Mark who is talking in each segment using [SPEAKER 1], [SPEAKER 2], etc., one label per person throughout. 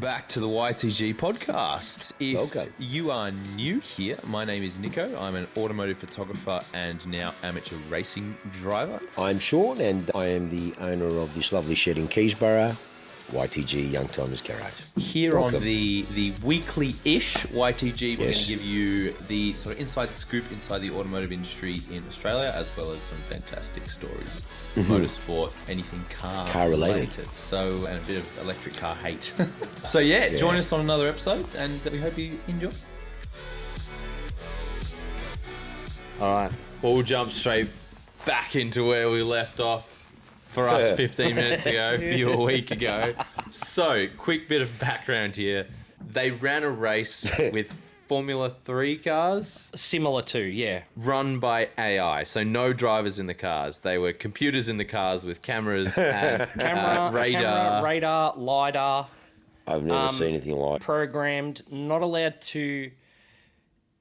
[SPEAKER 1] Welcome back to the YTG podcast. If
[SPEAKER 2] Welcome.
[SPEAKER 1] you are new here, my name is Nico. I'm an automotive photographer and now amateur racing driver.
[SPEAKER 2] I'm Sean, and I am the owner of this lovely shed in Keysborough, YTG Young Timers Garage.
[SPEAKER 1] Here
[SPEAKER 2] Welcome.
[SPEAKER 1] on the weekly-ish YTG, we're
[SPEAKER 2] Yes.
[SPEAKER 1] going to give you the sort of inside scoop inside the automotive industry in Australia, as well as some fantastic stories. Motorsport, anything car
[SPEAKER 2] related.
[SPEAKER 1] So, and a bit of electric car hate. So yeah, join us on another episode, and we hope you enjoy. All right, we'll jump straight back into where we left off. For us 15 minutes ago, for you a week ago. So, quick bit of background here. They ran a race with Formula 3 cars
[SPEAKER 3] Similar to, yeah.
[SPEAKER 1] run by AI. So, no drivers in the cars. They were computers in the cars with cameras and radar.
[SPEAKER 3] LiDAR,
[SPEAKER 2] I've never seen anything like.
[SPEAKER 3] programmed, not allowed to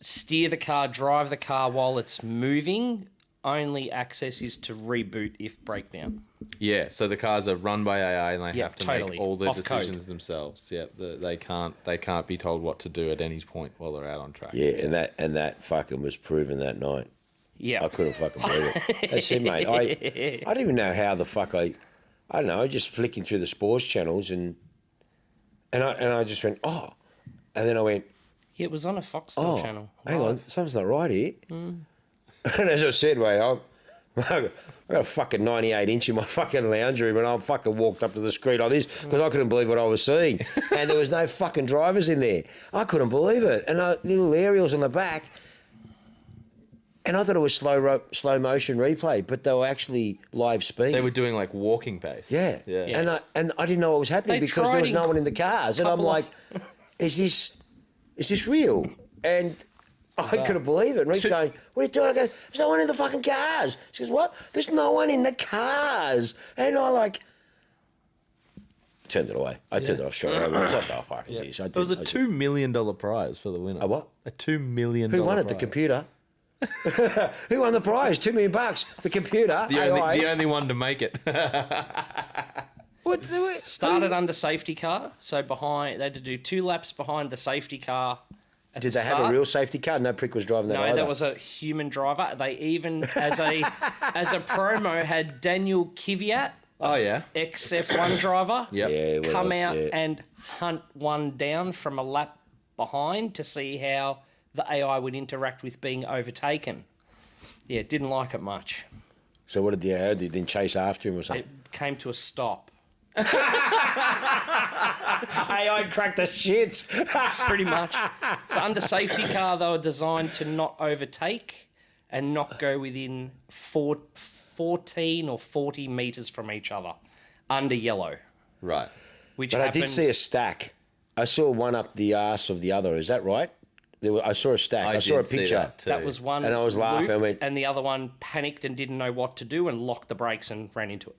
[SPEAKER 3] steer the car, drive the car while it's moving. Only access is to reboot if breakdown.
[SPEAKER 1] Yeah, so the cars are run by AI and they
[SPEAKER 3] Yeah,
[SPEAKER 1] have to
[SPEAKER 3] totally.
[SPEAKER 1] make all the
[SPEAKER 3] Off
[SPEAKER 1] decisions themselves. Yeah, they can't be told what to do at any point while they're out on track.
[SPEAKER 2] Yeah, and that fucking was proven that night.
[SPEAKER 3] Yeah.
[SPEAKER 2] I couldn't fucking believe it. That's it, mate. I don't even know how the fuck I don't know. I was just flicking through the sports channels and I just went, oh, and then I went,
[SPEAKER 3] Yeah, it was on a Foxtel
[SPEAKER 2] oh,
[SPEAKER 3] channel.
[SPEAKER 2] hang on,
[SPEAKER 3] Live.
[SPEAKER 2] something's not right here. And as I said, mate, I got a fucking 98-inch in my fucking lounge room, and I fucking walked up to the screen like this because I couldn't believe what I was seeing. And there was no fucking drivers in there. I couldn't believe it. And little aerials on the back. And I thought it was slow motion replay, but they were actually live speed.
[SPEAKER 1] They were doing like walking pace.
[SPEAKER 2] Yeah.
[SPEAKER 1] Yeah.
[SPEAKER 2] And I didn't know what was happening
[SPEAKER 3] They
[SPEAKER 2] because there was
[SPEAKER 3] tried
[SPEAKER 2] no one in the cars. And I'm
[SPEAKER 3] couple
[SPEAKER 2] like,
[SPEAKER 3] of-
[SPEAKER 2] is this real? And I couldn't believe it. And Reece going, what are you doing? I go, there's no one in the fucking cars. She goes, what? There's no one in the cars. And I turned it away. I turned it off straight away. What the fuck is this?
[SPEAKER 1] It was a $2 million prize for the winner.
[SPEAKER 2] A what?
[SPEAKER 1] A $2 million
[SPEAKER 2] Who won it? The
[SPEAKER 1] prize.
[SPEAKER 2] computer. Who won the prize? $2 million. The computer.
[SPEAKER 1] The
[SPEAKER 2] AI.
[SPEAKER 1] only one to make it.
[SPEAKER 2] What?
[SPEAKER 3] Started under safety car, so behind they had to do 2 laps behind the safety car. At
[SPEAKER 2] Did
[SPEAKER 3] the
[SPEAKER 2] they have a
[SPEAKER 3] start.
[SPEAKER 2] real safety car? No prick was driving that
[SPEAKER 3] No,
[SPEAKER 2] either.
[SPEAKER 3] that was a human driver. They even, as a promo, had Daniel Kvyat,
[SPEAKER 1] Oh, yeah.
[SPEAKER 3] ex-F1 driver,
[SPEAKER 1] Yep.
[SPEAKER 2] Yeah, well,
[SPEAKER 3] come out
[SPEAKER 2] yeah.
[SPEAKER 3] and hunt one down from a lap behind to see how the AI would interact with being overtaken. Yeah, didn't like it much.
[SPEAKER 2] So what did the AI do? Then chase after him or something?
[SPEAKER 3] It came to a stop.
[SPEAKER 2] AI cracked the shit.
[SPEAKER 3] Pretty much. So under safety car, they were designed to not overtake and not go within 14 or 40 metres from each other under yellow.
[SPEAKER 1] Right.
[SPEAKER 3] Which
[SPEAKER 2] But I
[SPEAKER 3] happened,
[SPEAKER 2] did see a stack. I saw one up the arse of the other. Is that right? I saw a stack. I saw a
[SPEAKER 1] did see
[SPEAKER 2] picture.
[SPEAKER 1] that too.
[SPEAKER 3] that was one
[SPEAKER 2] And I was laughing, I
[SPEAKER 3] looped,
[SPEAKER 2] went-
[SPEAKER 3] and the other one panicked and didn't know what to do and locked the brakes and ran into it.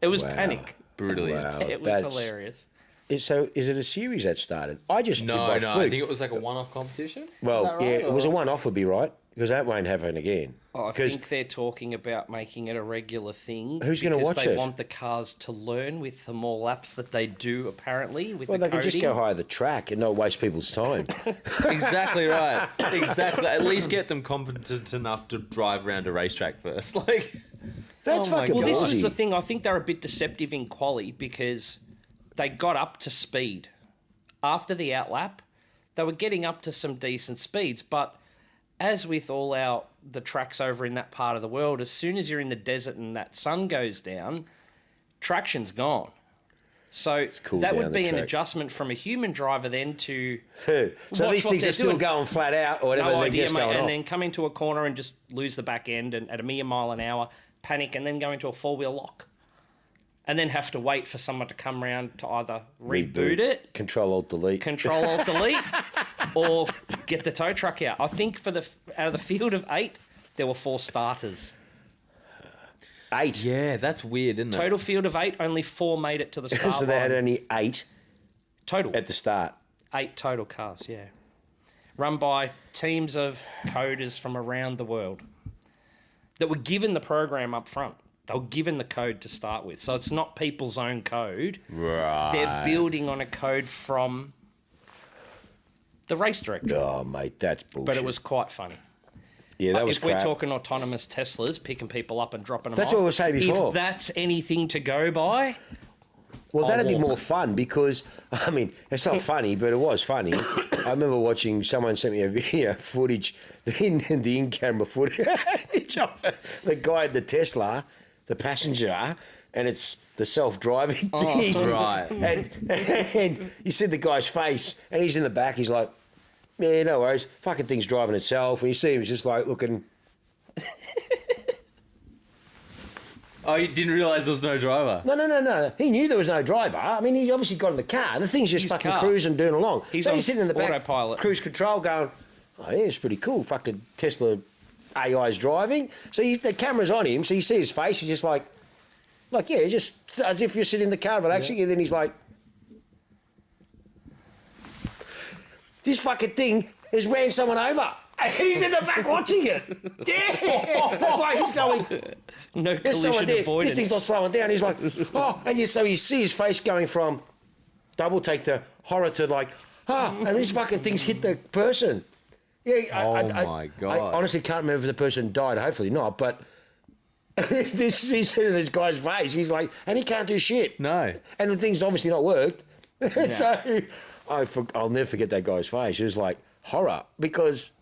[SPEAKER 3] It was
[SPEAKER 2] Wow.
[SPEAKER 3] panic.
[SPEAKER 1] Brutally.
[SPEAKER 2] Wow.
[SPEAKER 3] It was
[SPEAKER 2] That's-
[SPEAKER 3] hilarious.
[SPEAKER 2] So is it a series that started? I just did
[SPEAKER 1] No,
[SPEAKER 2] my
[SPEAKER 1] I
[SPEAKER 2] fluke.
[SPEAKER 1] think it was like a one-off competition.
[SPEAKER 2] Well,
[SPEAKER 1] Is that right?
[SPEAKER 2] yeah, it was a
[SPEAKER 1] Or-
[SPEAKER 2] one-off would be right because that won't happen again.
[SPEAKER 3] I
[SPEAKER 2] 'Cause-
[SPEAKER 3] think they're talking about making it a regular thing.
[SPEAKER 2] Who's gonna
[SPEAKER 3] because
[SPEAKER 2] watch
[SPEAKER 3] they
[SPEAKER 2] it?
[SPEAKER 3] want the cars to learn with the more laps that they do, apparently, with
[SPEAKER 2] Well,
[SPEAKER 3] the
[SPEAKER 2] they could just
[SPEAKER 3] coding.
[SPEAKER 2] go hire the track and not waste people's time.
[SPEAKER 1] Exactly right. Exactly. At least get them competent enough to drive around a racetrack first. Like,
[SPEAKER 2] That's
[SPEAKER 1] Oh my
[SPEAKER 2] fucking
[SPEAKER 3] Well, this was
[SPEAKER 2] ballsy.
[SPEAKER 3] the thing. I think they're a bit deceptive in quali because they got up to speed. After the outlap, they were getting up to some decent speeds. But as with all the tracks over in that part of the world, as soon as you're in the desert and that sun goes down, traction's gone. So
[SPEAKER 2] cooled
[SPEAKER 3] that
[SPEAKER 2] down
[SPEAKER 3] would
[SPEAKER 2] the
[SPEAKER 3] be an
[SPEAKER 2] track.
[SPEAKER 3] adjustment from a human driver then to
[SPEAKER 2] So
[SPEAKER 3] watch
[SPEAKER 2] these
[SPEAKER 3] what
[SPEAKER 2] things
[SPEAKER 3] they're
[SPEAKER 2] are still
[SPEAKER 3] doing.
[SPEAKER 2] going flat out or whatever.
[SPEAKER 3] no
[SPEAKER 2] they're
[SPEAKER 3] idea,
[SPEAKER 2] just
[SPEAKER 3] mate,
[SPEAKER 2] going
[SPEAKER 3] and
[SPEAKER 2] off.
[SPEAKER 3] then come into a corner and just lose the back end and at a mere mile an hour, panic and then go into a four-wheel lock. And then have to wait for someone to come around to either reboot it,
[SPEAKER 2] Control-Alt-Delete.
[SPEAKER 3] Control-Alt-Delete, or get the tow truck out. I think out of the field of 8, there were 4 starters.
[SPEAKER 2] 8.
[SPEAKER 1] yeah, that's weird, isn't it?
[SPEAKER 3] Total field of 8, only 4 made it to the start
[SPEAKER 2] So they had
[SPEAKER 3] line.
[SPEAKER 2] only 8
[SPEAKER 3] Total.
[SPEAKER 2] at the start.
[SPEAKER 3] 8 total cars, yeah. Run by teams of coders from around the world that were given the program up front. They were given the code to start with. So it's not people's own code.
[SPEAKER 1] Right.
[SPEAKER 3] They're building on a code from the race director.
[SPEAKER 2] Oh, mate, that's bullshit.
[SPEAKER 3] But it was quite funny.
[SPEAKER 2] Yeah, that was
[SPEAKER 3] If we're
[SPEAKER 2] crap.
[SPEAKER 3] talking autonomous Teslas, picking people up and dropping them
[SPEAKER 2] That's
[SPEAKER 3] off.
[SPEAKER 2] what we were saying before.
[SPEAKER 3] If that's anything to go by,
[SPEAKER 2] Well, that'd be
[SPEAKER 3] walk.
[SPEAKER 2] more fun because, I mean, it's not funny, but it was funny. I remember watching, someone sent me a video footage, the in-camera footage of the guy at the Tesla, the passenger, and it's the self-driving thing.
[SPEAKER 1] right.
[SPEAKER 2] And you see the guy's face, and he's in the back, he's like, yeah, no worries, fucking thing's driving itself. And you see him, he's just like looking...
[SPEAKER 1] Oh, you didn't realise there was no driver?
[SPEAKER 2] No. He knew there was no driver. I mean, he obviously got in the car. The thing's just
[SPEAKER 3] His
[SPEAKER 2] fucking
[SPEAKER 3] car.
[SPEAKER 2] cruising, doing along.
[SPEAKER 3] He's
[SPEAKER 2] so
[SPEAKER 3] on
[SPEAKER 2] he's sitting in the back,
[SPEAKER 3] autopilot.
[SPEAKER 2] cruise control, going, oh, yeah, it's pretty cool. Fucking Tesla AI's driving. So the camera's on him, so you see his face. He's just like, yeah, just as if you're sitting in the car relaxing. And then he's like, this fucking thing has ran someone over. And he's in the back watching it. Yeah. That's why he's going...
[SPEAKER 3] no
[SPEAKER 2] There's someone
[SPEAKER 3] collision
[SPEAKER 2] there.
[SPEAKER 3] avoidance.
[SPEAKER 2] This thing's not slowing down. He's like, oh, and so you see his face going from double take to horror to like, and these fucking things hit the person. Yeah.
[SPEAKER 1] My God.
[SPEAKER 2] I honestly can't remember if the person died. Hopefully not. But he's sitting in this guy's face. He's like, and he can't do shit.
[SPEAKER 1] No.
[SPEAKER 2] And the thing's obviously not worked. So I'll never forget that guy's face. It was like horror because.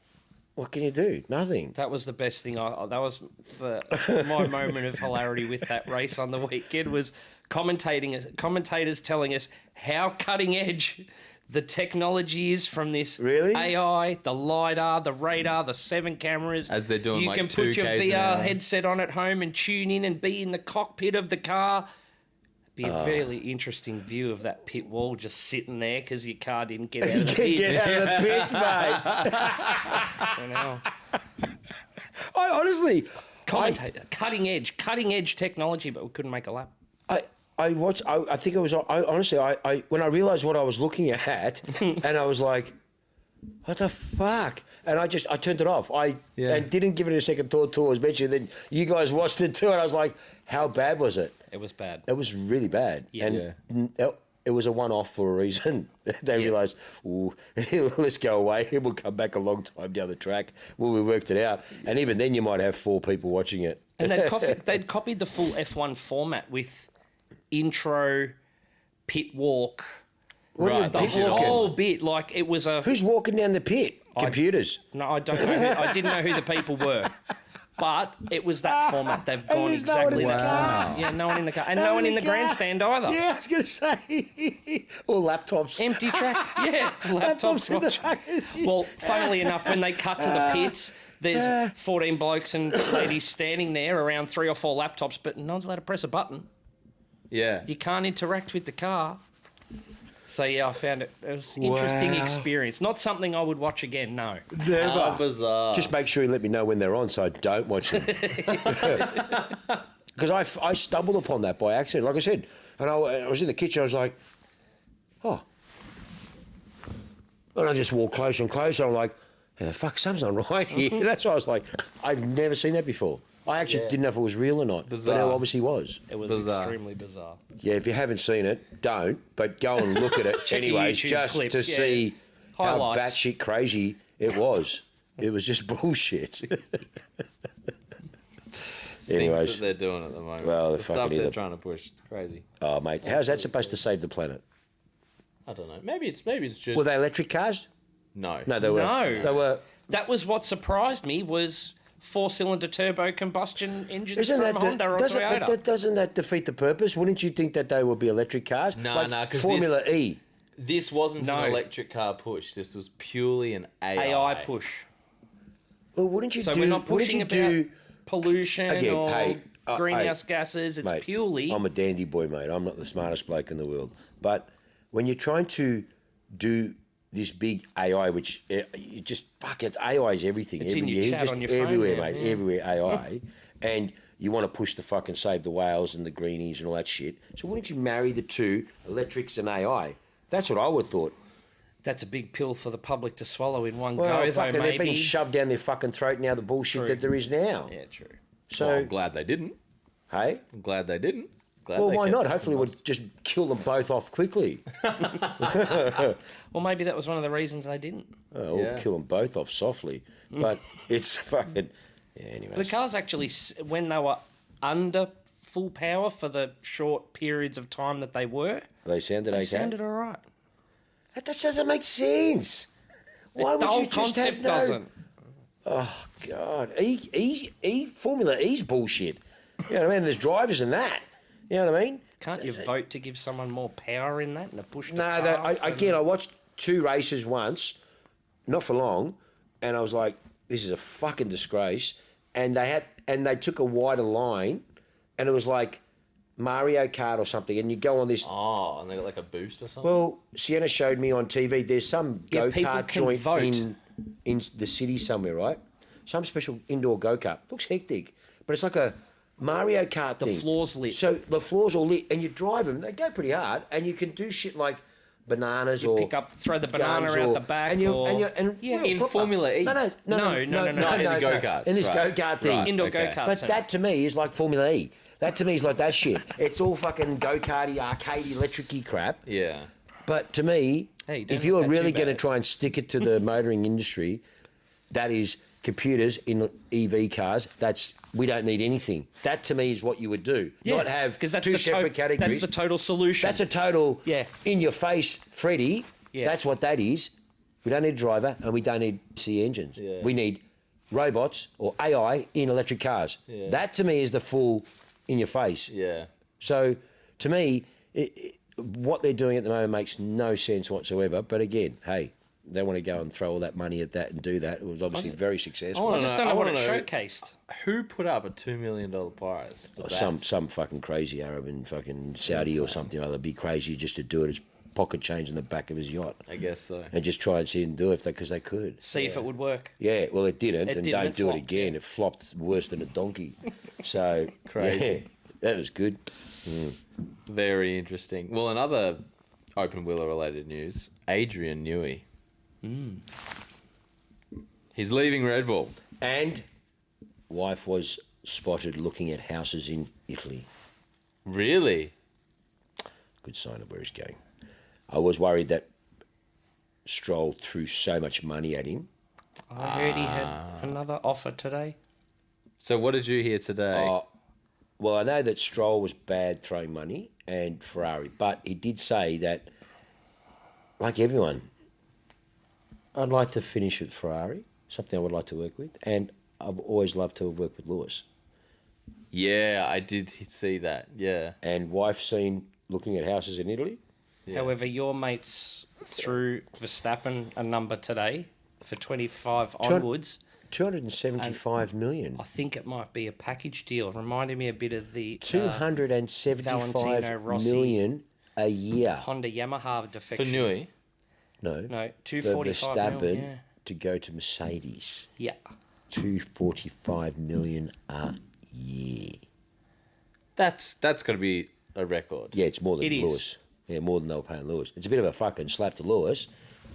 [SPEAKER 2] What can you do? Nothing.
[SPEAKER 3] That was the best thing. That was my moment of hilarity with that race on the weekend was commentators telling us how cutting edge the technology is from this
[SPEAKER 2] Really?
[SPEAKER 3] AI, the LiDAR, the radar, the 7 cameras.
[SPEAKER 1] As they're doing
[SPEAKER 3] you
[SPEAKER 1] like
[SPEAKER 3] can put your
[SPEAKER 1] 2Ks an
[SPEAKER 3] VR
[SPEAKER 1] hour.
[SPEAKER 3] headset on at home and tune in and be in the cockpit of the car. Be a fairly interesting view of that pit wall just sitting there because your car didn't get out of the pit.
[SPEAKER 2] Get out of the pits, mate.
[SPEAKER 3] You know.
[SPEAKER 2] I honestly,
[SPEAKER 3] Commentator, cutting edge technology, but we couldn't make a lap.
[SPEAKER 2] I watched. I think it was. Honestly, when I realised what I was looking at, and I was like, "What the fuck?" And I turned it off. And didn't give it a second thought towards mentioned. Then you guys watched it too, and I was like, "How bad was it?"
[SPEAKER 3] It was bad.
[SPEAKER 2] It was really bad.
[SPEAKER 3] Yeah.
[SPEAKER 2] And it was a one-off for a reason. They realised, ooh, let's go away. We'll come back a long time down the track. Well, we worked it out. And even then, you might have 4 people watching it.
[SPEAKER 3] And they'd copied the full F1 format with intro, pit walk,
[SPEAKER 2] What do you
[SPEAKER 1] Right,
[SPEAKER 3] the
[SPEAKER 2] mean, pit walking?
[SPEAKER 3] whole bit. Like it was a.
[SPEAKER 2] Who's walking down the pit? Computers.
[SPEAKER 3] No, I don't know. I didn't know who the people were. But it was that format. They've gone
[SPEAKER 2] there's no one
[SPEAKER 3] exactly
[SPEAKER 2] in the
[SPEAKER 3] that
[SPEAKER 2] car.
[SPEAKER 3] format. Yeah, no one in the car. And no one in the grandstand either.
[SPEAKER 2] Yeah, I was going to say. Or laptops.
[SPEAKER 3] Empty track. Yeah, laptops.
[SPEAKER 2] in the
[SPEAKER 3] watch.
[SPEAKER 2] back.
[SPEAKER 3] Well, funnily enough, when they cut to the pits, there's 14 blokes and ladies standing there around 3 or 4 laptops, but no one's allowed to press a button.
[SPEAKER 1] Yeah.
[SPEAKER 3] You can't interact with the car. So, yeah, I found it was an interesting
[SPEAKER 2] Wow.
[SPEAKER 3] experience. Not something I would watch again, no.
[SPEAKER 1] How bizarre.
[SPEAKER 2] Just make sure you let me know when they're on so I don't watch them. Because I stumbled upon that by accident, like I said. And I was in the kitchen, I was like, oh. And I just walked closer and closer. I'm like, yeah, fuck, something's not right here. That's why I was like, I've never seen that before. I actually didn't know if it was real or not.
[SPEAKER 1] Bizarre.
[SPEAKER 2] But it obviously was.
[SPEAKER 3] It was
[SPEAKER 1] Bizarre.
[SPEAKER 3] extremely bizarre.
[SPEAKER 2] Yeah, if you haven't seen it, don't. But go and look at it
[SPEAKER 3] Check a
[SPEAKER 2] anyways,
[SPEAKER 3] YouTube
[SPEAKER 2] just
[SPEAKER 3] clip,
[SPEAKER 2] to
[SPEAKER 3] yeah.
[SPEAKER 2] see how
[SPEAKER 3] Highlights.
[SPEAKER 2] batshit crazy it was. It was just bullshit.
[SPEAKER 1] Things
[SPEAKER 2] Anyways,
[SPEAKER 1] that they're doing at the moment.
[SPEAKER 2] Well, they're
[SPEAKER 1] the stuff
[SPEAKER 2] fucking
[SPEAKER 1] they're
[SPEAKER 2] either-
[SPEAKER 1] trying to push. Crazy.
[SPEAKER 2] oh mate, how's that supposed to save the planet?
[SPEAKER 1] I don't know. Maybe it's just
[SPEAKER 2] Were they electric cars?
[SPEAKER 1] no.
[SPEAKER 2] No, they were.
[SPEAKER 3] No.
[SPEAKER 2] They were.
[SPEAKER 3] That was what surprised me was 4-cylinder turbo combustion engines
[SPEAKER 2] Isn't
[SPEAKER 3] from
[SPEAKER 2] that
[SPEAKER 3] Honda or Toyota.
[SPEAKER 2] doesn't that defeat the purpose? Wouldn't you think that they would be electric cars?
[SPEAKER 1] No,
[SPEAKER 2] like
[SPEAKER 1] no, 'cause
[SPEAKER 2] Formula E.
[SPEAKER 1] This wasn't
[SPEAKER 3] No.
[SPEAKER 1] an electric car push. This was purely an AI.
[SPEAKER 3] AI push.
[SPEAKER 2] Well, wouldn't you
[SPEAKER 3] So
[SPEAKER 2] do?
[SPEAKER 3] we're not
[SPEAKER 2] wouldn't
[SPEAKER 3] pushing
[SPEAKER 2] you
[SPEAKER 3] about
[SPEAKER 2] do?
[SPEAKER 3] pollution
[SPEAKER 2] Again,
[SPEAKER 3] or
[SPEAKER 2] hey,
[SPEAKER 3] greenhouse gases. It's
[SPEAKER 2] Mate,
[SPEAKER 3] purely
[SPEAKER 2] I'm a dandy boy, mate. I'm not the smartest bloke in the world. But when you're trying to do this big AI, which you just fuck, it's AI is everything.
[SPEAKER 3] It's in your
[SPEAKER 2] year,
[SPEAKER 3] chat
[SPEAKER 2] just
[SPEAKER 3] on your phone
[SPEAKER 2] everywhere,
[SPEAKER 3] now,
[SPEAKER 2] mate.
[SPEAKER 3] yeah.
[SPEAKER 2] Everywhere AI, and you want to push the fucking save the whales and the greenies and all that shit. So wouldn't you marry the two, electrics and AI? That's what I would have thought.
[SPEAKER 3] that's a big pill for the public to swallow in one
[SPEAKER 2] Well,
[SPEAKER 3] go, though,
[SPEAKER 2] fucking, they're being
[SPEAKER 3] maybe.
[SPEAKER 2] shoved down their fucking throat now. The bullshit
[SPEAKER 3] True.
[SPEAKER 2] that there is now.
[SPEAKER 3] Yeah, true.
[SPEAKER 2] So
[SPEAKER 1] Well, I'm glad they didn't.
[SPEAKER 2] Hey?
[SPEAKER 1] I'm glad they didn't. Glad
[SPEAKER 2] Well,
[SPEAKER 1] they
[SPEAKER 2] why
[SPEAKER 1] kept
[SPEAKER 2] not?
[SPEAKER 1] it
[SPEAKER 2] Hopefully,
[SPEAKER 1] from
[SPEAKER 2] we'll just kill them both off quickly.
[SPEAKER 3] Well, maybe that was one of the reasons they didn't.
[SPEAKER 2] We'll
[SPEAKER 1] Yeah.
[SPEAKER 2] kill them both off softly. But it's fucking... Yeah, anyway.
[SPEAKER 3] The cars actually, when they were under full power for the short periods of time that they were,
[SPEAKER 2] They sounded
[SPEAKER 3] they
[SPEAKER 2] okay?
[SPEAKER 3] sounded all right.
[SPEAKER 2] That just doesn't make sense. Why
[SPEAKER 3] The
[SPEAKER 2] would
[SPEAKER 3] whole
[SPEAKER 2] you just
[SPEAKER 3] concept
[SPEAKER 2] have no...
[SPEAKER 3] doesn't.
[SPEAKER 2] Oh, God. Formula E's bullshit. You know what I mean? There's drivers in that. You know what I mean?
[SPEAKER 3] Can't you vote to give someone more power in that and to push the
[SPEAKER 2] No,
[SPEAKER 3] cars?
[SPEAKER 2] I watched 2 races once, not for long, and I was like, this is a fucking disgrace. And they took a wider line, and it was like Mario Kart or something, and you go on this...
[SPEAKER 1] Oh, and they got like a boost or something?
[SPEAKER 2] Well, Sienna showed me on TV, there's some
[SPEAKER 3] Yeah, people
[SPEAKER 2] go-kart
[SPEAKER 3] can
[SPEAKER 2] joint
[SPEAKER 3] vote.
[SPEAKER 2] in the city somewhere, right? Some special indoor go-kart. Looks hectic, but it's like a Mario Kart thing.
[SPEAKER 3] The floor's lit.
[SPEAKER 2] So the floor's all lit, and you drive them, they go pretty hard, and you can do shit like bananas or...
[SPEAKER 3] throw the banana
[SPEAKER 2] guns
[SPEAKER 3] out
[SPEAKER 2] or-
[SPEAKER 3] the back
[SPEAKER 2] And
[SPEAKER 3] or...
[SPEAKER 2] yeah,
[SPEAKER 1] in
[SPEAKER 2] proper.
[SPEAKER 1] Formula E?
[SPEAKER 2] No.
[SPEAKER 3] No.
[SPEAKER 1] in the go-karts,
[SPEAKER 2] In this
[SPEAKER 1] right.
[SPEAKER 2] go-kart thing.
[SPEAKER 1] Right.
[SPEAKER 3] Indoor
[SPEAKER 1] Okay.
[SPEAKER 3] go-karts.
[SPEAKER 2] But that to me is like Formula E. That to me is like that shit. It's all fucking go-karty, arcadey, electric-y crap.
[SPEAKER 1] Yeah.
[SPEAKER 2] But to me,
[SPEAKER 3] Hey, don't
[SPEAKER 2] if you are
[SPEAKER 3] look that
[SPEAKER 2] really
[SPEAKER 3] too
[SPEAKER 2] going to
[SPEAKER 3] bad.
[SPEAKER 2] try and stick it to the motoring industry, that is computers in EV cars. We don't need anything. That to me is what you would do. Not have
[SPEAKER 3] because that's
[SPEAKER 2] 2
[SPEAKER 3] the
[SPEAKER 2] separate categories.
[SPEAKER 3] That's the total solution.
[SPEAKER 2] That's a total in your face, Freddie.
[SPEAKER 3] Yeah.
[SPEAKER 2] That's what that is. We don't need a driver and we don't need C engines.
[SPEAKER 1] Yeah.
[SPEAKER 2] We need robots or AI in electric cars.
[SPEAKER 1] Yeah.
[SPEAKER 2] That to me is the full in your face.
[SPEAKER 1] Yeah.
[SPEAKER 2] So to me, what they're doing at the moment makes no sense whatsoever. But again, hey, they want to go and throw all that money at that and do that. It was obviously very successful.
[SPEAKER 3] I just don't know what it
[SPEAKER 1] wanna know-
[SPEAKER 3] showcased.
[SPEAKER 1] Who put up a $2 million prize? for that?
[SPEAKER 2] Some fucking crazy Arab in fucking Saudi or something or other be crazy just to do it as pocket change in the back of his yacht
[SPEAKER 1] I guess so.
[SPEAKER 2] and just try and see and do it because they could.
[SPEAKER 3] See if it would work.
[SPEAKER 2] Yeah, well, it didn't,
[SPEAKER 3] It
[SPEAKER 2] and
[SPEAKER 3] didn't,
[SPEAKER 2] don't
[SPEAKER 3] it
[SPEAKER 2] do it
[SPEAKER 3] flopped,
[SPEAKER 2] again. It flopped worse than a donkey. So
[SPEAKER 1] Crazy.
[SPEAKER 2] yeah, that was good.
[SPEAKER 1] Very interesting. Well, another open wheeler related news: Adrian Newey. He's leaving Red Bull.
[SPEAKER 2] And wife was spotted looking at houses in Italy.
[SPEAKER 1] Really?
[SPEAKER 2] Good sign of where he's going. I was worried that Stroll threw so much money at him.
[SPEAKER 3] I heard he had another offer today.
[SPEAKER 1] So what did you hear today?
[SPEAKER 2] Well, I know that Stroll was bad throwing money and Ferrari, but he did say that, like everyone, I'd like to finish with Ferrari, something I would like to work with, and I've always loved to have worked with Lewis.
[SPEAKER 1] Yeah, I did see that. Yeah.
[SPEAKER 2] And wife seen looking at houses in Italy.
[SPEAKER 1] Yeah.
[SPEAKER 3] However, your mates threw Verstappen a number today for 25 onwards.
[SPEAKER 2] 275 million.
[SPEAKER 3] I think it might be a package deal. Reminding me a bit of the
[SPEAKER 2] 275
[SPEAKER 3] Valentino Rossi.
[SPEAKER 2] million a year.
[SPEAKER 3] Honda Yamaha
[SPEAKER 1] For
[SPEAKER 3] defection.
[SPEAKER 1] Newey?
[SPEAKER 2] No,
[SPEAKER 3] No,
[SPEAKER 2] for
[SPEAKER 3] 245
[SPEAKER 2] Verstappen
[SPEAKER 3] million.
[SPEAKER 2] to go to Mercedes.
[SPEAKER 3] Yeah.
[SPEAKER 2] 245 million a year.
[SPEAKER 1] That's got to be a record.
[SPEAKER 2] Yeah, it's more than
[SPEAKER 3] It is.
[SPEAKER 2] Lewis. Yeah, more than they were paying Lewis. It's a bit of a fucking slap to Lewis,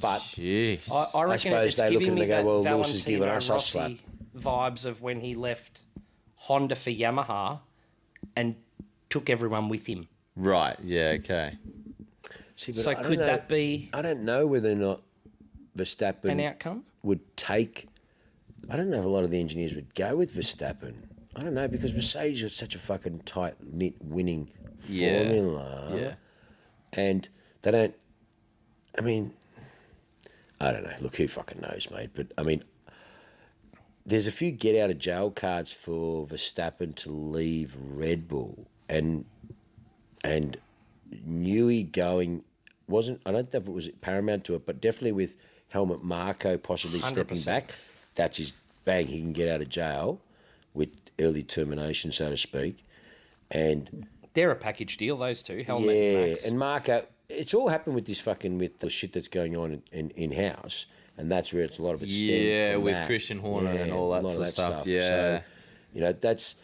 [SPEAKER 2] but
[SPEAKER 1] Jeez.
[SPEAKER 3] I reckon
[SPEAKER 2] suppose
[SPEAKER 3] it's
[SPEAKER 2] they look
[SPEAKER 3] giving
[SPEAKER 2] and
[SPEAKER 3] me
[SPEAKER 2] they go,
[SPEAKER 3] that
[SPEAKER 2] well, Lewis
[SPEAKER 3] Valentino
[SPEAKER 2] has given us a
[SPEAKER 3] Rossi vibes of when he left Honda for Yamaha and took everyone with him.
[SPEAKER 1] Right. Yeah. Okay.
[SPEAKER 2] see, but
[SPEAKER 3] So
[SPEAKER 2] I don't
[SPEAKER 3] could
[SPEAKER 2] know-
[SPEAKER 3] that be
[SPEAKER 2] I don't know whether or not Verstappen
[SPEAKER 3] an outcome?
[SPEAKER 2] would take. I don't know if a lot of the engineers would go with Verstappen. I don't know because Mercedes is such a fucking tight knit winning
[SPEAKER 1] Yeah.
[SPEAKER 2] formula.
[SPEAKER 1] Yeah.
[SPEAKER 2] And they don't. I mean, I don't know. Look, who fucking knows, mate? But I mean, there's a few get out of jail cards for Verstappen to leave Red Bull, and Newey going wasn't. I don't know if it was paramount to it, but definitely with Helmut Marko possibly stepping
[SPEAKER 3] 100%.
[SPEAKER 2] back, that's his bang. He can get out of jail with early termination, so to speak, and.
[SPEAKER 3] They're a package deal, those two. Helmet
[SPEAKER 2] Yeah,
[SPEAKER 3] and Max.
[SPEAKER 2] and Marco, it's all happened with this fucking with the shit that's going on in house, and that's where it's a lot of it stems
[SPEAKER 1] Yeah,
[SPEAKER 2] from
[SPEAKER 1] with
[SPEAKER 2] that.
[SPEAKER 1] Christian Horner and all that
[SPEAKER 2] a lot
[SPEAKER 1] sort of
[SPEAKER 2] of
[SPEAKER 1] stuff.
[SPEAKER 2] So,
[SPEAKER 1] Yeah.
[SPEAKER 2] you know that's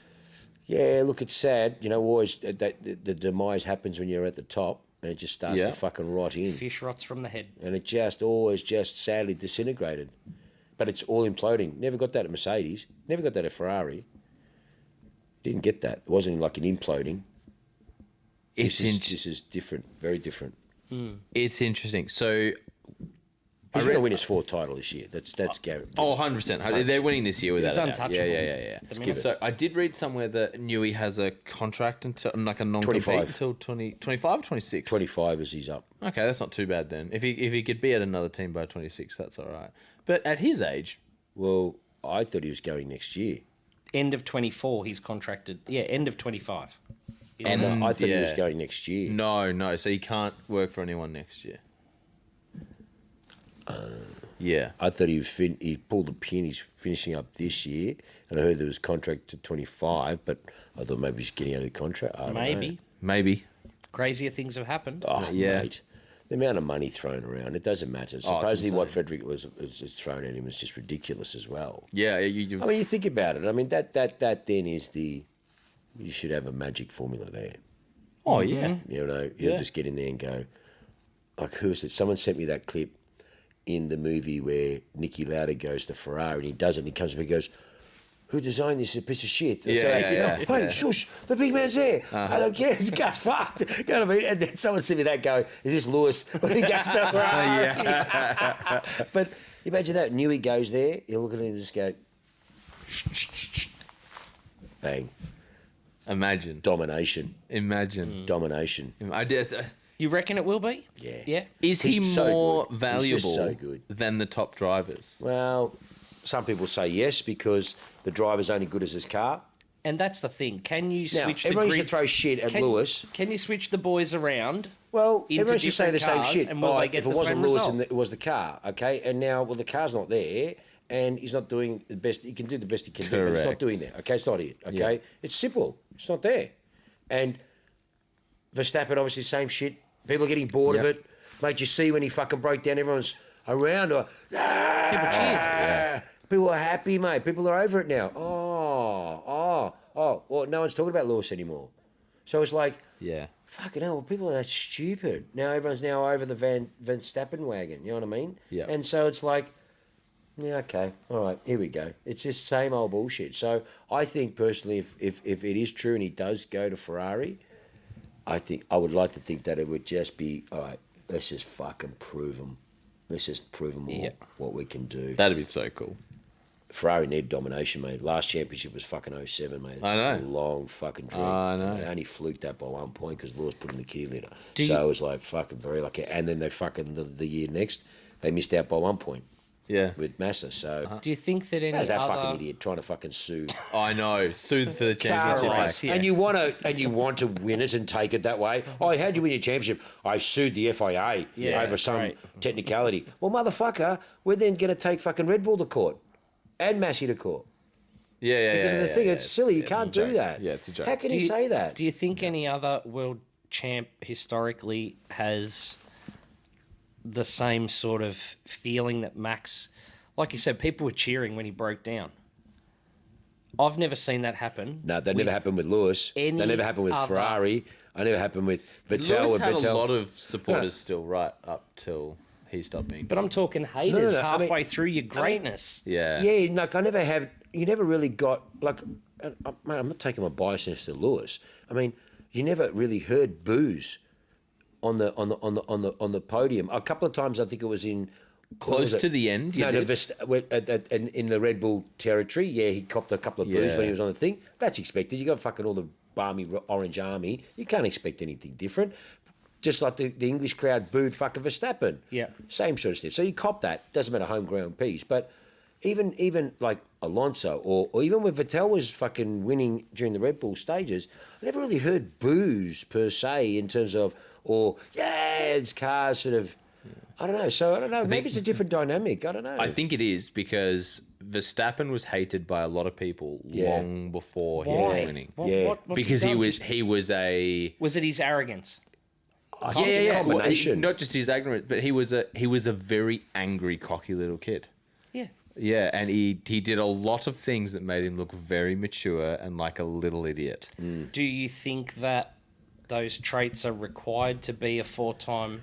[SPEAKER 2] look, it's sad. You know, always the demise happens when you're at the top, and it just starts
[SPEAKER 1] Yeah.
[SPEAKER 2] to fucking rot in,
[SPEAKER 3] Fish rots from the head.
[SPEAKER 2] and it just always just sadly disintegrated. But it's all imploding. Never got that at Mercedes. Never got that at Ferrari. Didn't get that. It wasn't like an imploding.
[SPEAKER 1] It's
[SPEAKER 2] This is different, very different.
[SPEAKER 1] it's interesting. So
[SPEAKER 2] He's going to win his fourth title this year. That's guaranteed.
[SPEAKER 1] Oh, 100%. They're winning this year without
[SPEAKER 3] He's
[SPEAKER 1] a doubt.
[SPEAKER 3] untouchable.
[SPEAKER 1] Yeah.
[SPEAKER 3] The minute-
[SPEAKER 1] So I did read somewhere that Newey has a contract until, like a non-compete
[SPEAKER 2] 25.
[SPEAKER 1] until 25 or 26?
[SPEAKER 2] 25 as he's up.
[SPEAKER 1] Okay, that's not too bad then. If he could be at another team by 26, that's all right. But at his age,
[SPEAKER 2] Well, I thought he was going next year.
[SPEAKER 3] End of 24, he's contracted. Yeah, end of 25.
[SPEAKER 1] And-
[SPEAKER 2] I thought he was
[SPEAKER 1] yeah.
[SPEAKER 2] going next year.
[SPEAKER 1] no. So he can't work for anyone next year. Yeah.
[SPEAKER 2] I thought he pulled the pin. He's finishing up this year, and I heard there was contract to 25, but I thought maybe he's getting out of the contract. I don't know.
[SPEAKER 1] Maybe.
[SPEAKER 3] Crazier things have happened.
[SPEAKER 2] Oh,
[SPEAKER 1] Yeah.
[SPEAKER 2] mate. The amount of money thrown around, it doesn't matter.
[SPEAKER 1] it's
[SPEAKER 2] Supposedly what
[SPEAKER 1] insane.
[SPEAKER 2] Frederick was thrown at him was just ridiculous as well.
[SPEAKER 1] Yeah.
[SPEAKER 2] I mean, you think about it. I mean, that then is you should have a magic formula there.
[SPEAKER 1] Oh, yeah.
[SPEAKER 2] You know, you'll
[SPEAKER 1] Yeah.
[SPEAKER 2] just get in there and go, like, who is it? Someone sent me that clip in the movie where Nicky Lauda goes to Ferrari and he does it and he comes up and he goes, who designed this? A piece of shit. And hey, shush, the big man's there. I don't care. It's got fucked. You know what I mean? And then someone sent me that go, is this Lewis when he goes to Ferrari? But imagine that. Newey goes there, you look at it and just go, bang.
[SPEAKER 1] Imagine.
[SPEAKER 2] Domination.
[SPEAKER 1] Domination. I did.
[SPEAKER 3] You reckon it will be?
[SPEAKER 2] Yeah.
[SPEAKER 3] Yeah.
[SPEAKER 1] Is he
[SPEAKER 2] He's so
[SPEAKER 1] more
[SPEAKER 2] good. He's
[SPEAKER 1] valuable
[SPEAKER 2] just so good.
[SPEAKER 1] than the top drivers?
[SPEAKER 2] Well, some people say yes because the driver's only good as his car.
[SPEAKER 3] And that's the thing. Can you
[SPEAKER 2] Now,
[SPEAKER 3] switch the
[SPEAKER 2] everyone used to
[SPEAKER 3] grid?
[SPEAKER 2] throw shit at Lewis.
[SPEAKER 3] Can you switch the boys around?
[SPEAKER 2] Well,
[SPEAKER 3] into
[SPEAKER 2] everyone used to say the
[SPEAKER 3] different
[SPEAKER 2] same
[SPEAKER 3] cars,
[SPEAKER 2] shit.
[SPEAKER 3] and will
[SPEAKER 2] Oh,
[SPEAKER 3] they get
[SPEAKER 2] if it
[SPEAKER 3] the
[SPEAKER 2] wasn't
[SPEAKER 3] same
[SPEAKER 2] Lewis
[SPEAKER 3] result?
[SPEAKER 2] and it was the car, okay? And now, well, the car's not there, and he's not doing the best. He can do the best he can do, but it's not
[SPEAKER 1] Correct.
[SPEAKER 2] doing that. Okay, it's not it. Okay,
[SPEAKER 1] Yeah.
[SPEAKER 2] it's simple. It's not there. And Verstappen, obviously, same shit. People are getting bored of
[SPEAKER 1] Yep.
[SPEAKER 2] it. Mate, you see when he fucking broke down, everyone's around or
[SPEAKER 3] People cheered.
[SPEAKER 2] people are happy, mate. People are over it now. Well, no one's talking about Lewis anymore. So it's like,
[SPEAKER 1] Yeah.
[SPEAKER 2] fucking hell, well, people are that stupid. Now everyone's now over the Van Stappen wagon, you know what I mean?
[SPEAKER 1] Yeah.
[SPEAKER 2] And so it's like, yeah, okay, all right, here we go. It's just same old bullshit. So I think personally, if it is true and he does go to Ferrari, I would like to think that it would just be, all right, let's just fucking prove them. Let's just prove them all
[SPEAKER 3] Yeah.
[SPEAKER 2] what we can do.
[SPEAKER 1] That'd be so cool.
[SPEAKER 2] Ferrari need domination, mate. Last championship was fucking 07, mate. It's
[SPEAKER 1] I know.
[SPEAKER 2] a long fucking dream.
[SPEAKER 1] I know.
[SPEAKER 2] They only fluked that by 1 point because Lewis put in the kitty litter.
[SPEAKER 3] Do
[SPEAKER 2] So
[SPEAKER 3] you-
[SPEAKER 2] it was like fucking very lucky. And then they fucking, the year next, they missed out by 1 point
[SPEAKER 1] Yeah.
[SPEAKER 2] with Massa. So
[SPEAKER 3] Do you think that any
[SPEAKER 2] how's that
[SPEAKER 3] other...
[SPEAKER 2] fucking idiot trying to fucking sue?
[SPEAKER 1] I know. Soothe for the championship.
[SPEAKER 3] Car
[SPEAKER 1] back.
[SPEAKER 3] race, yeah.
[SPEAKER 2] And you want to win it and take it that way. Oh, how'd you win your championship? I sued the FIA
[SPEAKER 3] Yeah,
[SPEAKER 2] over some
[SPEAKER 3] right.
[SPEAKER 2] technicality. Well, motherfucker, we're then going to take fucking Red Bull to court and Massey to court.
[SPEAKER 1] Yeah.
[SPEAKER 2] Because of the thing, it's silly. You
[SPEAKER 1] it's
[SPEAKER 2] can't
[SPEAKER 1] a joke.
[SPEAKER 2] do that.
[SPEAKER 1] Yeah, it's a joke.
[SPEAKER 2] How can he say that?
[SPEAKER 3] Do you think any other world champ historically has the same sort of feeling that Max... Like you said, people were cheering when he broke down. I've never seen that happen.
[SPEAKER 2] No, that never happened with Lewis. That
[SPEAKER 3] any
[SPEAKER 2] never happened with
[SPEAKER 3] other-
[SPEAKER 2] Ferrari. That never happened with Vettel.
[SPEAKER 1] Lewis had
[SPEAKER 2] Vettel.
[SPEAKER 1] a lot of supporters still right up till he stopped being.
[SPEAKER 3] But I'm talking haters
[SPEAKER 2] no, I mean-
[SPEAKER 3] halfway through your greatness.
[SPEAKER 1] Yeah.
[SPEAKER 2] Yeah, like I never have. You never really got like. Mate, I'm not taking my biasness to Lewis. I mean, you never really heard boos on the podium. A couple of times, I think it was in what was
[SPEAKER 1] Close
[SPEAKER 2] it?
[SPEAKER 1] to the end. You
[SPEAKER 2] No,
[SPEAKER 1] did.
[SPEAKER 2] in the Red Bull territory, yeah, he copped a couple of boos
[SPEAKER 1] Yeah.
[SPEAKER 2] when he was on the thing. That's expected. You got fucking all the balmy orange army. You can't expect anything different. Just like the English crowd booed fucking Verstappen.
[SPEAKER 3] Yeah.
[SPEAKER 2] Same sort of stuff. So you cop that. Doesn't matter home ground piece. But even like Alonso or even when Vettel was fucking winning during the Red Bull stages, I never really heard boos per se in terms of, or, yeah, it's cars sort of, I don't know. So I don't know. Maybe it's a different dynamic. I don't know.
[SPEAKER 1] I think it is because Verstappen was hated by a lot of people long before he was
[SPEAKER 3] Why?
[SPEAKER 1] winning.
[SPEAKER 2] Yeah.
[SPEAKER 3] What's
[SPEAKER 1] Because
[SPEAKER 3] he
[SPEAKER 1] he
[SPEAKER 3] done?
[SPEAKER 1] was a
[SPEAKER 3] Was it his arrogance?
[SPEAKER 2] It's a combination.
[SPEAKER 1] Not just his ignorance, but he was a very angry, cocky little kid.
[SPEAKER 3] Yeah.
[SPEAKER 1] Yeah, and he did a lot of things that made him look very mature and like a little idiot.
[SPEAKER 3] Do you think that those traits are required to be a four-time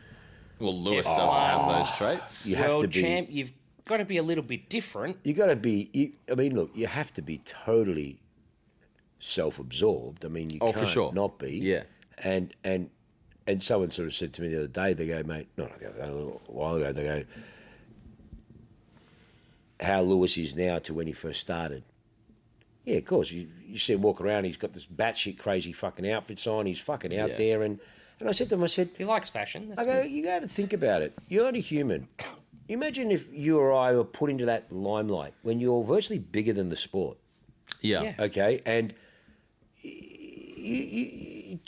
[SPEAKER 1] Well, Lewis doesn't have those traits.
[SPEAKER 2] You have to
[SPEAKER 3] world
[SPEAKER 2] be.
[SPEAKER 3] champ? You've got to be a little bit different.
[SPEAKER 2] You got to be. I mean, look, you have to be totally self-absorbed. I mean, you
[SPEAKER 1] Oh,
[SPEAKER 2] can't
[SPEAKER 1] for sure.
[SPEAKER 2] not be.
[SPEAKER 1] Yeah.
[SPEAKER 2] And someone sort of said to me the other day, they go, mate, not the other day, a little while ago, they go, how Lewis is now to when he first started. Yeah, of course. You see him walk around, he's got this batshit crazy fucking outfits on, he's fucking out there. And I said to him, I said...
[SPEAKER 3] He likes fashion. That's
[SPEAKER 2] I go,
[SPEAKER 3] good.
[SPEAKER 2] you got to think about it. You're only human. Imagine if you or I were put into that limelight when you're virtually bigger than the sport.
[SPEAKER 1] Yeah.
[SPEAKER 2] Okay? And we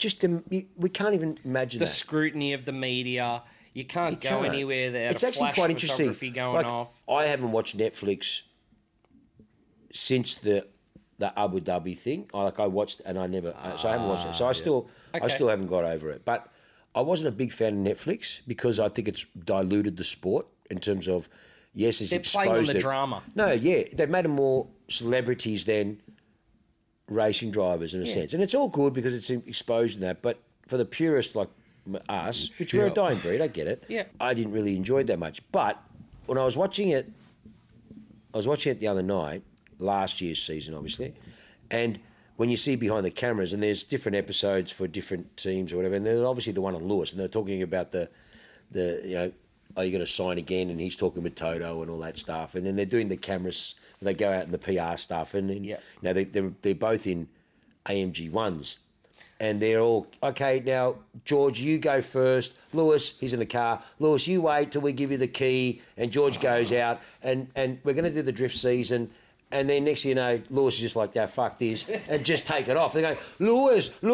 [SPEAKER 2] can't even imagine
[SPEAKER 3] The
[SPEAKER 2] that.
[SPEAKER 3] scrutiny of the media. You can't go anywhere there.
[SPEAKER 2] It's actually quite interesting.
[SPEAKER 3] Going
[SPEAKER 2] Like,
[SPEAKER 3] off.
[SPEAKER 2] I haven't watched Netflix since the Abu Dhabi thing. I watched and I never, so I haven't watched it. So I still haven't got over it. But I wasn't a big fan of Netflix because I think it's diluted the sport in terms of, yes, it's
[SPEAKER 3] They're
[SPEAKER 2] exposed
[SPEAKER 3] playing on the
[SPEAKER 2] it.
[SPEAKER 3] drama.
[SPEAKER 2] No, yeah, they've made them more celebrities than racing drivers in a sense, and it's all good because it's exposed in that. But for the purist like us, which we're a dying breed, I get it.
[SPEAKER 3] Yeah.
[SPEAKER 2] I didn't really enjoy it that much. But when I was watching it the other night, last year's season, obviously, and when you see behind the cameras, and there's different episodes for different teams or whatever, and there's obviously the one on Lewis, and they're talking about the are you going to sign again? And he's talking with Toto and all that stuff, and then they're doing the cameras, they go out and the PR stuff, and they're both in AMG ones. And they're all, okay, now, George, you go first. Lewis, he's in the car. Lewis, you wait till we give you the key. And George goes out. And we're going to do the drift season. And then next thing you know, Lewis is just like, yeah, fuck this. And just take it off. They go, Lewis. And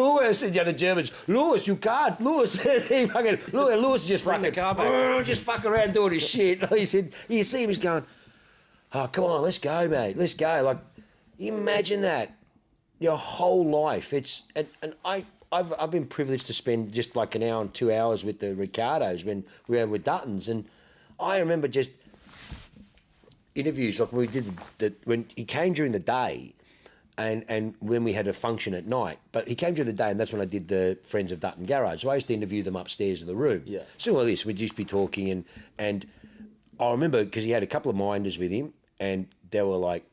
[SPEAKER 2] the other Germans, Lewis, you can't. Lewis. Lewis is just
[SPEAKER 3] Bring the
[SPEAKER 2] fucking,
[SPEAKER 3] car back.
[SPEAKER 2] just fuck around doing his shit. He said, you see him, he's going, oh, come on, let's go, mate. Let's go. Like, imagine that. Your whole life, I've been privileged to spend just like an hour and 2 hours with the Ricciardos when we were with Duttons, and I remember just interviews like we did when he came during the day, and when we had a function at night. But he came during the day, and that's when I did the Friends of Dutton Garage. So I used to interview them upstairs in the room.
[SPEAKER 1] Yeah.
[SPEAKER 2] Similar to this, we'd just be talking, and I remember because he had a couple of minders with him, and they were like,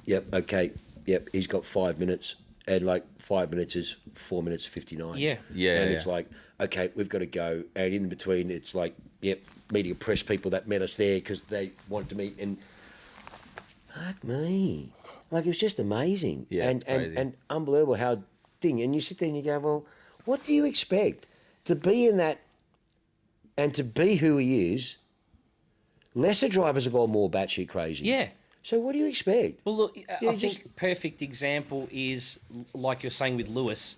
[SPEAKER 2] "Yep, okay." Yep, he's got 5 minutes, and like 5 minutes is 4 minutes 59.
[SPEAKER 3] Yeah.
[SPEAKER 2] And it's like, okay, we've got to go, and in between, it's like, yep, meeting press people that met us there because they wanted to meet, and fuck me, like it was just amazing, and unbelievable how thing. And you sit there and you go, well, what do you expect to be in that, and to be who he is? Lesser drivers have gone more batshit crazy.
[SPEAKER 3] Yeah.
[SPEAKER 2] So what do you expect?
[SPEAKER 3] Well, look, I think perfect example is, like you're saying with Lewis,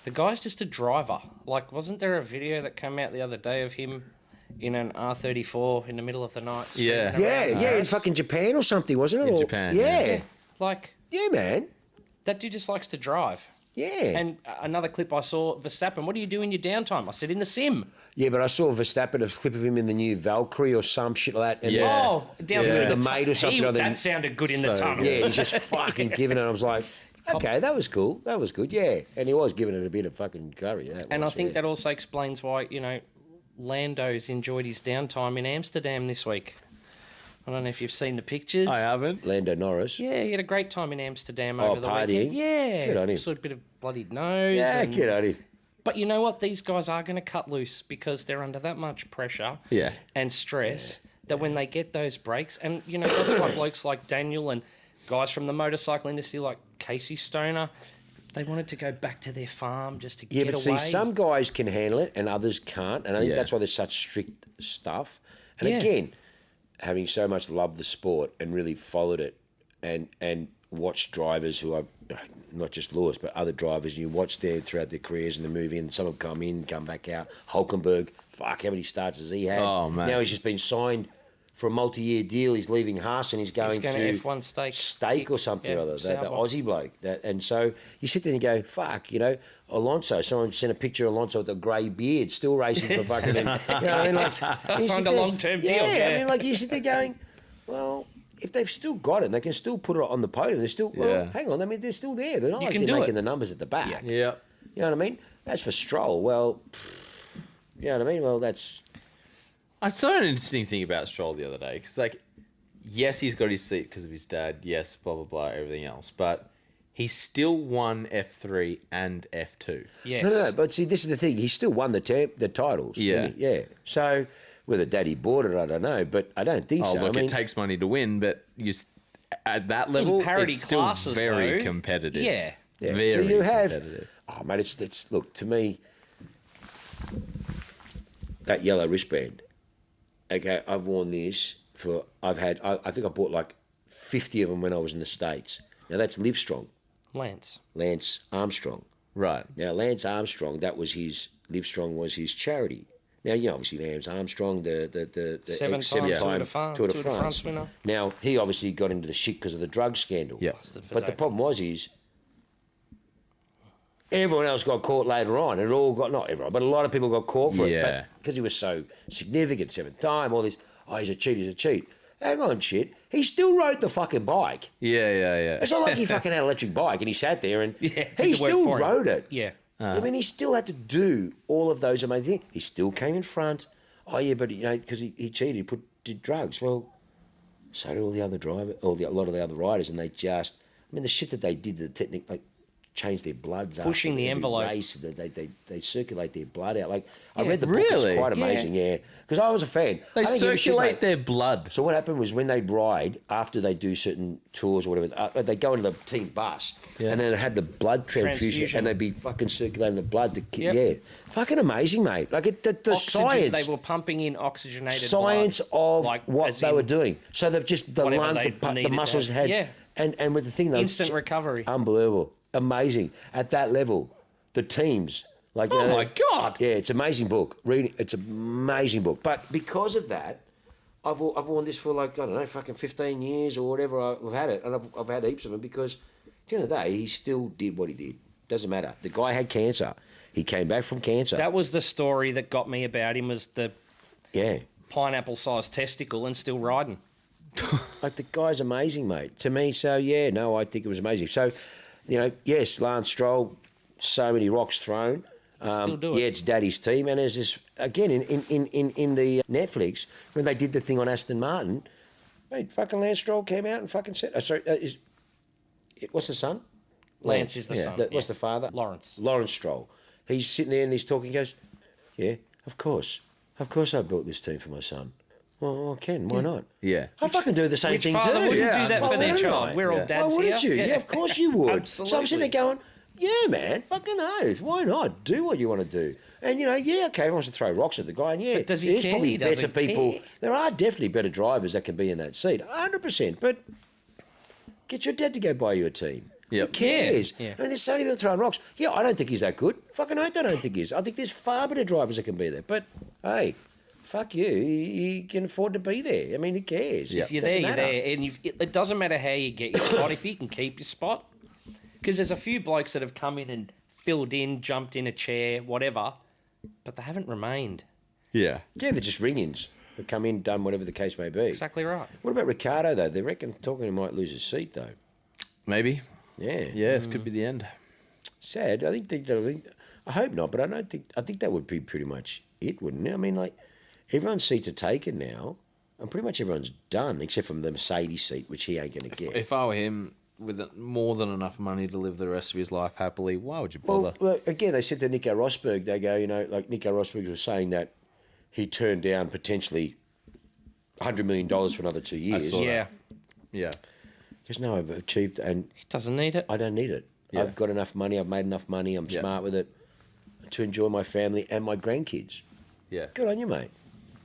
[SPEAKER 3] the guy's just a driver. Like, wasn't there a video that came out the other day of him in an R34 in the middle of the night?
[SPEAKER 1] Yeah.
[SPEAKER 2] In fucking Japan or something, wasn't it?
[SPEAKER 1] In Japan,
[SPEAKER 2] Yeah.
[SPEAKER 3] Like,
[SPEAKER 2] Yeah, man.
[SPEAKER 3] that dude just likes to drive.
[SPEAKER 2] Yeah.
[SPEAKER 3] And another clip I saw, Verstappen, what do you do in your downtime? I said, in the sim.
[SPEAKER 2] Yeah, but I saw Verstappen, a clip of him in the new Valkyrie or some shit like that. And
[SPEAKER 1] Yeah.
[SPEAKER 3] Oh, down
[SPEAKER 2] Yeah.
[SPEAKER 3] through
[SPEAKER 2] The mate or something or the-
[SPEAKER 3] That sounded good in the
[SPEAKER 1] So
[SPEAKER 3] tunnel.
[SPEAKER 2] yeah, he's just fucking giving it. I was like, okay, that was cool. That was good, yeah. And he was giving it a bit of fucking curry.
[SPEAKER 3] And I think that also explains why, Lando's enjoyed his downtime in Amsterdam this week. I don't know if you've seen the pictures.
[SPEAKER 1] I haven't.
[SPEAKER 2] Lando Norris.
[SPEAKER 3] Yeah, he had a great time in Amsterdam over the
[SPEAKER 2] partying?
[SPEAKER 3] weekend. Yeah.
[SPEAKER 2] Good on him.
[SPEAKER 3] Saw a bit of bloodied nose.
[SPEAKER 2] Yeah,
[SPEAKER 3] and-
[SPEAKER 2] get out of here.
[SPEAKER 3] But you know what? These guys are going to cut loose because they're under that much pressure
[SPEAKER 1] Yeah.
[SPEAKER 3] and stress that when they get those breaks, and, that's why blokes like Daniel and guys from the motorcycle industry like Casey Stoner, they wanted to go back to their farm just to get away.
[SPEAKER 2] See, some guys can handle it and others can't. And I think
[SPEAKER 1] Yeah.
[SPEAKER 2] that's why there's such strict stuff. And
[SPEAKER 3] Yeah.
[SPEAKER 2] again, having so much loved the sport and really followed it and watched drivers who are not just Lewis, but other drivers, and you watch them throughout their careers in the movie, and some have come in, come back out. Hulkenberg, fuck, how many starts has he had?
[SPEAKER 1] Oh, man.
[SPEAKER 2] Now he's just been signed for a multi-year deal. He's leaving Haas and he's going
[SPEAKER 3] going
[SPEAKER 2] to
[SPEAKER 3] to F1
[SPEAKER 2] Steak or something or other, the
[SPEAKER 3] Sauber.
[SPEAKER 2] Aussie bloke. And so you sit there and you go, fuck, Alonso. Someone sent a picture of Alonso with a grey beard, still racing for fucking. You know what I mean? Like, you
[SPEAKER 3] Signed
[SPEAKER 2] sit
[SPEAKER 3] a
[SPEAKER 2] there-
[SPEAKER 3] long-term deal,
[SPEAKER 2] I
[SPEAKER 3] yeah.
[SPEAKER 2] mean, like you sit there going, well, if they've still got it, and they can still put it on the podium. They're still, well,
[SPEAKER 1] Yeah.
[SPEAKER 2] hang on. I mean, they're still there. They're not like
[SPEAKER 3] can
[SPEAKER 2] they're
[SPEAKER 3] do
[SPEAKER 2] making
[SPEAKER 3] it.
[SPEAKER 2] the numbers at the back.
[SPEAKER 1] Yeah.
[SPEAKER 2] You know what I mean? As for Stroll, well, you know what I mean? Well, that's.
[SPEAKER 1] I saw an interesting thing about Stroll the other day because, yes, he's got his seat because of his dad. Yes, blah blah blah, everything else. But he still won F3 and F2.
[SPEAKER 3] Yes.
[SPEAKER 2] No, but see, this is the thing. He still won the titles.
[SPEAKER 1] Yeah.
[SPEAKER 2] Didn't he? Yeah. So whether Daddy bought it, I don't know, but I don't think
[SPEAKER 1] Oh,
[SPEAKER 2] so.
[SPEAKER 1] look,
[SPEAKER 2] I mean,
[SPEAKER 1] it takes money to win, but at that level,
[SPEAKER 3] In parity
[SPEAKER 1] it's still
[SPEAKER 3] classes,
[SPEAKER 1] very
[SPEAKER 3] though,
[SPEAKER 1] competitive.
[SPEAKER 3] yeah.
[SPEAKER 2] yeah.
[SPEAKER 1] Very
[SPEAKER 2] so you have.
[SPEAKER 1] competitive.
[SPEAKER 2] Oh, mate, it's look to me. That yellow wristband. Okay, I've worn this for. I think I bought like 50 of them when I was in the States. Now that's Livestrong, Lance Armstrong.
[SPEAKER 1] Right.
[SPEAKER 2] Now Lance Armstrong, that was his. Livestrong was his charity. Now, you know, obviously Lance Armstrong, the
[SPEAKER 3] Seven-time
[SPEAKER 2] Tour de
[SPEAKER 3] France
[SPEAKER 2] France
[SPEAKER 3] winner.
[SPEAKER 2] Now he obviously got into the shit because of the drug scandal.
[SPEAKER 1] Yeah.
[SPEAKER 2] But the problem was everyone else got caught later on. It all got, not everyone, but a lot of people got caught for it.
[SPEAKER 1] Yeah.
[SPEAKER 2] Because he was so significant, seventh time, all this, oh, he's a cheat. Hang on, shit. He still rode the fucking bike.
[SPEAKER 1] Yeah.
[SPEAKER 2] It's not like he fucking had an electric bike and he sat there and
[SPEAKER 3] Yeah, did
[SPEAKER 2] he
[SPEAKER 3] the work
[SPEAKER 2] still
[SPEAKER 3] for him.
[SPEAKER 2] rode it.
[SPEAKER 3] Yeah.
[SPEAKER 2] I mean, he still had to do all of those amazing things. He still came in front. Oh, yeah, but, you know, because he cheated, he did drugs. Well, so did all the other drivers, a lot of the other riders, and they just, I mean, the shit that they did, the technique, like, changed their bloods
[SPEAKER 3] Pushing
[SPEAKER 2] after
[SPEAKER 3] the
[SPEAKER 2] every
[SPEAKER 3] envelope.
[SPEAKER 2] race. They circulate their blood out. Like, I
[SPEAKER 3] Yeah.
[SPEAKER 2] read the book,
[SPEAKER 1] Really?
[SPEAKER 2] it's quite amazing, yeah. Because I was a fan.
[SPEAKER 1] They
[SPEAKER 2] I don't give a shit,
[SPEAKER 1] circulate
[SPEAKER 2] mate.
[SPEAKER 1] their blood.
[SPEAKER 2] So what happened was when they'd ride, after they do certain tours or whatever, they'd go into the team bus and then it had the blood transfusion and they'd be fucking circulating the blood. Yeah. Fucking amazing, mate. Like the science.
[SPEAKER 3] They were pumping in oxygenated
[SPEAKER 2] Science
[SPEAKER 3] blood,
[SPEAKER 2] of
[SPEAKER 3] like,
[SPEAKER 2] what
[SPEAKER 3] as
[SPEAKER 2] they
[SPEAKER 3] in
[SPEAKER 2] were doing. So they've just, the
[SPEAKER 3] whatever
[SPEAKER 2] lung,
[SPEAKER 3] they
[SPEAKER 2] the
[SPEAKER 3] needed to
[SPEAKER 2] muscles
[SPEAKER 3] have.
[SPEAKER 2] had.
[SPEAKER 3] Yeah.
[SPEAKER 2] And with the thing, though.
[SPEAKER 3] Instant recovery.
[SPEAKER 2] Unbelievable. Amazing. At that level, the teams. Like, you
[SPEAKER 1] Oh
[SPEAKER 2] know,
[SPEAKER 1] my God.
[SPEAKER 2] Yeah, it's an amazing book. Reading, it's an amazing book. But because of that, I've worn this for like, I don't know, fucking 15 years or whatever. I've had it, and I've had heaps of them because at the end of the day, he still did what he did. Doesn't matter. The guy had cancer. He came back from cancer.
[SPEAKER 3] That was the story that got me about him, was the
[SPEAKER 2] Yeah.
[SPEAKER 3] pineapple-sized testicle and still riding.
[SPEAKER 2] Like, the guy's amazing, mate. To me, so yeah, no, I think it was amazing. So, you know, yes, Lance Stroll, so many rocks thrown.
[SPEAKER 3] Still do it.
[SPEAKER 2] Yeah, it's Daddy's team, and there's this again in the Netflix when they did the thing on Aston Martin. Mate, fucking Lance Stroll came out and fucking said, what's the son?
[SPEAKER 3] Lance is the son,
[SPEAKER 2] What's
[SPEAKER 3] yeah.
[SPEAKER 2] the father?
[SPEAKER 3] Lawrence.
[SPEAKER 2] Lawrence Stroll. He's sitting there and he's talking. He goes, yeah, of course I built this team for my son. Well, Ken, why not?
[SPEAKER 1] Yeah.
[SPEAKER 2] I fucking do the same
[SPEAKER 3] Which
[SPEAKER 2] thing
[SPEAKER 3] father
[SPEAKER 2] too.
[SPEAKER 3] wouldn't
[SPEAKER 1] Yeah,
[SPEAKER 3] do that
[SPEAKER 2] why
[SPEAKER 3] for their
[SPEAKER 2] wouldn't
[SPEAKER 3] child?
[SPEAKER 2] I?
[SPEAKER 3] We're all
[SPEAKER 1] Yeah.
[SPEAKER 3] dads
[SPEAKER 2] Why wouldn't
[SPEAKER 3] here.
[SPEAKER 2] you? Yeah, of course you would.
[SPEAKER 3] Absolutely.
[SPEAKER 2] So I'm sitting there going, yeah, man, fucking oath. Why not? Do what you want to do. And, you know, yeah, okay, everyone wants to throw rocks at the guy. And, yeah,
[SPEAKER 3] But does he
[SPEAKER 2] there's
[SPEAKER 3] care?
[SPEAKER 2] probably
[SPEAKER 3] He
[SPEAKER 2] better
[SPEAKER 3] doesn't
[SPEAKER 2] people.
[SPEAKER 3] care.
[SPEAKER 2] There are definitely better drivers that can be in that seat, 100%. But get your dad to go buy you a team.
[SPEAKER 1] Yep.
[SPEAKER 2] Who cares?
[SPEAKER 3] Yeah.
[SPEAKER 2] I mean, there's so many people throwing rocks. Yeah, I don't think he's that good. Fucking oath, I don't think he is. I think there's far better drivers that can be there. But, hey, fuck you. He can afford to be there. I mean, who cares?
[SPEAKER 3] If you're
[SPEAKER 2] Doesn't
[SPEAKER 3] there, you're
[SPEAKER 2] matter.
[SPEAKER 3] there. And it doesn't matter how you get your spot, if you can keep your spot. Because there's a few blokes that have come in and filled in, jumped in a chair, whatever, but they haven't remained.
[SPEAKER 1] Yeah.
[SPEAKER 2] Yeah, they're just ring-ins. They come in, done whatever the case may be.
[SPEAKER 3] Exactly right.
[SPEAKER 2] What about Ricciardo, though? They reckon talking he might lose his seat, though.
[SPEAKER 1] Maybe.
[SPEAKER 2] Yeah.
[SPEAKER 1] Yeah, this could be the end.
[SPEAKER 2] Sad. I hope not, but I think that would be pretty much it, wouldn't it? I mean, like, everyone's seats are taken now, and pretty much everyone's done, except for the Mercedes seat, which he ain't going to get.
[SPEAKER 1] If I were him with more than enough money to live the rest of his life happily, why would you bother?
[SPEAKER 2] Well, again, they said to Nico Rosberg, they go, you know, like Nico Rosberg was saying that he turned down potentially $100 million for another 2 years.
[SPEAKER 1] saw that.
[SPEAKER 3] Yeah.
[SPEAKER 1] Yeah.
[SPEAKER 2] Because no, I've achieved, and
[SPEAKER 3] He doesn't need it.
[SPEAKER 2] I don't need it.
[SPEAKER 1] Yeah.
[SPEAKER 2] I've got enough money. I've made enough money. I'm
[SPEAKER 1] Yeah.
[SPEAKER 2] smart with it to enjoy my family and my grandkids.
[SPEAKER 1] Yeah.
[SPEAKER 2] Good on you, mate.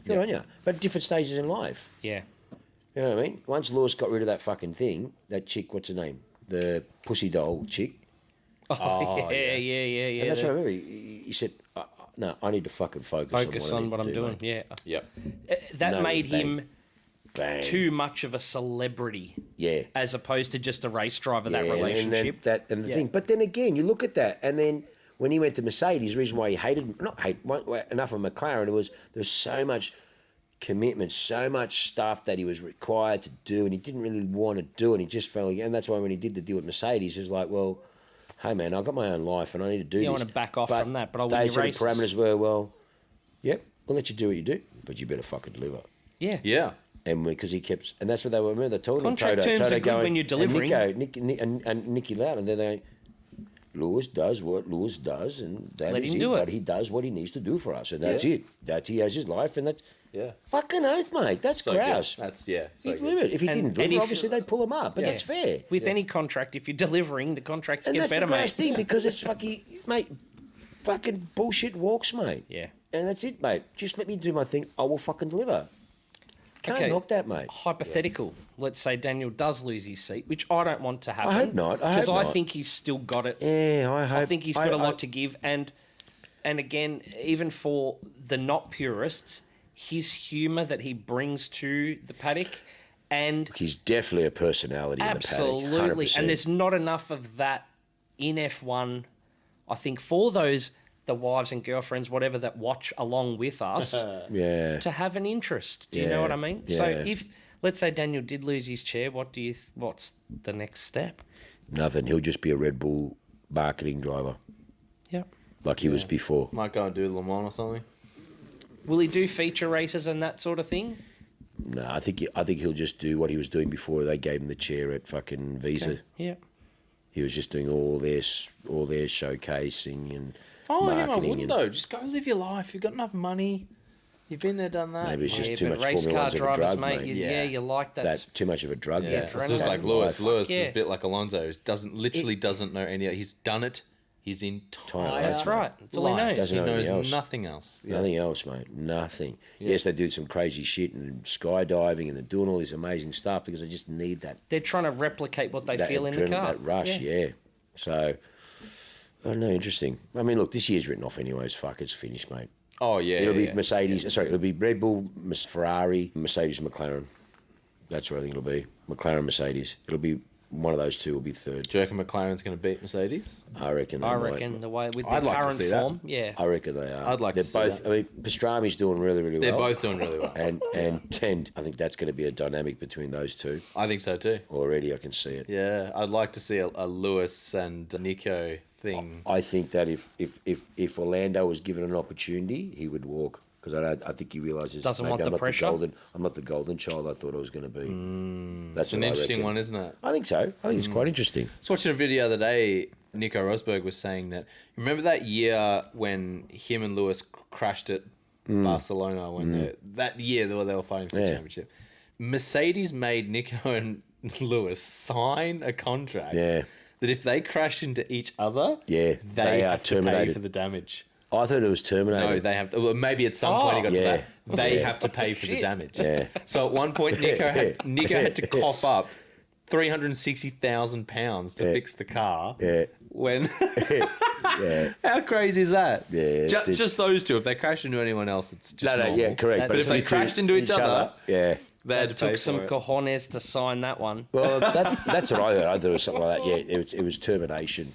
[SPEAKER 2] Good
[SPEAKER 1] Yeah.
[SPEAKER 2] on you. But different stages in life.
[SPEAKER 3] Yeah.
[SPEAKER 2] You know what I mean? Once Lewis got rid of that fucking thing, that chick, what's her name? The pussy doll chick.
[SPEAKER 3] Oh, yeah.
[SPEAKER 2] And that's what I remember. He said, no, I need to fucking focus
[SPEAKER 3] on
[SPEAKER 2] what
[SPEAKER 3] what
[SPEAKER 2] I
[SPEAKER 3] I'm
[SPEAKER 2] need to do,
[SPEAKER 3] doing.
[SPEAKER 2] mate."
[SPEAKER 3] Yeah.
[SPEAKER 1] Yep.
[SPEAKER 3] That
[SPEAKER 2] No,
[SPEAKER 3] made
[SPEAKER 2] bang.
[SPEAKER 3] him
[SPEAKER 2] Bang.
[SPEAKER 3] too much of a celebrity
[SPEAKER 2] Yeah.
[SPEAKER 3] as opposed to just a race driver, that
[SPEAKER 2] Yeah,
[SPEAKER 3] relationship.
[SPEAKER 2] And the thing. But then again, you look at that, and then when he went to Mercedes, the reason why he hated, enough of McLaren, there was so much commitment, so much stuff that he was required to do, and he didn't really want to do, and he just felt, and that's why when he did the deal with Mercedes, it was like, well, hey man, I've got my own life, and I need to do this.
[SPEAKER 3] You want to back off from that, but I'll win
[SPEAKER 2] they
[SPEAKER 3] your
[SPEAKER 2] said
[SPEAKER 3] races.
[SPEAKER 2] the parameters were, well, yep, we'll let you do what you do, but you better fucking deliver.
[SPEAKER 3] Yeah.
[SPEAKER 1] Yeah.
[SPEAKER 2] And because he kept, and that's what they were. Remember, they told him
[SPEAKER 3] Contract terms are good when you're delivering.
[SPEAKER 2] And Nicky Loud, and then they, Lewis does what Lewis does, and that
[SPEAKER 3] Let
[SPEAKER 2] is
[SPEAKER 3] him
[SPEAKER 2] it.
[SPEAKER 3] do it.
[SPEAKER 2] But he does what he needs to do for us, and that's it. That he has his life, and that's fucking oath, mate. That's
[SPEAKER 1] So
[SPEAKER 2] grouse.
[SPEAKER 1] good. That's so
[SPEAKER 2] He'd
[SPEAKER 1] good.
[SPEAKER 2] live it. If he
[SPEAKER 3] And-
[SPEAKER 2] didn't
[SPEAKER 3] and
[SPEAKER 2] deliver,
[SPEAKER 3] if-
[SPEAKER 2] obviously they'd pull him up, but that's fair.
[SPEAKER 3] With any contract, if you're delivering, the contracts
[SPEAKER 2] And
[SPEAKER 3] get
[SPEAKER 2] that's
[SPEAKER 3] better,
[SPEAKER 2] the grouse
[SPEAKER 3] mate.
[SPEAKER 2] thing, because it's fucking, mate, fucking bullshit walks, mate.
[SPEAKER 3] Yeah.
[SPEAKER 2] And that's it, mate. Just let me do my thing. I will fucking deliver. Can't
[SPEAKER 3] Okay.
[SPEAKER 2] knock that, mate.
[SPEAKER 3] Hypothetical. Let's say Daniel does lose his seat, which I don't want to happen.
[SPEAKER 2] I hope not. I
[SPEAKER 3] Because
[SPEAKER 2] hope
[SPEAKER 3] I
[SPEAKER 2] not.
[SPEAKER 3] think he's still got it.
[SPEAKER 2] Yeah, I hope.
[SPEAKER 3] I think he's got a lot to give. And again, even for the not purists, his humour that he brings to the paddock, and
[SPEAKER 2] He's definitely a personality
[SPEAKER 3] absolutely,
[SPEAKER 2] in the paddock. 100%.
[SPEAKER 3] and there's not enough of that in F1. I think for those the wives and girlfriends, whatever, that watch along with us,
[SPEAKER 2] yeah.
[SPEAKER 3] to have an interest. Do you know
[SPEAKER 2] Yeah,
[SPEAKER 3] what I mean? So
[SPEAKER 2] yeah.
[SPEAKER 3] if let's say Daniel did lose his chair, what's the next step?
[SPEAKER 2] Nothing. He'll just be a Red Bull marketing driver
[SPEAKER 3] Yep.
[SPEAKER 2] like he was before.
[SPEAKER 1] Might go and do Le Mans or something.
[SPEAKER 3] Will he do feature races and that sort of thing?
[SPEAKER 2] No, I think he'll just do what he was doing before they gave him the chair at fucking Visa.
[SPEAKER 3] Yeah.
[SPEAKER 2] He was just doing all their showcasing and
[SPEAKER 1] Oh, I
[SPEAKER 2] marketing.
[SPEAKER 1] wouldn't though. Just go live your life. You've got enough money. You've been there, done that.
[SPEAKER 2] Maybe it's just
[SPEAKER 3] Yeah,
[SPEAKER 2] too
[SPEAKER 3] but
[SPEAKER 2] much
[SPEAKER 3] race
[SPEAKER 2] Formula
[SPEAKER 3] car
[SPEAKER 2] One's of a
[SPEAKER 3] drivers,
[SPEAKER 2] drug,
[SPEAKER 3] mate,
[SPEAKER 2] mate.
[SPEAKER 3] yeah, you like that.
[SPEAKER 2] That's too much of a drug.
[SPEAKER 1] Yeah,
[SPEAKER 2] that
[SPEAKER 1] it's just like
[SPEAKER 3] adrenaline.
[SPEAKER 1] Lewis. Lewis
[SPEAKER 3] yeah.
[SPEAKER 1] is a bit like Alonso. He doesn't know any. He's done it. His entire
[SPEAKER 3] That's right. That's all he
[SPEAKER 1] life.
[SPEAKER 3] knows.
[SPEAKER 2] Doesn't
[SPEAKER 1] He
[SPEAKER 2] know anything
[SPEAKER 1] knows
[SPEAKER 2] else.
[SPEAKER 1] nothing else. Yeah.
[SPEAKER 2] Nothing else, mate. Nothing. Yes, they do some crazy shit and skydiving, and they're doing all this amazing stuff because they just need that.
[SPEAKER 3] They're trying to replicate what they
[SPEAKER 2] that
[SPEAKER 3] feel in the
[SPEAKER 2] adrenaline,
[SPEAKER 3] car.
[SPEAKER 2] that rush. Yeah. So, I don't know. Interesting. I mean, look, this year's written off anyways. Fuck, it's finished, mate.
[SPEAKER 1] Oh yeah.
[SPEAKER 2] It'll be
[SPEAKER 1] yeah.
[SPEAKER 2] Mercedes. Sorry, it'll be Red Bull, Ferrari, Mercedes, McLaren. That's what I think it'll be. McLaren, Mercedes. It'll be one of those two. Will be third.
[SPEAKER 1] Do you reckon McLaren's going to beat Mercedes?
[SPEAKER 2] I reckon. They
[SPEAKER 3] I
[SPEAKER 2] might.
[SPEAKER 3] reckon the way with the
[SPEAKER 1] I'd like to
[SPEAKER 3] current
[SPEAKER 1] see that.
[SPEAKER 3] form, yeah.
[SPEAKER 2] I reckon they are.
[SPEAKER 1] I'd like
[SPEAKER 2] They're
[SPEAKER 1] to see
[SPEAKER 2] both.
[SPEAKER 1] that.
[SPEAKER 2] I mean, Pastrami's doing really, really
[SPEAKER 1] They're
[SPEAKER 2] well.
[SPEAKER 1] both doing really well.
[SPEAKER 2] And I think that's going to be a dynamic between those two.
[SPEAKER 1] I think so too.
[SPEAKER 2] Already, I can see it.
[SPEAKER 1] Yeah, I'd like to see a Lewis and Nico thing.
[SPEAKER 2] I think that if Orlando was given an opportunity, he would walk. Because I think he realises
[SPEAKER 3] Doesn't
[SPEAKER 2] maybe
[SPEAKER 3] want the
[SPEAKER 2] I'm not
[SPEAKER 3] pressure?
[SPEAKER 2] I'm not the golden child I thought I was going to be. That's
[SPEAKER 1] It's an
[SPEAKER 2] what I
[SPEAKER 1] interesting
[SPEAKER 2] reckon.
[SPEAKER 1] one, isn't it?
[SPEAKER 2] I think so. I think it's quite interesting.
[SPEAKER 1] I was watching a video the other day. Nico Rosberg was saying that. Remember that year when him and Lewis crashed at Barcelona? That year they were fighting for the
[SPEAKER 2] Yeah.
[SPEAKER 1] championship. Mercedes made Nico and Lewis sign a contract
[SPEAKER 2] Yeah.
[SPEAKER 1] that if they crash into each other,
[SPEAKER 2] Yeah,
[SPEAKER 1] they
[SPEAKER 2] they are
[SPEAKER 1] have to pay
[SPEAKER 2] terminated.
[SPEAKER 1] for the damage.
[SPEAKER 2] I thought it was Terminator.
[SPEAKER 1] No, they have. Well, maybe at some point he got to
[SPEAKER 2] Yeah.
[SPEAKER 1] that. They
[SPEAKER 2] Yeah.
[SPEAKER 1] have to pay for the
[SPEAKER 3] Shit.
[SPEAKER 1] damage.
[SPEAKER 2] Yeah.
[SPEAKER 1] So at one point, Nico had to cough up £360,000 to fix the car.
[SPEAKER 2] Yeah.
[SPEAKER 1] When
[SPEAKER 2] Yeah.
[SPEAKER 1] how crazy is that?
[SPEAKER 2] Yeah, it's-
[SPEAKER 1] just those two. If they crash into anyone else, it's just
[SPEAKER 2] No,
[SPEAKER 1] normal.
[SPEAKER 2] yeah, correct.
[SPEAKER 1] But if they crashed into each other,
[SPEAKER 2] yeah.
[SPEAKER 1] they had to pay
[SPEAKER 3] Took some
[SPEAKER 1] for it.
[SPEAKER 3] cojones to sign that one.
[SPEAKER 2] Well, that's what I heard. I thought it was something like that. Yeah, it was termination,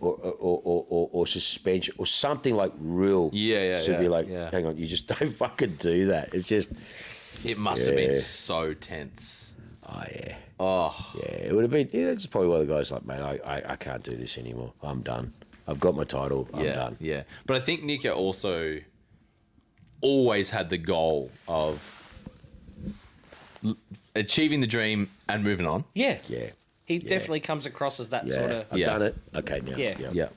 [SPEAKER 2] or suspension, or something like real.
[SPEAKER 1] Yeah,
[SPEAKER 2] So be like,
[SPEAKER 1] yeah.
[SPEAKER 2] hang on, you just don't fucking do that. It's just,
[SPEAKER 1] It must have been
[SPEAKER 2] Yeah.
[SPEAKER 1] so tense.
[SPEAKER 2] oh yeah,
[SPEAKER 1] Oh,
[SPEAKER 2] yeah. It would have been. Yeah, it's probably why the guy's like, mate, I can't do this anymore. I'm done. I've got my title. I'm
[SPEAKER 1] yeah,
[SPEAKER 2] done.
[SPEAKER 1] yeah. But I think Nico also always had the goal of achieving the dream and moving on.
[SPEAKER 3] Yeah.
[SPEAKER 2] Yeah.
[SPEAKER 3] He definitely comes across as that
[SPEAKER 2] Yeah,
[SPEAKER 3] sort of.
[SPEAKER 2] I've
[SPEAKER 1] Yeah.
[SPEAKER 2] done it. Okay, now.
[SPEAKER 3] Yeah.
[SPEAKER 1] Yeah.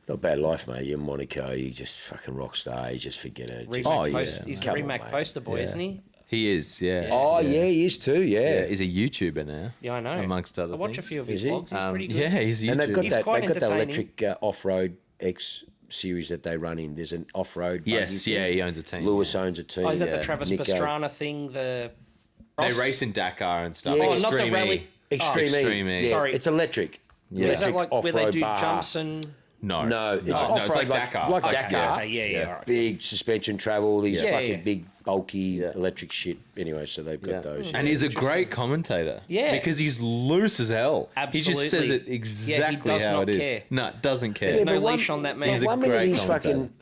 [SPEAKER 2] Not bad life, mate. You're Monaco. You just fucking rock star. You just forget it. Just-
[SPEAKER 3] Remake
[SPEAKER 1] Oh, yeah.
[SPEAKER 3] post, he's the
[SPEAKER 2] Come on,
[SPEAKER 3] remake
[SPEAKER 2] mate.
[SPEAKER 3] poster boy,
[SPEAKER 1] Yeah.
[SPEAKER 3] isn't he?
[SPEAKER 1] He is, yeah.
[SPEAKER 2] Oh yeah, he is too.
[SPEAKER 1] Yeah,
[SPEAKER 2] Yeah.
[SPEAKER 1] he's a YouTuber now.
[SPEAKER 3] Yeah, I know.
[SPEAKER 1] Amongst other
[SPEAKER 3] I watch a
[SPEAKER 1] things.
[SPEAKER 3] few of his
[SPEAKER 2] Is he?
[SPEAKER 3] vlogs. He's pretty good.
[SPEAKER 1] Yeah, he's a YouTuber.
[SPEAKER 2] And they've got
[SPEAKER 3] He's
[SPEAKER 2] that.
[SPEAKER 3] quite
[SPEAKER 2] They've got that
[SPEAKER 3] entertaining.
[SPEAKER 2] electric off-road X series that they run in. There's an off-road.
[SPEAKER 1] Yes,
[SPEAKER 2] buggy
[SPEAKER 1] yeah,
[SPEAKER 2] thing.
[SPEAKER 1] he owns a team.
[SPEAKER 2] Lewis owns a team.
[SPEAKER 3] Oh, is that
[SPEAKER 1] Yeah.
[SPEAKER 3] the Travis
[SPEAKER 2] Nico.
[SPEAKER 3] Pastrana thing? The
[SPEAKER 1] They race in Dakar and stuff.
[SPEAKER 2] Yeah.
[SPEAKER 3] Oh, not the
[SPEAKER 1] Extreme E.
[SPEAKER 3] rally.
[SPEAKER 2] Extreme,
[SPEAKER 1] Extreme E.
[SPEAKER 2] Yeah,
[SPEAKER 3] Sorry.
[SPEAKER 2] it's electric.
[SPEAKER 1] Yeah.
[SPEAKER 3] Is that
[SPEAKER 2] Electric
[SPEAKER 3] like where they
[SPEAKER 2] off-road
[SPEAKER 3] do
[SPEAKER 2] bar.
[SPEAKER 3] jumps and?
[SPEAKER 1] No,
[SPEAKER 2] No, it's
[SPEAKER 1] no,
[SPEAKER 2] off-road
[SPEAKER 1] it's like
[SPEAKER 2] like-
[SPEAKER 1] Dakar.
[SPEAKER 2] like
[SPEAKER 1] Okay,
[SPEAKER 2] Dakar.
[SPEAKER 3] Okay, yeah, all right.
[SPEAKER 2] Big suspension travel. These
[SPEAKER 3] Yeah,
[SPEAKER 2] fucking
[SPEAKER 3] yeah.
[SPEAKER 2] big bulky electric shit. Anyway, so they've got
[SPEAKER 1] Yeah.
[SPEAKER 2] those.
[SPEAKER 1] And he's a great commentator.
[SPEAKER 3] Yeah.
[SPEAKER 1] Because he's loose as hell. He just says
[SPEAKER 3] Absolutely.
[SPEAKER 1] it exactly
[SPEAKER 3] does
[SPEAKER 1] how
[SPEAKER 3] not
[SPEAKER 1] it is.
[SPEAKER 3] care.
[SPEAKER 1] No, doesn't care.
[SPEAKER 3] There's no
[SPEAKER 2] but
[SPEAKER 3] leash on that man.
[SPEAKER 1] He's a
[SPEAKER 2] one minute
[SPEAKER 1] great
[SPEAKER 2] he's
[SPEAKER 1] commentator.
[SPEAKER 2] fucking.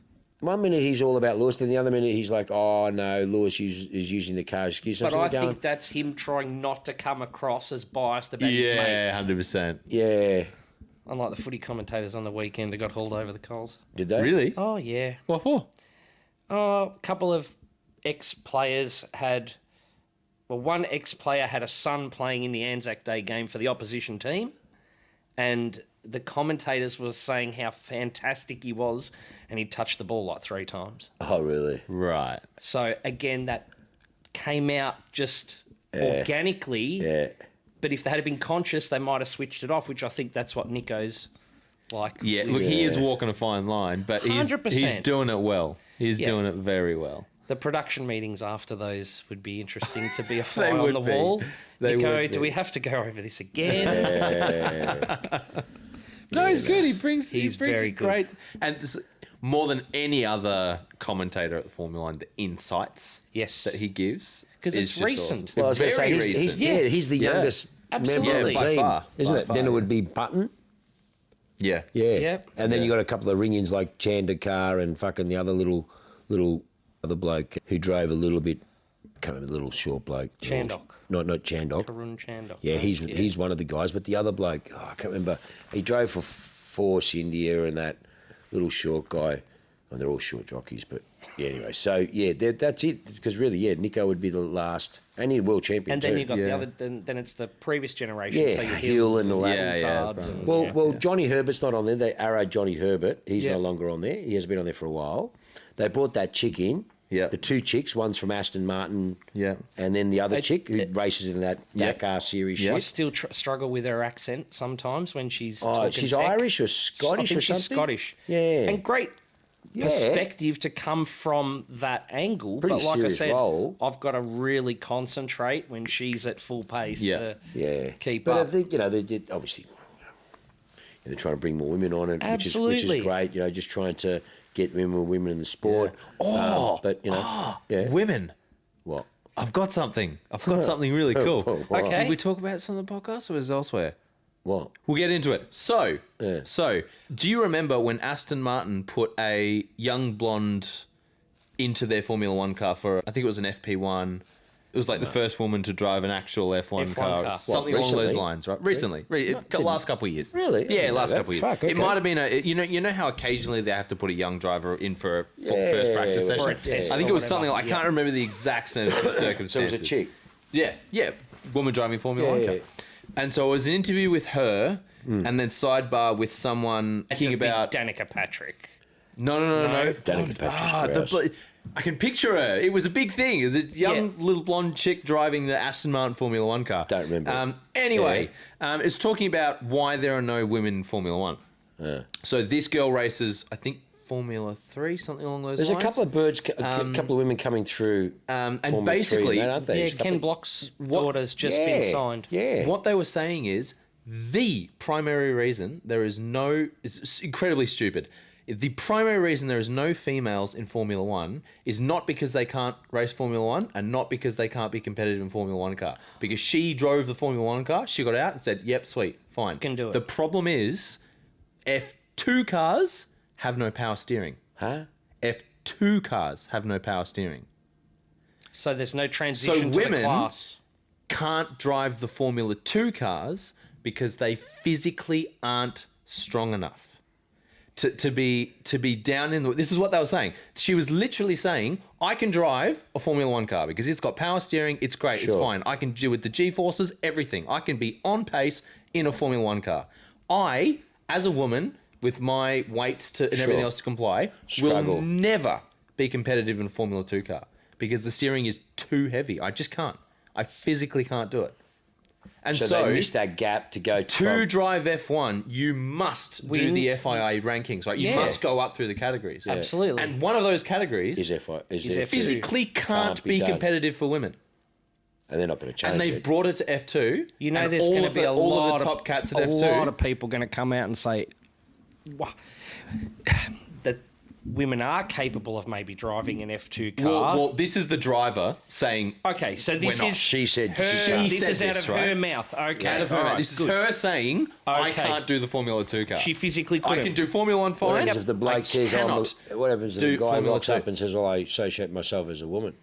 [SPEAKER 2] One minute he's all about Lewis, then the other minute he's like, "Oh no, Lewis is using the car excuse."
[SPEAKER 3] But
[SPEAKER 2] I'm
[SPEAKER 3] I
[SPEAKER 2] sitting
[SPEAKER 3] think that's him trying not to come across as biased about his mate.
[SPEAKER 1] Yeah, 100%.
[SPEAKER 2] yeah.
[SPEAKER 3] Unlike the footy commentators on the weekend that got hauled over the coals.
[SPEAKER 2] Did they
[SPEAKER 1] Really?
[SPEAKER 3] Oh, yeah.
[SPEAKER 1] What for?
[SPEAKER 3] Oh, a couple of ex-players had one ex-player had a son playing in the Anzac Day game for the opposition team, and the commentators were saying how fantastic he was, and he touched the ball like 3 times.
[SPEAKER 2] Oh, really?
[SPEAKER 1] Right.
[SPEAKER 3] So again, that came out just organically.
[SPEAKER 2] Yeah.
[SPEAKER 3] But if they had been conscious, they might have switched it off, which I think that's what Nico's like.
[SPEAKER 1] Yeah, look, he is walking a fine line, but he's
[SPEAKER 3] 100%.
[SPEAKER 1] doing it well. He's doing it very well.
[SPEAKER 3] The production meetings after those would be interesting to be a fly on
[SPEAKER 1] would
[SPEAKER 3] the
[SPEAKER 1] be.
[SPEAKER 3] wall.
[SPEAKER 1] They
[SPEAKER 3] Nico,
[SPEAKER 1] would be.
[SPEAKER 3] do we have to go over this again?
[SPEAKER 1] No, he's good. He brings
[SPEAKER 3] very
[SPEAKER 1] it great. And more than any other commentator at the Formula 1, the insights
[SPEAKER 3] Yes.
[SPEAKER 1] that he gives.
[SPEAKER 3] 'Cause
[SPEAKER 1] is
[SPEAKER 3] it's
[SPEAKER 1] just
[SPEAKER 3] recent.
[SPEAKER 1] awesome.
[SPEAKER 2] Well, I was going to say,
[SPEAKER 1] Very
[SPEAKER 2] he's
[SPEAKER 1] recent.
[SPEAKER 2] he's the
[SPEAKER 1] Yeah.
[SPEAKER 2] youngest member of
[SPEAKER 3] Absolutely.
[SPEAKER 2] the
[SPEAKER 1] By
[SPEAKER 2] team,
[SPEAKER 1] far,
[SPEAKER 2] isn't
[SPEAKER 1] by
[SPEAKER 2] it?
[SPEAKER 1] far,
[SPEAKER 2] Then it
[SPEAKER 1] yeah.
[SPEAKER 2] would be Button.
[SPEAKER 1] Yeah.
[SPEAKER 2] Yeah.
[SPEAKER 3] Yep.
[SPEAKER 2] And then you got a couple of ring-ins like Chandakar and fucking the other little other bloke who drove a little bit, can't remember the little short bloke.
[SPEAKER 3] Chandok.
[SPEAKER 2] Not Chandok.
[SPEAKER 3] Karun Chandok.
[SPEAKER 2] Yeah, he's one of the guys. But the other bloke, I can't remember. He drove for Force India and that little short guy. And they're all short jockeys, but yeah, anyway. So, yeah, that's it. Because really, yeah, Nico would be the last. And he's world champion
[SPEAKER 3] And then
[SPEAKER 2] too.
[SPEAKER 3] you got the
[SPEAKER 1] Yeah.
[SPEAKER 3] other. Then it's the previous generation.
[SPEAKER 2] Yeah,
[SPEAKER 3] so your
[SPEAKER 2] Hill and all that.
[SPEAKER 1] Yeah,
[SPEAKER 3] Tards and,
[SPEAKER 2] Well, Johnny Herbert's not on there. They arrowed Johnny Herbert. He's
[SPEAKER 3] Yeah.
[SPEAKER 2] no longer on there. He has been on there for a while. They brought that chick in.
[SPEAKER 1] Yeah.
[SPEAKER 2] The 2 chicks. One's from Aston Martin.
[SPEAKER 1] Yeah.
[SPEAKER 2] And then the other
[SPEAKER 3] They-
[SPEAKER 2] chick who races in that
[SPEAKER 1] Yeah.
[SPEAKER 2] Dakar series
[SPEAKER 1] Yeah.
[SPEAKER 3] I
[SPEAKER 2] shit.
[SPEAKER 3] still struggle with her accent sometimes when she's
[SPEAKER 2] Oh,
[SPEAKER 3] talking
[SPEAKER 2] she's
[SPEAKER 3] tech.
[SPEAKER 2] Irish or
[SPEAKER 3] I
[SPEAKER 2] Scottish
[SPEAKER 3] think
[SPEAKER 2] or
[SPEAKER 3] she's
[SPEAKER 2] something?
[SPEAKER 3] Scottish.
[SPEAKER 2] Yeah.
[SPEAKER 3] And great
[SPEAKER 2] Yeah.
[SPEAKER 3] perspective to come from that angle.
[SPEAKER 2] Pretty
[SPEAKER 3] but like I
[SPEAKER 2] serious
[SPEAKER 3] said,
[SPEAKER 2] role.
[SPEAKER 3] I've got to really concentrate when she's at full pace
[SPEAKER 1] Yeah.
[SPEAKER 3] to
[SPEAKER 2] Yeah.
[SPEAKER 3] keep
[SPEAKER 2] but
[SPEAKER 3] up.
[SPEAKER 2] I think, they did, obviously, they're trying to bring more women on it, which
[SPEAKER 3] Absolutely.
[SPEAKER 2] is great, just trying to get more women in the sport. But, yeah.
[SPEAKER 1] Women.
[SPEAKER 2] What?
[SPEAKER 1] I've got something. I've got something really cool.
[SPEAKER 2] What?
[SPEAKER 3] Okay.
[SPEAKER 1] Did we talk about this on the podcast or was it elsewhere?
[SPEAKER 2] What?
[SPEAKER 1] We'll get into it. So,
[SPEAKER 2] Yeah.
[SPEAKER 1] do you remember when Aston Martin put a young blonde into their Formula One car for, I think it was an FP1? It was like the first woman to drive an actual F1,
[SPEAKER 3] F1
[SPEAKER 1] car.
[SPEAKER 3] car.
[SPEAKER 1] Something
[SPEAKER 2] What,
[SPEAKER 1] along those
[SPEAKER 2] recently?
[SPEAKER 1] lines, right? Recently. Last couple of years.
[SPEAKER 2] Really? I
[SPEAKER 1] Yeah,
[SPEAKER 2] didn't know
[SPEAKER 1] last
[SPEAKER 2] that.
[SPEAKER 1] couple of years.
[SPEAKER 2] Fuck,
[SPEAKER 1] It
[SPEAKER 2] okay.
[SPEAKER 1] might have been you know how occasionally they have to put a young driver in for a
[SPEAKER 2] Yeah,
[SPEAKER 1] first practice
[SPEAKER 2] for a
[SPEAKER 1] session?
[SPEAKER 3] test
[SPEAKER 1] I think
[SPEAKER 3] or
[SPEAKER 1] it was
[SPEAKER 3] whatever.
[SPEAKER 1] something like, I
[SPEAKER 3] Yeah.
[SPEAKER 1] can't remember the exact circumstances.
[SPEAKER 2] So it was a chick.
[SPEAKER 1] Yeah, woman driving Formula One
[SPEAKER 2] Yeah,
[SPEAKER 1] car.
[SPEAKER 2] yeah.
[SPEAKER 1] And so it was an interview with her, and then sidebar with someone thinking about
[SPEAKER 3] Danica Patrick.
[SPEAKER 1] no.
[SPEAKER 2] Danica Patrick's gross.
[SPEAKER 1] I can picture her. It was a big thing. It was a young
[SPEAKER 3] Yeah.
[SPEAKER 1] little blonde chick driving the Aston Martin Formula One car.
[SPEAKER 2] Don't remember.
[SPEAKER 1] Anyway, it's talking about why there are no women in Formula One. So this girl races, I think, Formula 3, something along those
[SPEAKER 2] There's
[SPEAKER 1] lines.
[SPEAKER 2] a couple of birds, a couple of women coming through.
[SPEAKER 1] and
[SPEAKER 2] Formula 3
[SPEAKER 1] basically,
[SPEAKER 2] and that, aren't they?
[SPEAKER 3] Yeah,
[SPEAKER 2] There's a couple
[SPEAKER 3] Ken
[SPEAKER 2] of-
[SPEAKER 3] Block's daughter's just been signed.
[SPEAKER 2] Yeah.
[SPEAKER 1] What they were saying is the primary reason there is no, it's incredibly stupid. The primary reason there is no females in Formula One is not because they can't race Formula One and not because they can't be competitive in Formula One car. Because she drove the Formula One car, she got out and said, yep, sweet, fine.
[SPEAKER 3] Can do it.
[SPEAKER 1] The problem is F2 cars have no power steering.
[SPEAKER 2] Huh?
[SPEAKER 1] F2 cars have no power steering.
[SPEAKER 3] So there's no transition to
[SPEAKER 1] women-
[SPEAKER 3] the class.
[SPEAKER 1] Can't drive the Formula 2 cars because they physically aren't strong enough to be down in the... This is what they were saying. She was literally saying, I can drive a Formula 1 car because it's got power steering, it's great, it's
[SPEAKER 2] Sure.
[SPEAKER 1] fine. I can do with the G-forces, everything. I can be on pace in a Formula 1 car. I, as a woman, with my weight and everything
[SPEAKER 2] Sure.
[SPEAKER 1] else to comply,
[SPEAKER 2] Struggle.
[SPEAKER 1] will never be competitive in a Formula 2 car because the steering is too heavy. I just can't. I physically can't do it. And
[SPEAKER 2] So, they missed that gap to go
[SPEAKER 1] to drive F1, you must do the FIA rankings, right? You
[SPEAKER 3] Yeah.
[SPEAKER 1] must go up through the categories.
[SPEAKER 3] Absolutely.
[SPEAKER 1] And one of those categories
[SPEAKER 2] Is F1 is
[SPEAKER 3] Is
[SPEAKER 2] F2.
[SPEAKER 1] physically can't be
[SPEAKER 2] done.
[SPEAKER 1] competitive for women.
[SPEAKER 2] And they're not going to change
[SPEAKER 1] And they've
[SPEAKER 2] it.
[SPEAKER 1] brought it to F2.
[SPEAKER 3] You know,
[SPEAKER 1] and
[SPEAKER 3] there's
[SPEAKER 1] all
[SPEAKER 3] going to
[SPEAKER 1] of
[SPEAKER 3] be
[SPEAKER 1] the-
[SPEAKER 3] a
[SPEAKER 1] all
[SPEAKER 3] lot
[SPEAKER 1] of the top cats at
[SPEAKER 3] a
[SPEAKER 1] F2.
[SPEAKER 3] lot of people going to come out and say "Wha- that women are capable of maybe driving an F2 car.
[SPEAKER 1] Well, this is the driver saying,
[SPEAKER 3] Okay, so this
[SPEAKER 1] We're
[SPEAKER 3] is
[SPEAKER 1] not.
[SPEAKER 2] She said
[SPEAKER 3] her.
[SPEAKER 2] she
[SPEAKER 3] This is
[SPEAKER 1] said
[SPEAKER 3] out
[SPEAKER 1] this,
[SPEAKER 3] of her
[SPEAKER 1] right?
[SPEAKER 3] mouth. Okay,
[SPEAKER 1] out of her,
[SPEAKER 3] all right,
[SPEAKER 1] this is
[SPEAKER 3] good.
[SPEAKER 1] her saying, I
[SPEAKER 3] Okay.
[SPEAKER 1] can't do the Formula 2 car.
[SPEAKER 3] She physically
[SPEAKER 1] I
[SPEAKER 3] couldn't.
[SPEAKER 1] can do Formula 1 fine.
[SPEAKER 2] Whatever if the bloke
[SPEAKER 1] I
[SPEAKER 2] says,
[SPEAKER 1] cannot
[SPEAKER 2] whatever if the
[SPEAKER 1] do
[SPEAKER 2] guy
[SPEAKER 1] Formula
[SPEAKER 2] rocks
[SPEAKER 1] 2.
[SPEAKER 2] up and says, well, I associate myself as a woman.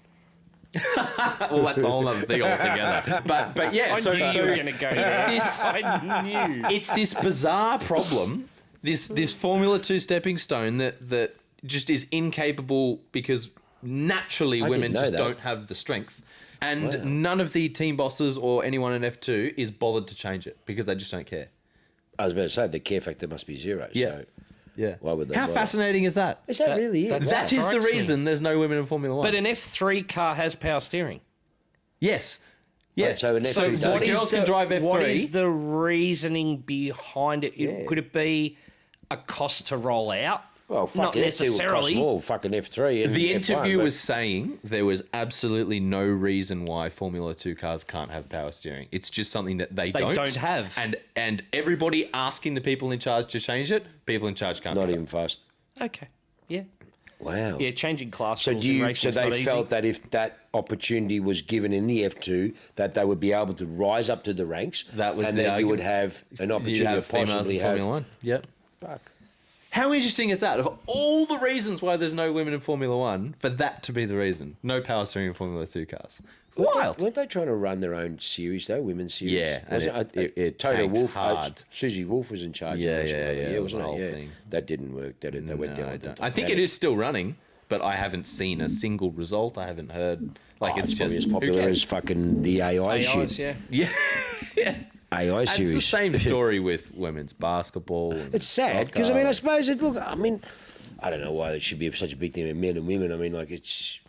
[SPEAKER 1] Well, that's a whole other thing altogether. But yeah,
[SPEAKER 3] I
[SPEAKER 1] so
[SPEAKER 3] knew you were going to go there. I knew.
[SPEAKER 1] it's this bizarre problem, this Formula 2 stepping stone that just is incapable because naturally
[SPEAKER 2] I
[SPEAKER 1] women
[SPEAKER 2] didn't know
[SPEAKER 1] just
[SPEAKER 2] that.
[SPEAKER 1] don't have the strength. And none of the team bosses or anyone in F2 is bothered to change it because they just don't care.
[SPEAKER 2] I was about to say the care factor must be zero.
[SPEAKER 1] Yeah.
[SPEAKER 2] So
[SPEAKER 1] Yeah.
[SPEAKER 2] why would they?
[SPEAKER 1] How
[SPEAKER 2] bother?
[SPEAKER 1] fascinating is that?
[SPEAKER 2] Is that really it?
[SPEAKER 3] that-
[SPEAKER 2] Wow.
[SPEAKER 1] That is the
[SPEAKER 3] strikes me.
[SPEAKER 1] reason there's no women in Formula One.
[SPEAKER 3] But an F3 car has power steering.
[SPEAKER 1] Yes. Yes.
[SPEAKER 2] so an F2
[SPEAKER 1] so
[SPEAKER 2] does.
[SPEAKER 1] girls can drive F3.
[SPEAKER 3] What is the reasoning behind it?
[SPEAKER 2] Yeah.
[SPEAKER 3] Could it be a cost to roll out?
[SPEAKER 2] Well,
[SPEAKER 3] Not
[SPEAKER 2] fucking F2 will cost
[SPEAKER 3] necessarily.
[SPEAKER 2] more. Fucking F3. And
[SPEAKER 1] The
[SPEAKER 2] F1,
[SPEAKER 1] interview
[SPEAKER 2] but-
[SPEAKER 1] was saying there was absolutely no reason why Formula 2 cars can't have power steering. It's just something that they
[SPEAKER 3] don't have.
[SPEAKER 1] And everybody asking the people in charge to change it, people in charge can't.
[SPEAKER 2] not
[SPEAKER 1] be
[SPEAKER 2] even fast.
[SPEAKER 3] Okay. Yeah.
[SPEAKER 2] Wow.
[SPEAKER 3] Yeah, changing class
[SPEAKER 2] So
[SPEAKER 3] rules
[SPEAKER 2] do
[SPEAKER 3] in
[SPEAKER 2] you?
[SPEAKER 3] racing
[SPEAKER 2] So
[SPEAKER 3] is not
[SPEAKER 2] they
[SPEAKER 3] easy.
[SPEAKER 2] felt that if that opportunity was given in the F2, that they would be able to rise up to the ranks.
[SPEAKER 1] That was
[SPEAKER 2] and
[SPEAKER 1] the
[SPEAKER 2] then you would
[SPEAKER 1] argument.
[SPEAKER 2] have an
[SPEAKER 1] You'd
[SPEAKER 2] opportunity
[SPEAKER 1] have
[SPEAKER 2] to
[SPEAKER 1] females
[SPEAKER 2] possibly
[SPEAKER 1] in
[SPEAKER 2] have.
[SPEAKER 1] Formula 1. Yep.
[SPEAKER 2] Fuck.
[SPEAKER 1] How interesting is that? Of all the reasons why there's no women in Formula 1, for that to be the reason. No power steering in Formula 2 cars. Wild.
[SPEAKER 2] Weren't they trying to run their own series though, women's series?
[SPEAKER 1] Yeah, and it
[SPEAKER 2] Toto
[SPEAKER 1] tanked
[SPEAKER 2] Wolff,
[SPEAKER 1] hard.
[SPEAKER 2] Susie Wolff was in charge.
[SPEAKER 1] Yeah,
[SPEAKER 2] of it,
[SPEAKER 1] yeah,
[SPEAKER 2] wasn't it?
[SPEAKER 1] it was
[SPEAKER 2] wasn't
[SPEAKER 1] the whole
[SPEAKER 2] it? Yeah,
[SPEAKER 1] thing.
[SPEAKER 2] that didn't work. They went
[SPEAKER 1] No,
[SPEAKER 2] down.
[SPEAKER 1] I don't. I think it is still running, but I haven't seen a single result. I haven't heard. Like it's
[SPEAKER 2] probably
[SPEAKER 1] just
[SPEAKER 2] as
[SPEAKER 1] who
[SPEAKER 2] popular
[SPEAKER 1] cares?
[SPEAKER 2] as fucking the AI
[SPEAKER 3] AIs,
[SPEAKER 2] shit.
[SPEAKER 3] yeah.
[SPEAKER 1] Yeah. Yeah.
[SPEAKER 2] AI
[SPEAKER 1] It's
[SPEAKER 2] series.
[SPEAKER 1] the same story with women's basketball. And
[SPEAKER 2] It's sad because I mean, I
[SPEAKER 1] soccer.
[SPEAKER 2] suppose it. Look, I mean, I don't know why it should be such a big thing with men and women. I mean, like it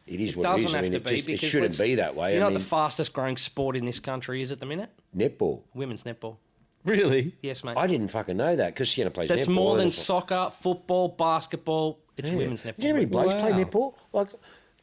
[SPEAKER 2] is what it
[SPEAKER 3] Doesn't
[SPEAKER 2] is. I
[SPEAKER 3] have
[SPEAKER 2] mean,
[SPEAKER 3] to
[SPEAKER 2] it,
[SPEAKER 3] be
[SPEAKER 2] just, it
[SPEAKER 3] because
[SPEAKER 2] shouldn't
[SPEAKER 3] let's-
[SPEAKER 2] be that way.
[SPEAKER 3] You know
[SPEAKER 2] I
[SPEAKER 3] what
[SPEAKER 2] mean,
[SPEAKER 3] the fastest growing sport in this country is at the minute?
[SPEAKER 2] netball.
[SPEAKER 3] Women's netball.
[SPEAKER 1] Really?
[SPEAKER 3] Yes, mate.
[SPEAKER 2] I didn't fucking know that because Sienna plays netball.
[SPEAKER 3] That's more
[SPEAKER 2] and
[SPEAKER 3] than
[SPEAKER 2] it's like-
[SPEAKER 3] soccer, football, basketball. It's women's netball.
[SPEAKER 2] Do you know how many blokes play
[SPEAKER 1] Wow.
[SPEAKER 2] netball? Like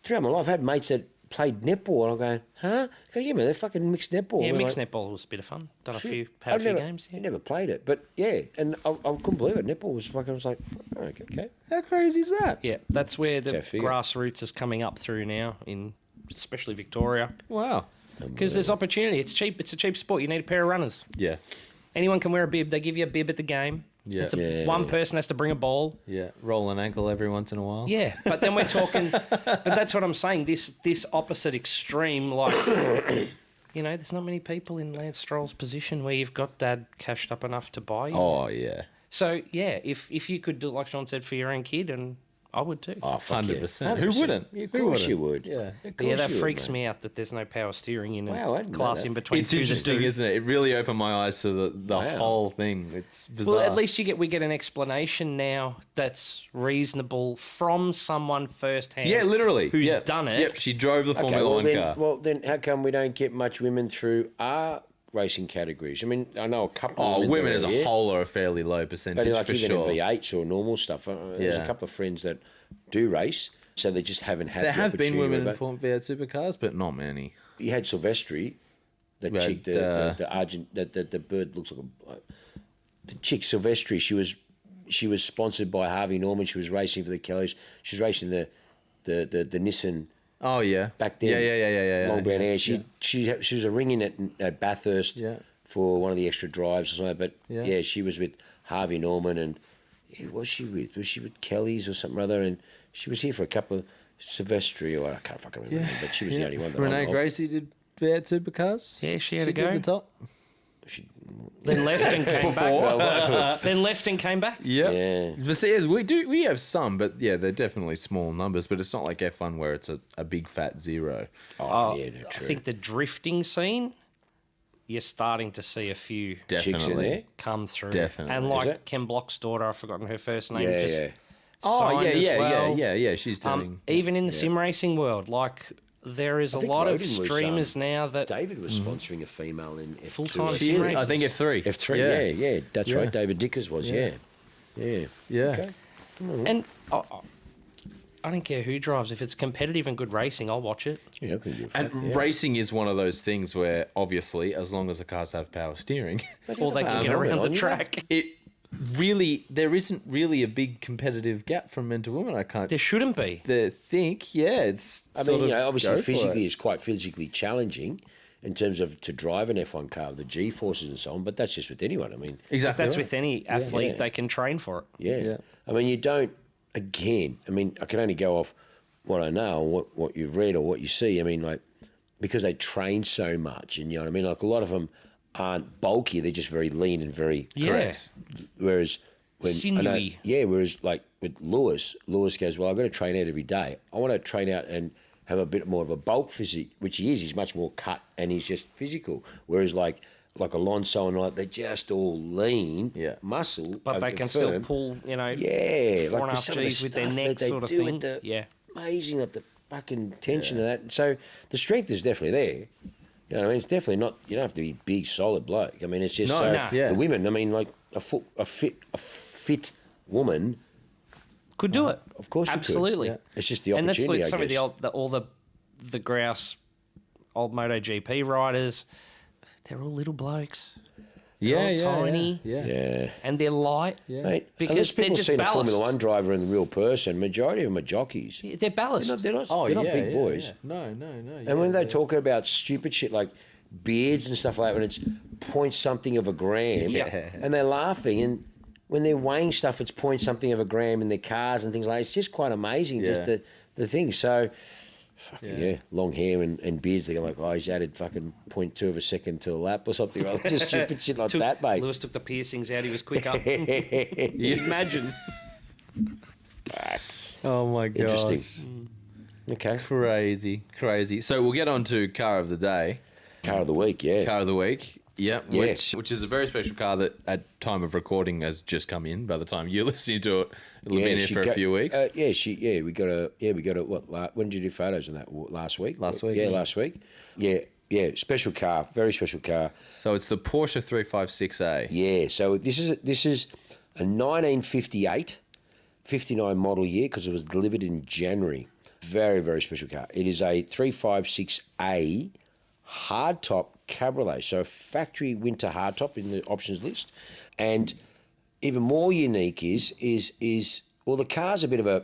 [SPEAKER 2] throughout my life, I've had mates that played netball, and I'm going, huh? I go, yeah, man, they're fucking mixed netball.
[SPEAKER 3] Yeah,
[SPEAKER 2] And
[SPEAKER 3] mixed
[SPEAKER 2] like,
[SPEAKER 3] netball was a bit of fun. Done a
[SPEAKER 2] shit.
[SPEAKER 3] few, had a
[SPEAKER 2] I've
[SPEAKER 3] few
[SPEAKER 2] never,
[SPEAKER 3] games. Yeah.
[SPEAKER 2] Never played it, but yeah, and I couldn't believe it. Netball was like, I was like, oh, okay.
[SPEAKER 1] How crazy is that?
[SPEAKER 3] Yeah, that's where the
[SPEAKER 2] Okay, I figure.
[SPEAKER 3] grassroots is coming up through now, in especially Victoria,
[SPEAKER 1] Wow.
[SPEAKER 3] because there's opportunity. It's cheap. It's a cheap sport. You need a pair of runners.
[SPEAKER 1] Yeah.
[SPEAKER 3] Anyone can wear a bib. They give you a bib at the game.
[SPEAKER 1] Yeah.
[SPEAKER 2] Yeah.
[SPEAKER 3] One person has to bring a ball.
[SPEAKER 1] Yeah. Roll an ankle every once in a while.
[SPEAKER 3] Yeah, but then we're talking. But that's what I'm saying. This opposite extreme, like, you know, there's not many people in Lance Stroll's position where you've got dad cashed up enough to buy you.
[SPEAKER 1] Oh, yeah.
[SPEAKER 3] So yeah, if you could do it like Sean said for your own kid, and I would too.
[SPEAKER 2] Oh, fuck
[SPEAKER 1] 100%.
[SPEAKER 2] yeah.
[SPEAKER 1] Who wouldn't?
[SPEAKER 2] Of course you would.
[SPEAKER 1] Yeah.
[SPEAKER 3] But yeah, that freaks me out that there's no power steering in
[SPEAKER 2] Wow, I
[SPEAKER 3] a
[SPEAKER 2] didn't know
[SPEAKER 3] class
[SPEAKER 2] that.
[SPEAKER 3] in between.
[SPEAKER 1] It's
[SPEAKER 3] two to
[SPEAKER 1] interesting,
[SPEAKER 3] two.
[SPEAKER 1] isn't it? It really opened my eyes to the
[SPEAKER 2] Wow.
[SPEAKER 1] whole thing. It's bizarre.
[SPEAKER 3] Well, at least we get an explanation now that's reasonable from someone firsthand.
[SPEAKER 1] Yeah, literally.
[SPEAKER 3] who's
[SPEAKER 1] Yep.
[SPEAKER 3] done it.
[SPEAKER 1] Yep, she drove the
[SPEAKER 2] Okay,
[SPEAKER 1] Formula
[SPEAKER 2] well
[SPEAKER 1] 1
[SPEAKER 2] then,
[SPEAKER 1] car.
[SPEAKER 2] well then, how come we don't get much women through our racing categories? I mean, I know a couple.
[SPEAKER 1] Oh,
[SPEAKER 2] of
[SPEAKER 1] women
[SPEAKER 2] do
[SPEAKER 1] as
[SPEAKER 2] it,
[SPEAKER 1] a
[SPEAKER 2] yeah.
[SPEAKER 1] whole are a fairly low
[SPEAKER 2] But
[SPEAKER 1] percentage
[SPEAKER 2] like
[SPEAKER 1] for
[SPEAKER 2] even
[SPEAKER 1] sure.
[SPEAKER 2] in V8s or normal stuff, there's a
[SPEAKER 1] Yeah.
[SPEAKER 2] couple of friends that do race, so they just haven't had.
[SPEAKER 1] There
[SPEAKER 2] the
[SPEAKER 1] have been
[SPEAKER 2] opportunity.
[SPEAKER 1] women in
[SPEAKER 2] But
[SPEAKER 1] Formula V8 supercars, but not many.
[SPEAKER 2] You had Silvestri, that
[SPEAKER 1] We had,
[SPEAKER 2] chick, the Argent, the bird looks like the chick Silvestri. She was sponsored by Harvey Norman. She was racing for the Kellys. She was racing the Nissan.
[SPEAKER 1] Oh, yeah.
[SPEAKER 2] Back then,
[SPEAKER 1] Yeah.
[SPEAKER 2] long brown hair. She was a ringing at Bathurst
[SPEAKER 1] Yeah.
[SPEAKER 2] for one of the extra drives or something. But
[SPEAKER 1] Yeah.
[SPEAKER 2] yeah, she was with Harvey Norman, and who was she with? Was she with Kelly's or something or other? And she was here for a couple of Silvestri, or I can't fucking remember, but she was the only one. That I
[SPEAKER 1] Renee
[SPEAKER 2] know of.
[SPEAKER 1] Gracie did V8 supercars.
[SPEAKER 3] Yeah, she had a
[SPEAKER 1] did
[SPEAKER 3] go.
[SPEAKER 1] the top.
[SPEAKER 3] Then left and came back. Then left and came back.
[SPEAKER 1] Yep.
[SPEAKER 2] Yeah.
[SPEAKER 1] But see, we have some, but yeah, they're definitely small numbers. But it's not like F1 where it's a big fat zero.
[SPEAKER 2] Oh, yeah,
[SPEAKER 3] I
[SPEAKER 2] true.
[SPEAKER 3] think the drifting scene, you're starting to see a few
[SPEAKER 2] Chicks in
[SPEAKER 1] Definitely.
[SPEAKER 2] there.
[SPEAKER 3] come through.
[SPEAKER 1] Definitely.
[SPEAKER 3] And
[SPEAKER 2] Is
[SPEAKER 3] like
[SPEAKER 2] it?
[SPEAKER 3] Ken Block's daughter, I've forgotten her first name.
[SPEAKER 2] Yeah,
[SPEAKER 3] just
[SPEAKER 2] yeah.
[SPEAKER 1] Oh
[SPEAKER 3] signed as well.
[SPEAKER 1] yeah. She's turning.
[SPEAKER 3] Even in the sim racing world, like there is a
[SPEAKER 2] think
[SPEAKER 3] lot of
[SPEAKER 2] Roden was,
[SPEAKER 3] streamers now that
[SPEAKER 2] David was sponsoring a female in F2.
[SPEAKER 3] Full-time
[SPEAKER 1] she
[SPEAKER 3] sim
[SPEAKER 1] is. I think
[SPEAKER 3] races.
[SPEAKER 1] F3.
[SPEAKER 2] F3, yeah, that's
[SPEAKER 1] Yeah.
[SPEAKER 2] right. David Dickers was, yeah.
[SPEAKER 1] Yeah.
[SPEAKER 2] Okay.
[SPEAKER 3] and I don't care who drives. If it's competitive and good racing, I'll watch it.
[SPEAKER 2] Yeah, I can give
[SPEAKER 1] And
[SPEAKER 2] that, yeah.
[SPEAKER 1] racing is one of those things where, obviously, as long as the cars have power steering,
[SPEAKER 3] Or they can get
[SPEAKER 2] helmet
[SPEAKER 3] around
[SPEAKER 2] on,
[SPEAKER 3] the
[SPEAKER 2] you
[SPEAKER 3] track.
[SPEAKER 1] there isn't really a big competitive gap from men to women. I can't
[SPEAKER 3] There shouldn't be.
[SPEAKER 1] think. Yeah, it's.
[SPEAKER 2] I
[SPEAKER 1] sort
[SPEAKER 2] mean,
[SPEAKER 1] of
[SPEAKER 2] obviously
[SPEAKER 1] go for
[SPEAKER 2] physically
[SPEAKER 1] it.
[SPEAKER 2] it's quite physically challenging in terms of to drive an F1 car, the G forces and so on, but that's just with anyone. I mean,
[SPEAKER 1] Exactly.
[SPEAKER 3] That's
[SPEAKER 1] right.
[SPEAKER 3] with any athlete.
[SPEAKER 2] Yeah.
[SPEAKER 3] They can train for it.
[SPEAKER 2] yeah.
[SPEAKER 1] Yeah.
[SPEAKER 2] I mean, you don't, again, I mean, I can only go off what I know, or what you've read or what you see. I mean, like, because they train so much, and you know what I mean? Like, a lot of them aren't bulky, they're just very lean and very.
[SPEAKER 3] Yeah.
[SPEAKER 2] Whereas when
[SPEAKER 3] Sinewy.
[SPEAKER 2] whereas like with Lewis goes, well, I've got to train out every day. I want to train out and have a bit more of a bulk physique, which he is. He's much more cut and he's just physical. Whereas like Alonso and they're just all lean, muscle,
[SPEAKER 3] But they can still pull, you know, 4.5 Gs with their neck sort of thing.
[SPEAKER 2] Amazing at the fucking tension of that. So the strength is definitely there. You know what I mean? It's definitely not. You don't have to be big, solid bloke. I mean, it's just the women. I mean, like a fit woman
[SPEAKER 3] could do it.
[SPEAKER 2] Of course,
[SPEAKER 3] absolutely.
[SPEAKER 2] You could. Yeah. It's just the opportunity.
[SPEAKER 3] And that's like some
[SPEAKER 2] I guess.
[SPEAKER 3] of all the grouse old MotoGP riders. They're all little blokes. They're all tiny.
[SPEAKER 2] Yeah.
[SPEAKER 3] And they're light.
[SPEAKER 2] Yeah. Mate,
[SPEAKER 3] because
[SPEAKER 2] unless people
[SPEAKER 3] just
[SPEAKER 2] seen
[SPEAKER 3] ballast.
[SPEAKER 2] a Formula One driver in the real person, majority of them are jockeys.
[SPEAKER 3] They're ballast.
[SPEAKER 2] They're not big boys.
[SPEAKER 1] Yeah. No.
[SPEAKER 2] And when they talk about stupid shit like beards and stuff like that, when it's point something of a gram, and they're laughing, and when they're weighing stuff, it's point something of a gram in their cars and things like that. It's just quite amazing, just the thing. So, fucking long hair and beards. They're like, oh, he's added fucking 0.2 of a second to a lap or something. Like that. Just stupid shit like that, mate.
[SPEAKER 3] Lewis took the piercings out. He was quicker. Imagine.
[SPEAKER 1] Oh my god.
[SPEAKER 2] Interesting. Okay.
[SPEAKER 1] Crazy. So we'll get on to car of the day.
[SPEAKER 2] Car of the week, yeah.
[SPEAKER 1] Car of the week. Yep. Yeah. Which is a very special car that at time of recording has just come in. By the time you're listening to it, it'll have been here for a few weeks.
[SPEAKER 2] We got a what? When did you do photos on that? Last week.
[SPEAKER 1] Last week.
[SPEAKER 2] Yeah, last week. Yeah. Special car, very special car.
[SPEAKER 1] So it's the Porsche 356A.
[SPEAKER 2] Yeah. So this is a 1958, 59 model year because it was delivered in January. Very, very special car. It is a 356A hardtop cabriolet, so factory winter hardtop in the options list. And even more unique is well, the car's a bit of a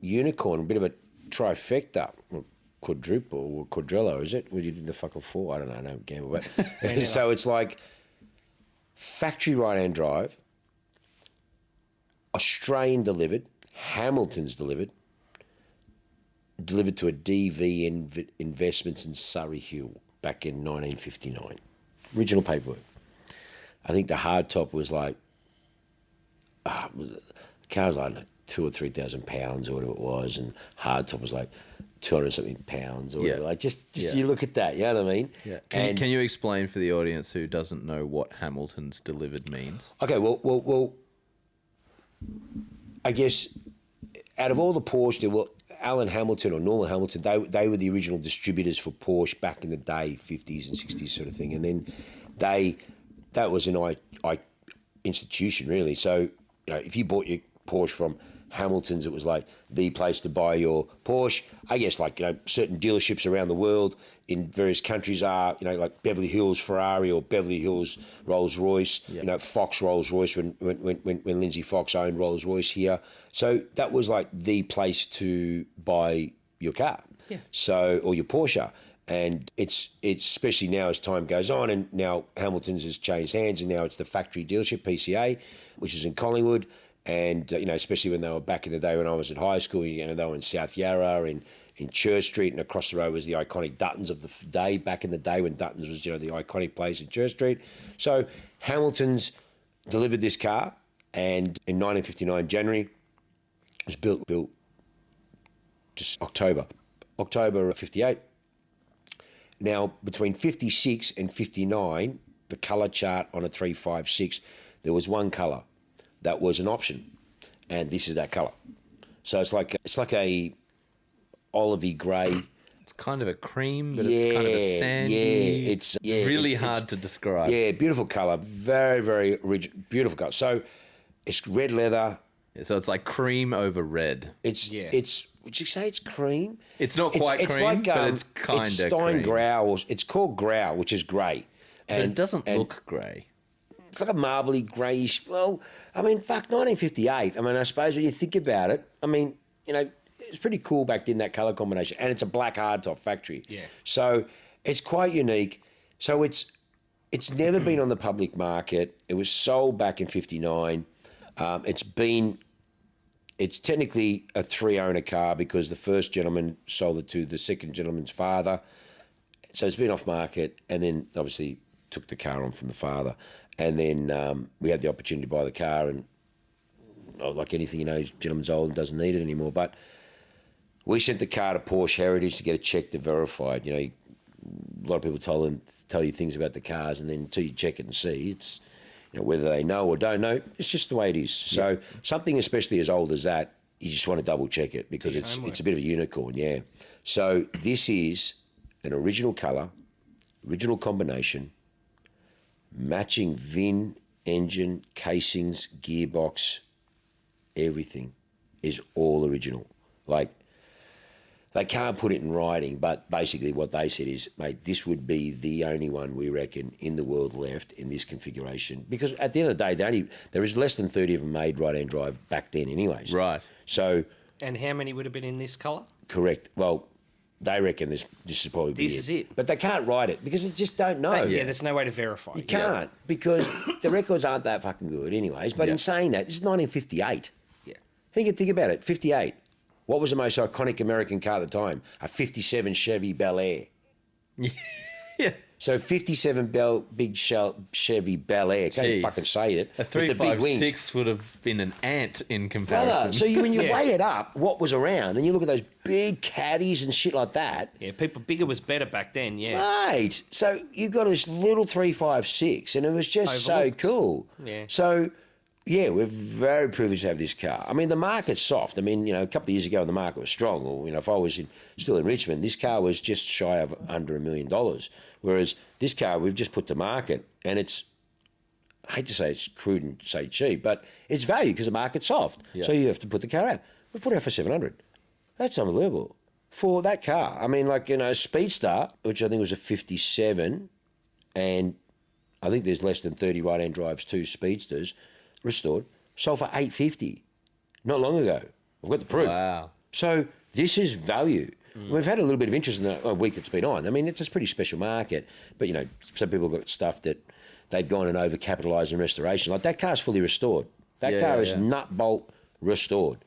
[SPEAKER 2] unicorn, a bit of a trifecta, or quadruple or quadrillo, is it? What you did the fucking four? I don't know, I don't gamble, but so it's like factory right-hand drive, Australian delivered, Hamilton's delivered to a DV Investments in Surrey Hill back in 1959. Original paperwork. I think the hardtop was like, the car was like £2,000 or £3,000 or whatever it was, and hardtop was like 200 something pounds or whatever. Like just you look at that, you know what I mean?
[SPEAKER 1] Yeah. Can you explain for the audience who doesn't know what Hamilton's delivered means?
[SPEAKER 2] Okay, well, I guess out of all the Porsche, there were Alan Hamilton or Norman Hamilton. They were the original distributors for Porsche back in the day, 50s and 60s sort of thing. And then that was an institution really. So, you know, if you bought your Porsche from Hamilton's, it was like the place to buy your Porsche. I guess like, you know, certain dealerships around the world in various countries are, you know, like Beverly Hills Ferrari or Beverly Hills Rolls Royce, you know, Fox Rolls Royce when Lindsay Fox owned Rolls Royce here. So that was like the place to buy your car. Yeah. So, or your Porsche. And it's especially now as time goes on, and now Hamilton's has changed hands, and now it's the factory dealership, PCA, which is in Collingwood. And, you know, especially when they were back in the day when I was at high school, you know, they were in South Yarra, in Church Street, and across the road was the iconic Duttons of the day, back in the day when Duttons was, you know, the iconic place in Church Street. So Hamilton's delivered this car, and in 1959, January, it was built just October of 58. Now, between 56 and 59, the colour chart on a 356, there was one colour that was an option, and this is that colour. So it's like a olivey grey.
[SPEAKER 1] It's kind of a cream, but it's kind of a sandy.
[SPEAKER 2] It's
[SPEAKER 1] really hard to describe.
[SPEAKER 2] Yeah, beautiful colour, very very original, beautiful colour. So it's red leather.
[SPEAKER 1] So it's like cream over red.
[SPEAKER 2] It's would you say it's cream?
[SPEAKER 1] It's not quite cream, but it's kind of
[SPEAKER 2] Stein
[SPEAKER 1] cream.
[SPEAKER 2] Grau. It's called Grau, which is grey.
[SPEAKER 1] But it doesn't look grey.
[SPEAKER 2] It's like a marbly greyish. Well, I mean, fuck, 1958. I mean, I suppose when you think about it, I mean, you know, it's pretty cool back then, that colour combination. And it's a black hardtop factory. Yeah. So it's quite unique. So it's never been on the public market. It was sold back in 59. It's technically a 3-owner car because the first gentleman sold it to the second gentleman's father. So it's been off market, and then obviously took the car on from the father. And then we had the opportunity to buy the car, and like anything, you know, gentleman's old and doesn't need it anymore. But We sent the car to Porsche Heritage to get it checked and verified. You know, a lot of people tell you things about the cars, and then until you check it and see, it's, you know, whether they know or don't know, it's just the way it is. So something especially as old as that, you just want to double check it because it's a bit of a unicorn, yeah. So this is an original colour, original combination, matching VIN, engine, casings, gearbox, everything is all original. Like, they can't put it in writing, but basically what they said is, mate, this would be the only one we reckon in the world left in this configuration. Because at the end of the day, there is less than 30 of them made right-hand drive back then anyways.
[SPEAKER 1] Right.
[SPEAKER 2] So...
[SPEAKER 3] And how many would have been in this colour?
[SPEAKER 2] Correct. Well, they reckon this is probably
[SPEAKER 3] This is it.
[SPEAKER 2] But they can't write it because they just don't know.
[SPEAKER 3] Yeah, there's no way to verify.
[SPEAKER 2] You can't because the records aren't that fucking good anyways. But in saying that, this is 1958.
[SPEAKER 3] Yeah.
[SPEAKER 2] Think about it, 58. What was the most iconic American car at the time? A 57 Chevy Bel Air.
[SPEAKER 1] Yeah.
[SPEAKER 2] So 57 big Chevy Bel Air. Can't
[SPEAKER 1] Jeez.
[SPEAKER 2] fucking say it.
[SPEAKER 1] A
[SPEAKER 2] with the big wings.
[SPEAKER 1] 356 would have been an ant in comparison.
[SPEAKER 2] Brother, so when you weigh it up, what was around, and you look at those big caddies and shit like that.
[SPEAKER 3] Yeah, bigger was better back then, yeah.
[SPEAKER 2] Mate, so you got this little 356, and it was just
[SPEAKER 3] Overlooked.
[SPEAKER 2] so cool.
[SPEAKER 3] Yeah.
[SPEAKER 2] So, yeah, we're very privileged to have this car. I mean, the market's soft. I mean, you know, a couple of years ago, the market was strong. Or, you know, if I was still in Richmond, this car was just shy of under $1 million. Whereas this car we've just put to market, and it's, I hate to say it's crude and say cheap, but it's value because the market's soft.
[SPEAKER 1] Yeah.
[SPEAKER 2] So you have to put the car out. We put it out for 700. That's unbelievable for that car. I mean, like, you know, Speedstar, which I think was a 57, and I think there's less than 30 right-hand drives, 2 Speedsters, restored, sold for $850 not long ago. I've got the proof.
[SPEAKER 1] Wow.
[SPEAKER 2] So this is value. We've had a little bit of interest in the week it's been on. I mean, it's a pretty special market, but, you know, some people have got stuff that they've gone and overcapitalised in restoration. Like, that car's fully restored. That car is nut bolt restored.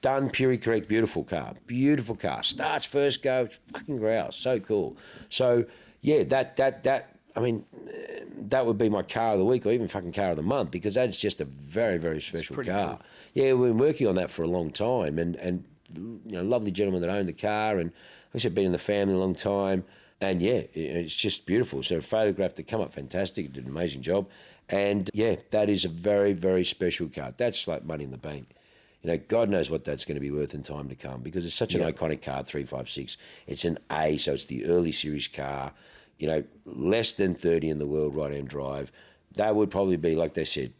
[SPEAKER 2] Done, Puri correct, beautiful car. Beautiful car. Starts first go, it's fucking grouse. So cool. So, yeah, I mean, that would be my car of the week or even fucking car of the month because that's just a very, very special car.
[SPEAKER 3] Cool.
[SPEAKER 2] Yeah, we've been working on that for a long time and you know, lovely gentleman that owned the car and like I said, been in the family a long time. And yeah, it's just beautiful. So photographed it, come up fantastic, did an amazing job. And yeah, that is a very, very special car. That's like money in the bank. You know, God knows what that's going to be worth in time to come because it's such an iconic car, 356. It's an A, so it's the early series car. You know, less than 30 in the world right-hand drive. That would probably be, like they said,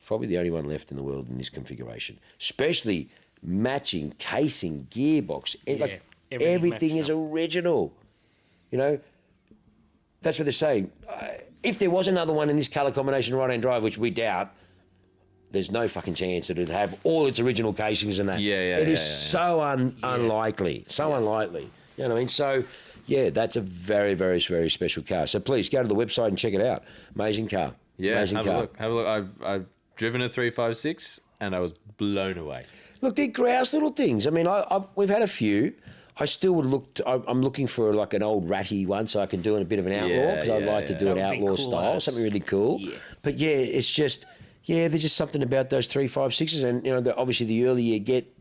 [SPEAKER 2] probably the only one left in the world in this configuration. Especially matching, casing, gearbox. Like, everything is original. You know, that's what they're saying. If there was another one in this colour combination right-hand drive, which we doubt, there's no fucking chance that it'd have all its original casings and that. It is so unlikely. So unlikely. You know what I mean? So, yeah, that's a very, very, very special car. So please go to the website and check it out. Amazing car.
[SPEAKER 1] Yeah,
[SPEAKER 2] amazing
[SPEAKER 1] have
[SPEAKER 2] car.
[SPEAKER 1] a look. Have a look. I've driven a 356 and I was blown away.
[SPEAKER 2] Look, they're grouse little things. I mean, we've had a few. I still would look. I'm looking for like an old ratty one, so I can do a bit of an outlaw because I'd like to do an outlaw
[SPEAKER 3] cool,
[SPEAKER 2] style, something really cool. Yeah. But yeah, it's just there's just something about those 356s, and you know, obviously the earlier you get,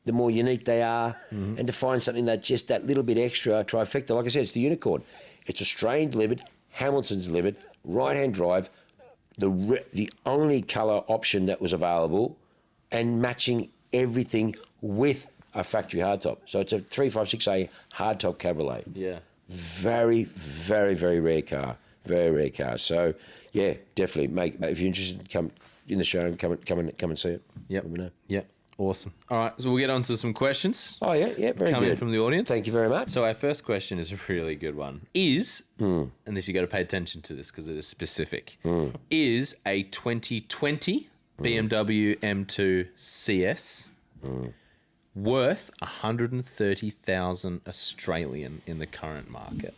[SPEAKER 2] the more unique they are, and to find something that just that little bit extra trifecta. Like I said, it's the unicorn. It's Australian delivered, Hamilton delivered, right-hand drive, the only colour option that was available, and matching everything with a factory hardtop. So it's a 356A hardtop Cabriolet.
[SPEAKER 1] Yeah.
[SPEAKER 2] Very, very, very rare car. Very rare car. So yeah, definitely if you're interested, come in the showroom, come and see it.
[SPEAKER 1] Yep.
[SPEAKER 2] Let me know.
[SPEAKER 1] Yep. Awesome. All right, so we'll get on to some questions.
[SPEAKER 2] Oh yeah, very
[SPEAKER 1] coming
[SPEAKER 2] good.
[SPEAKER 1] from the audience.
[SPEAKER 2] Thank you very much.
[SPEAKER 1] So our first question is a really good one. And this you got to pay attention to this because it is specific. Is a 2020 BMW M2 CS worth 130,000 Australian in the current market?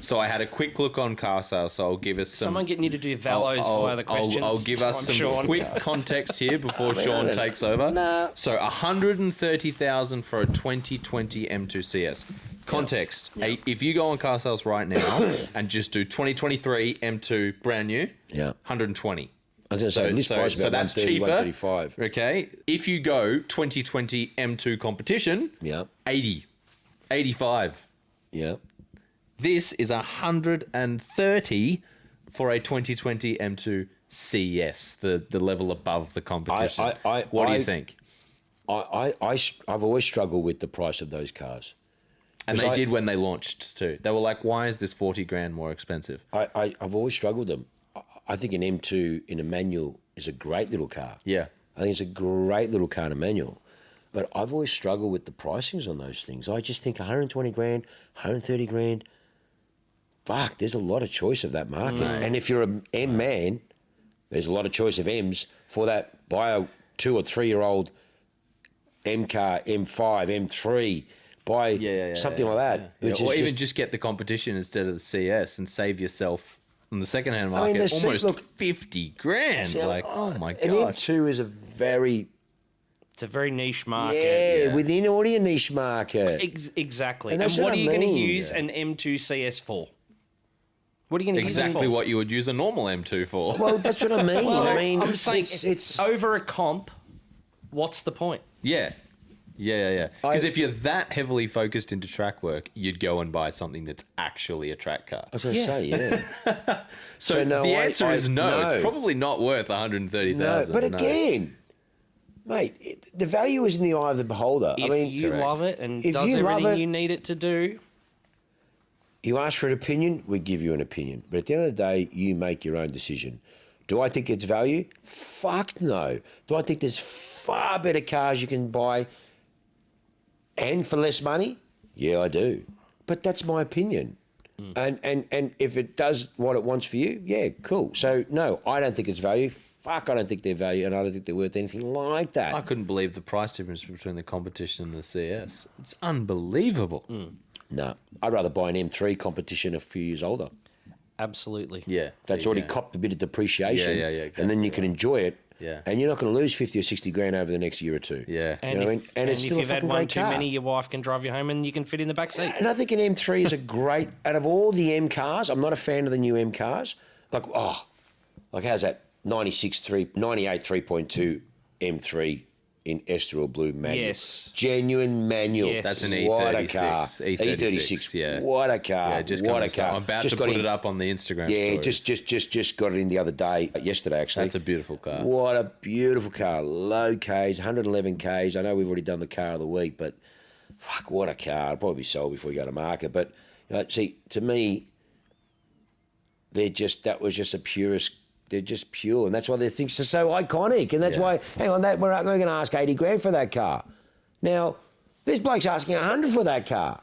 [SPEAKER 1] So I had a quick look on car sales, so I'll give us some...
[SPEAKER 3] Someone getting you to do Valos via the questions.
[SPEAKER 1] I'll give us some quick context here before Sean takes over.
[SPEAKER 2] No.
[SPEAKER 1] So 130,000 for a 2020 M2 CS. Context, if you go on car sales right now and just do 2023 M2 brand new, 120.
[SPEAKER 2] I was going to say, list price about
[SPEAKER 1] that's
[SPEAKER 2] 130,
[SPEAKER 1] cheaper.
[SPEAKER 2] 135.
[SPEAKER 1] Okay. If you go 2020 M2 competition,
[SPEAKER 2] Yeah.
[SPEAKER 1] 80, 85.
[SPEAKER 2] Yeah.
[SPEAKER 1] This is 130 for a 2020 M2 CS, the level above the competition. What do you think?
[SPEAKER 2] I've always struggled with the price of those cars.
[SPEAKER 1] And they did when they launched too. They were like, why is this 40 grand more expensive?
[SPEAKER 2] I've always struggled with them. I think an M2 in a manual is a great little car.
[SPEAKER 1] Yeah.
[SPEAKER 2] I think it's a great little car in a manual. But I've always struggled with the pricings on those things. I just think 120 grand, 130 grand, fuck, there's a lot of choice of that market. And if you're a M man, there's a lot of choice of M's for that. Buy a 2 or 3 year old M car, M5, M3, buy something like that.
[SPEAKER 1] Yeah.
[SPEAKER 2] Which
[SPEAKER 1] Or
[SPEAKER 2] is
[SPEAKER 1] even just get the competition instead of the CS and save yourself on the second-hand
[SPEAKER 2] I mean,
[SPEAKER 1] market almost
[SPEAKER 2] 50
[SPEAKER 1] grand.
[SPEAKER 2] See,
[SPEAKER 1] Like, oh my
[SPEAKER 2] an
[SPEAKER 1] gosh.
[SPEAKER 2] M2 is a very
[SPEAKER 3] It's a very niche market.
[SPEAKER 2] within already a niche market.
[SPEAKER 3] Exactly.
[SPEAKER 2] And
[SPEAKER 3] And,
[SPEAKER 2] that's
[SPEAKER 3] what
[SPEAKER 2] what
[SPEAKER 3] are
[SPEAKER 2] I
[SPEAKER 3] you going to
[SPEAKER 2] mean.
[SPEAKER 3] use an M2 CS for? What are you going to use it
[SPEAKER 1] Exactly
[SPEAKER 3] for?
[SPEAKER 1] what you would use a normal M2 for.
[SPEAKER 2] Well, that's what I mean. I mean,
[SPEAKER 3] I'm saying
[SPEAKER 2] it's
[SPEAKER 3] over a comp. What's the point?
[SPEAKER 1] Yeah. Because if you're that heavily focused into track work, you'd go and buy something that's actually a track car.
[SPEAKER 2] I was going to say, yeah.
[SPEAKER 1] So
[SPEAKER 2] no,
[SPEAKER 1] the answer is no.
[SPEAKER 2] no.
[SPEAKER 1] It's probably not worth 130,000.
[SPEAKER 2] But again, mate, the value is in the eye of the beholder.
[SPEAKER 3] If
[SPEAKER 2] I mean,
[SPEAKER 3] you love it and
[SPEAKER 2] If
[SPEAKER 3] does
[SPEAKER 2] you love
[SPEAKER 3] everything
[SPEAKER 2] it-
[SPEAKER 3] you need it to do,
[SPEAKER 2] you ask for an opinion, we give you an opinion. But at the end of the day, you make your own decision. Do I think it's value? Fuck no. Do I think there's far better cars you can buy and for less money? Yeah, I do. But that's my opinion. And if it does what it wants for you, yeah, cool. So, no, I don't think it's value. Fuck, I don't think they're value, and I don't think they're worth anything like that.
[SPEAKER 1] I couldn't believe the price difference between the competition and the CS. It's unbelievable.
[SPEAKER 2] No, I'd rather buy an M3 competition a few years older.
[SPEAKER 3] absolutely.
[SPEAKER 1] Yeah.
[SPEAKER 2] That's
[SPEAKER 1] there you
[SPEAKER 2] already
[SPEAKER 1] go.
[SPEAKER 2] copped a bit of depreciation.
[SPEAKER 1] Yeah,
[SPEAKER 2] And then you can enjoy it.
[SPEAKER 1] Yeah.
[SPEAKER 2] And you're not going to lose 50 or 60 grand over the next year or two.
[SPEAKER 1] Yeah.
[SPEAKER 3] And,
[SPEAKER 2] You know what I
[SPEAKER 3] if,
[SPEAKER 2] mean? And it's
[SPEAKER 3] if
[SPEAKER 2] still a
[SPEAKER 3] you've had
[SPEAKER 2] fucking
[SPEAKER 3] one
[SPEAKER 2] great
[SPEAKER 3] too
[SPEAKER 2] car.
[SPEAKER 3] many, your wife can drive you home and you can fit in the back seat.
[SPEAKER 2] And I think an M3 is a great, out of all the M cars, I'm not a fan of the new M cars. Like how's that? 98 3.2 M3 in Estoril Blue manual.
[SPEAKER 3] Yes.
[SPEAKER 2] Genuine manual.
[SPEAKER 3] Yes.
[SPEAKER 1] That's an E36.
[SPEAKER 2] What a car.
[SPEAKER 1] E36, yeah.
[SPEAKER 2] What a car.
[SPEAKER 1] Yeah, just
[SPEAKER 2] what
[SPEAKER 1] coming
[SPEAKER 2] a
[SPEAKER 1] strong.
[SPEAKER 2] car.
[SPEAKER 1] I'm about
[SPEAKER 2] Just
[SPEAKER 1] to
[SPEAKER 2] got
[SPEAKER 1] put
[SPEAKER 2] in-
[SPEAKER 1] it up on the Instagram
[SPEAKER 2] Yeah,
[SPEAKER 1] stories.
[SPEAKER 2] just got it in the other day, yesterday actually.
[SPEAKER 1] That's a beautiful car.
[SPEAKER 2] What a beautiful car. Low Ks, 111 Ks. I know we've already done the car of the week, but fuck, what a car. It'll probably be sold before we go to market. But see, to me, that was just a purest. They're just pure, and that's why their things are so iconic. And that's why, hang on, we're going to ask 80 grand for that car. Now, this bloke's asking 100 for that car.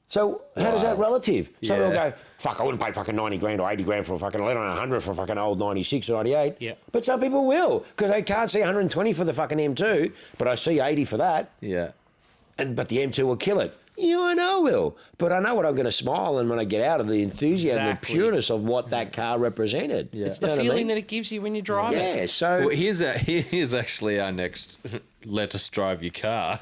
[SPEAKER 2] So how does that relative? So
[SPEAKER 1] Yeah.
[SPEAKER 2] they'll go, fuck, I wouldn't pay fucking 90 grand or 80 grand for a fucking, let alone 100 for a fucking old 96 or 98.
[SPEAKER 3] Yeah.
[SPEAKER 2] But some people will, because they can't see 120 for the fucking M2, but I see 80 for that.
[SPEAKER 1] Yeah.
[SPEAKER 2] But the M2 will kill it. Yeah, I know will. But I know what I'm going to smile and when I get out of the enthusiasm,
[SPEAKER 3] Exactly.
[SPEAKER 2] the pureness of what that car represented.
[SPEAKER 1] Yeah.
[SPEAKER 3] It's the feeling that it gives you when you drive it.
[SPEAKER 2] Yeah, so...
[SPEAKER 1] Well, here's actually our next let us drive your car.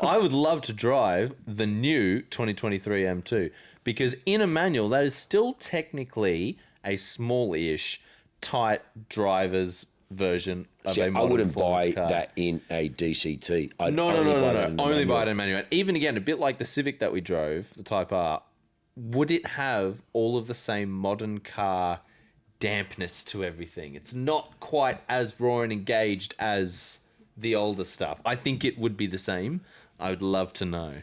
[SPEAKER 1] I would love to drive the new 2023 M2 because in a manual that is still technically a small-ish, tight driver's version of
[SPEAKER 2] See,
[SPEAKER 1] a
[SPEAKER 2] I
[SPEAKER 1] modern
[SPEAKER 2] wouldn't buy
[SPEAKER 1] performance car.
[SPEAKER 2] that in a DCT. I'd
[SPEAKER 1] No.
[SPEAKER 2] only buy that in the
[SPEAKER 1] Only buy it
[SPEAKER 2] manual.
[SPEAKER 1] in manual. Even again, a bit like the Civic that we drove, the Type R. Would it have all of the same modern car dampness to everything? It's not quite as raw and engaged as the older stuff. I think it would be the same. I would love to know.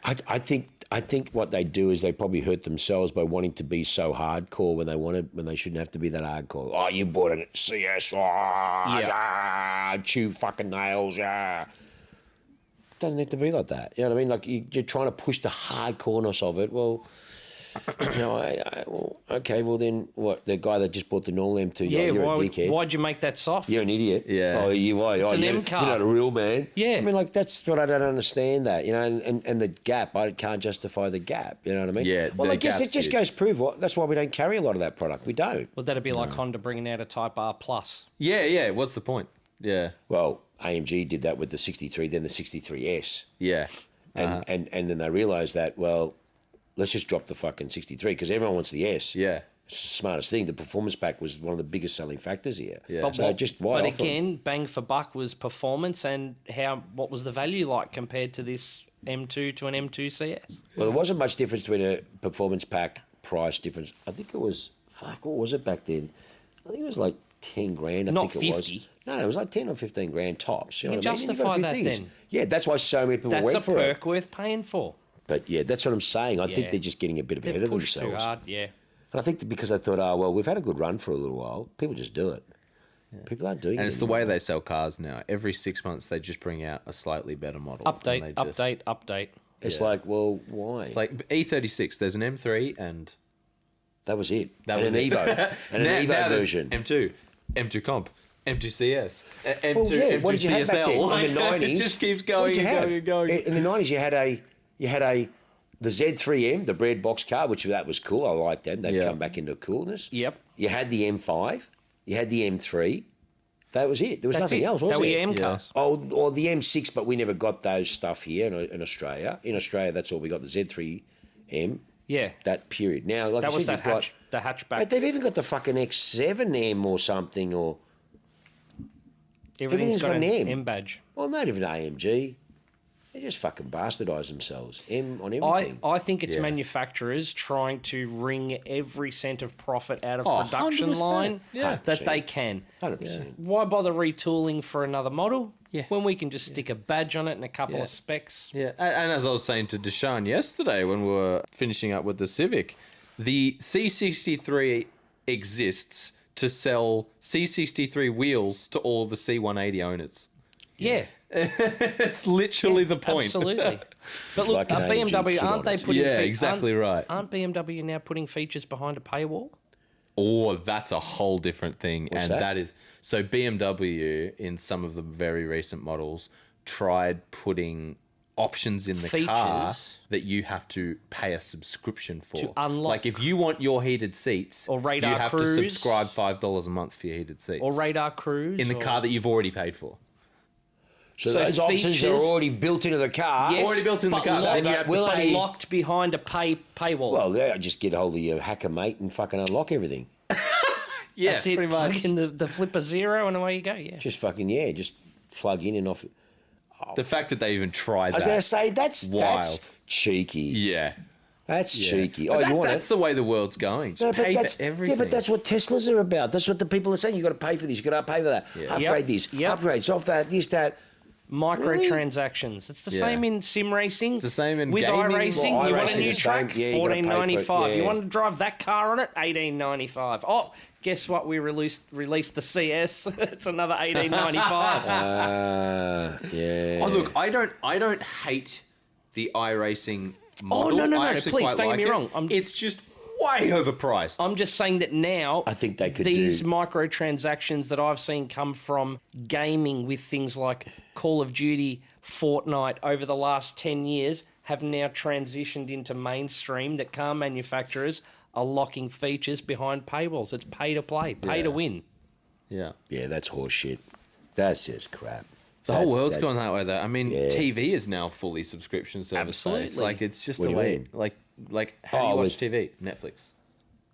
[SPEAKER 2] I think what they do is they probably hurt themselves by wanting to be so hardcore when they shouldn't have to be that hardcore. Oh, you bought it at CS. Chew fucking nails. Doesn't have to be like that. You know what I mean? Like you're trying to push the hardcoreness of it. Well, okay. Well, then what? The guy that just bought the normal M2,
[SPEAKER 3] Yeah,
[SPEAKER 2] you're a dickhead.
[SPEAKER 3] why'd you make that soft?
[SPEAKER 2] You're an idiot.
[SPEAKER 1] Yeah.
[SPEAKER 2] Oh, why?
[SPEAKER 3] It's an
[SPEAKER 2] you're,
[SPEAKER 3] M car.
[SPEAKER 2] You're not a real man.
[SPEAKER 3] Yeah.
[SPEAKER 2] I mean, like, that's what I don't understand that, and the gap, I can't justify the gap, you know what I mean?
[SPEAKER 1] Yeah,
[SPEAKER 2] Well,
[SPEAKER 1] the
[SPEAKER 2] I guess it
[SPEAKER 1] gap's
[SPEAKER 2] just
[SPEAKER 1] huge.
[SPEAKER 2] goes to prove that's why we don't carry a lot of that product. We don't.
[SPEAKER 3] Well, that'd be like Honda bringing out a Type R Plus.
[SPEAKER 1] Yeah. What's the point? Yeah.
[SPEAKER 2] Well, AMG did that with the 63, then the 63S.
[SPEAKER 1] Yeah.
[SPEAKER 2] And then they realised that, well, let's just drop the fucking 63 because everyone wants the S.
[SPEAKER 1] Yeah.
[SPEAKER 2] It's the smartest thing. The performance pack was one of the biggest selling factors here.
[SPEAKER 1] Yeah.
[SPEAKER 3] But,
[SPEAKER 2] So just why
[SPEAKER 3] but
[SPEAKER 2] offer?
[SPEAKER 3] again, bang for buck was performance, and what was the value like compared to this M2 to an M2 CS?
[SPEAKER 2] Well, there wasn't much difference between a performance pack price difference. I think it was, fuck, what was it back then? I think it was like 10 grand. I
[SPEAKER 3] Not
[SPEAKER 2] think it was.
[SPEAKER 3] 50.
[SPEAKER 2] No, it was like 10 or 15 grand tops. You know
[SPEAKER 3] You
[SPEAKER 2] what I mean? And you've got
[SPEAKER 3] justify
[SPEAKER 2] a few
[SPEAKER 3] that
[SPEAKER 2] things.
[SPEAKER 3] then.
[SPEAKER 2] Yeah, that's why so many people
[SPEAKER 3] That's
[SPEAKER 2] went
[SPEAKER 3] a
[SPEAKER 2] for
[SPEAKER 3] perk
[SPEAKER 2] it.
[SPEAKER 3] worth paying for.
[SPEAKER 2] But yeah, that's what I'm saying. I
[SPEAKER 3] Yeah.
[SPEAKER 2] think they're just getting a bit ahead
[SPEAKER 3] They're
[SPEAKER 2] of
[SPEAKER 3] pushed too
[SPEAKER 2] themselves.
[SPEAKER 3] hard, yeah.
[SPEAKER 2] And I think that because they thought, oh, well, we've had a good run for a little while. People just do it. People aren't doing it.
[SPEAKER 1] And it's the
[SPEAKER 2] anymore.
[SPEAKER 1] way they sell cars now. Every 6 months, they just bring out a slightly better model. and
[SPEAKER 3] Update,
[SPEAKER 1] they just-
[SPEAKER 3] update.
[SPEAKER 2] It's
[SPEAKER 1] Yeah.
[SPEAKER 2] like, well, why?
[SPEAKER 1] It's like E36. There's an M3 and
[SPEAKER 2] that was it.
[SPEAKER 1] that
[SPEAKER 2] and
[SPEAKER 1] was
[SPEAKER 2] an
[SPEAKER 1] it.
[SPEAKER 2] Evo. And an Evo
[SPEAKER 1] there's
[SPEAKER 2] version.
[SPEAKER 1] M2, M2 Comp, M2 CS, M2,
[SPEAKER 2] Well, yeah, what
[SPEAKER 1] M2
[SPEAKER 2] did you have back
[SPEAKER 1] CSL.
[SPEAKER 2] then? In the
[SPEAKER 1] Like,
[SPEAKER 2] 90s,
[SPEAKER 1] it just keeps
[SPEAKER 2] what
[SPEAKER 1] going
[SPEAKER 2] did you
[SPEAKER 1] and
[SPEAKER 2] have?
[SPEAKER 1] going and going.
[SPEAKER 2] In the 90s, you had the Z3M, the bread box car, which that was cool. I liked that. They'd
[SPEAKER 1] Yeah.
[SPEAKER 2] come back into coolness.
[SPEAKER 3] Yep.
[SPEAKER 2] You had the M5. You had the M3. That was it. There was
[SPEAKER 3] That's
[SPEAKER 2] nothing
[SPEAKER 3] it.
[SPEAKER 2] else, was
[SPEAKER 3] They were
[SPEAKER 2] there?
[SPEAKER 3] your M
[SPEAKER 1] Yeah.
[SPEAKER 3] cars.
[SPEAKER 2] Oh, or the M6, but we never got those stuff here in Australia. In Australia, that's all we got, the Z3M,
[SPEAKER 3] Yeah.
[SPEAKER 2] that period. Now, like
[SPEAKER 3] That
[SPEAKER 2] I
[SPEAKER 3] was
[SPEAKER 2] said,
[SPEAKER 3] that
[SPEAKER 2] you've got...
[SPEAKER 3] the hatchback.
[SPEAKER 2] But they've even got the fucking X7M or something, or...
[SPEAKER 3] Everything's got an
[SPEAKER 2] M.
[SPEAKER 3] M badge.
[SPEAKER 2] Well, not even AMG. They just fucking bastardise themselves. M on everything.
[SPEAKER 3] I think it's
[SPEAKER 1] Yeah.
[SPEAKER 3] manufacturers trying to wring every cent of profit out of
[SPEAKER 1] Oh,
[SPEAKER 3] production
[SPEAKER 1] 100%.
[SPEAKER 3] line
[SPEAKER 1] Yeah.
[SPEAKER 3] that they can.
[SPEAKER 2] 100%.
[SPEAKER 3] Why bother retooling for another model
[SPEAKER 1] Yeah.
[SPEAKER 3] when we can just stick a badge on it and a couple
[SPEAKER 1] Yeah.
[SPEAKER 3] of specs?
[SPEAKER 1] Yeah, and as I was saying to Deshaun yesterday when we were finishing up with the Civic, the C63 exists to sell C63 wheels to all of the C180 owners.
[SPEAKER 3] Yeah,
[SPEAKER 1] It's literally the point.
[SPEAKER 3] absolutely. But look,
[SPEAKER 2] like an AMG
[SPEAKER 3] BMW,
[SPEAKER 2] kit
[SPEAKER 3] aren't
[SPEAKER 2] on
[SPEAKER 3] they
[SPEAKER 2] it.
[SPEAKER 3] putting
[SPEAKER 1] Yeah, exactly right.
[SPEAKER 3] Aren't BMW now putting features behind a paywall?
[SPEAKER 1] Oh, that's a whole different thing.
[SPEAKER 2] What's
[SPEAKER 1] and
[SPEAKER 2] that?
[SPEAKER 1] that is so BMW in some of the very recent models tried putting options in the car
[SPEAKER 3] Features.
[SPEAKER 1] that you have to pay a subscription for.
[SPEAKER 3] To unlock.
[SPEAKER 1] Like if you want your heated seats,
[SPEAKER 3] Or radar
[SPEAKER 1] you have
[SPEAKER 3] cruise.
[SPEAKER 1] to subscribe $5 a month for your heated seats.
[SPEAKER 3] Or radar cruise?
[SPEAKER 1] in the
[SPEAKER 3] or-
[SPEAKER 1] car that you've already paid for.
[SPEAKER 2] So
[SPEAKER 3] So
[SPEAKER 2] those options are
[SPEAKER 3] features-
[SPEAKER 2] already built into the car.
[SPEAKER 3] Yes,
[SPEAKER 1] Already built in the
[SPEAKER 3] but
[SPEAKER 1] car.
[SPEAKER 3] locked-
[SPEAKER 1] Then you have to
[SPEAKER 2] will
[SPEAKER 3] but
[SPEAKER 2] pay-
[SPEAKER 3] locked behind a paywall.
[SPEAKER 2] Well, there, just get hold of your hacker mate and fucking unlock everything.
[SPEAKER 1] Yeah,
[SPEAKER 3] That's it.
[SPEAKER 1] pretty much.
[SPEAKER 3] Plug in the flipper zero and away you go. Yeah.
[SPEAKER 2] Just fucking, yeah, just plug in and off.
[SPEAKER 1] The fact that they even tried
[SPEAKER 2] I was going to
[SPEAKER 1] that.
[SPEAKER 2] say, that's
[SPEAKER 1] Wild.
[SPEAKER 2] cheeky.
[SPEAKER 1] Yeah.
[SPEAKER 2] That's
[SPEAKER 1] Yeah.
[SPEAKER 2] cheeky.
[SPEAKER 1] But
[SPEAKER 2] Oh,
[SPEAKER 1] that-
[SPEAKER 2] you want
[SPEAKER 1] that's
[SPEAKER 2] it?
[SPEAKER 1] the way the world's going. Just
[SPEAKER 2] No, but
[SPEAKER 1] pay
[SPEAKER 2] that's,
[SPEAKER 1] for everything.
[SPEAKER 2] Yeah, but that's what Teslas are about. That's what the people are saying. You've got to pay for this. You've got to pay for that.
[SPEAKER 1] Yeah.
[SPEAKER 2] Upgrade
[SPEAKER 3] Yep,
[SPEAKER 2] this.
[SPEAKER 3] yep.
[SPEAKER 2] Upgrades off that, this, that.
[SPEAKER 3] Microtransactions. It's the
[SPEAKER 1] Yeah.
[SPEAKER 3] same in sim racing.
[SPEAKER 1] It's the same in
[SPEAKER 3] with
[SPEAKER 1] gaming.
[SPEAKER 3] iRacing.
[SPEAKER 2] Well,
[SPEAKER 3] you want a
[SPEAKER 2] iRacing
[SPEAKER 3] new
[SPEAKER 2] is the same.
[SPEAKER 3] track?
[SPEAKER 2] Yeah, you gotta pay for it.
[SPEAKER 3] $14.95. You
[SPEAKER 2] Yeah.
[SPEAKER 3] want to drive that car on it? $18.95. Oh, guess what? We released the CS. It's another $18.95.
[SPEAKER 2] Yeah.
[SPEAKER 1] Oh look, I don't hate the iRacing model.
[SPEAKER 3] no,
[SPEAKER 1] I actually
[SPEAKER 3] please,
[SPEAKER 1] quite
[SPEAKER 3] don't get
[SPEAKER 1] like
[SPEAKER 3] me
[SPEAKER 1] it.
[SPEAKER 3] wrong.
[SPEAKER 1] It's just way overpriced.
[SPEAKER 3] I'm just saying that now
[SPEAKER 2] I think they could
[SPEAKER 3] these
[SPEAKER 2] do-
[SPEAKER 3] microtransactions that I've seen come from gaming with things like Call of Duty, Fortnite over the last 10 years have now transitioned into mainstream that car manufacturers are locking features behind paywalls. It's pay to play, pay to
[SPEAKER 1] Yeah.
[SPEAKER 3] win.
[SPEAKER 1] Yeah.
[SPEAKER 2] Yeah, that's horseshit. That's just crap.
[SPEAKER 1] The whole world's
[SPEAKER 2] That's-
[SPEAKER 1] gone that way though. I mean,
[SPEAKER 2] Yeah.
[SPEAKER 1] TV is now fully subscription service.
[SPEAKER 3] Absolutely.
[SPEAKER 1] Based. Like it's just
[SPEAKER 2] What
[SPEAKER 1] the
[SPEAKER 2] do you
[SPEAKER 1] way
[SPEAKER 2] mean?
[SPEAKER 1] like how do you
[SPEAKER 2] Oh,
[SPEAKER 1] watch
[SPEAKER 2] with-
[SPEAKER 1] TV? Netflix.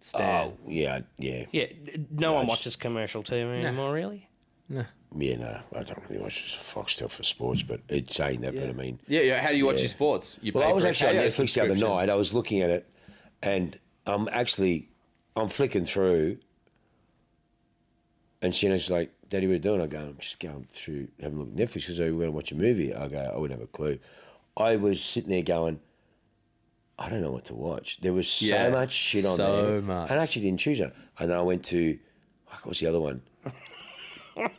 [SPEAKER 1] Stan.
[SPEAKER 2] Oh, yeah, yeah.
[SPEAKER 3] Yeah, no one
[SPEAKER 2] just-
[SPEAKER 3] watches commercial TV anymore, really.
[SPEAKER 1] No.
[SPEAKER 2] Yeah, no, I don't really watch Foxtel for sports, but it's saying that, but I mean...
[SPEAKER 1] Yeah, how do you watch
[SPEAKER 2] Yeah.
[SPEAKER 1] your sports? You
[SPEAKER 2] Well,
[SPEAKER 1] pay
[SPEAKER 2] I was
[SPEAKER 1] for a
[SPEAKER 2] actually on
[SPEAKER 1] Kayo
[SPEAKER 2] Netflix the other
[SPEAKER 1] subscription.
[SPEAKER 2] night. I was looking at it, and I'm flicking through, and she's like, "Daddy, what are you doing?" I go, "I'm just going through, having a look at Netflix." She goes, "Oh, we're going to watch a movie." I go, "I wouldn't have a clue." I was sitting there going, I don't know what to watch. There was so
[SPEAKER 1] Yeah,
[SPEAKER 2] much shit on
[SPEAKER 1] so
[SPEAKER 2] there.
[SPEAKER 1] much.
[SPEAKER 2] And I actually didn't choose it. And then I went to, what was the other one?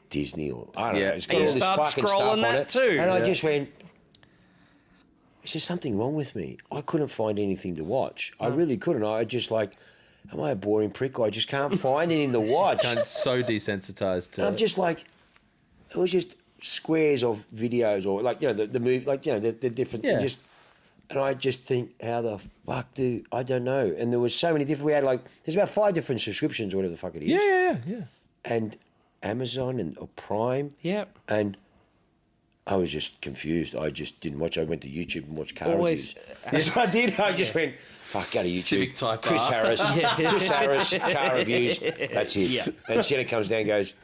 [SPEAKER 2] Disney or, I don't
[SPEAKER 1] Yeah.
[SPEAKER 2] know. It's got
[SPEAKER 3] And
[SPEAKER 2] all
[SPEAKER 3] you
[SPEAKER 2] this
[SPEAKER 3] start
[SPEAKER 2] fucking
[SPEAKER 3] scrolling
[SPEAKER 2] stuff on
[SPEAKER 3] that
[SPEAKER 2] it.
[SPEAKER 3] too.
[SPEAKER 2] And I
[SPEAKER 1] Yeah.
[SPEAKER 2] just went, is there something wrong with me? I couldn't find anything to watch. I really couldn't. I just like, am I a boring prick? I just can't find anything to watch.
[SPEAKER 1] I'm so desensitized to
[SPEAKER 2] And I'm
[SPEAKER 1] it.
[SPEAKER 2] just like, it was just squares of videos or like, you know, the movie, like, you know, the different,
[SPEAKER 1] Yeah.
[SPEAKER 2] just, and I just think, how the fuck I don't know. And there was so many different, we had like, there's about 5 different subscriptions or whatever the fuck it is.
[SPEAKER 1] Yeah.
[SPEAKER 2] And Amazon and or Prime.
[SPEAKER 3] Yep.
[SPEAKER 2] And I was just confused. I just didn't watch. I went to YouTube and watched car
[SPEAKER 3] Always-
[SPEAKER 2] reviews. That's what I did. I just went, Fuck, go to YouTube.
[SPEAKER 1] Civic Type
[SPEAKER 2] Chris
[SPEAKER 1] R.
[SPEAKER 2] Harris. Chris Harris, car reviews. That's it.
[SPEAKER 3] Yeah.
[SPEAKER 2] And Senna comes down and goes,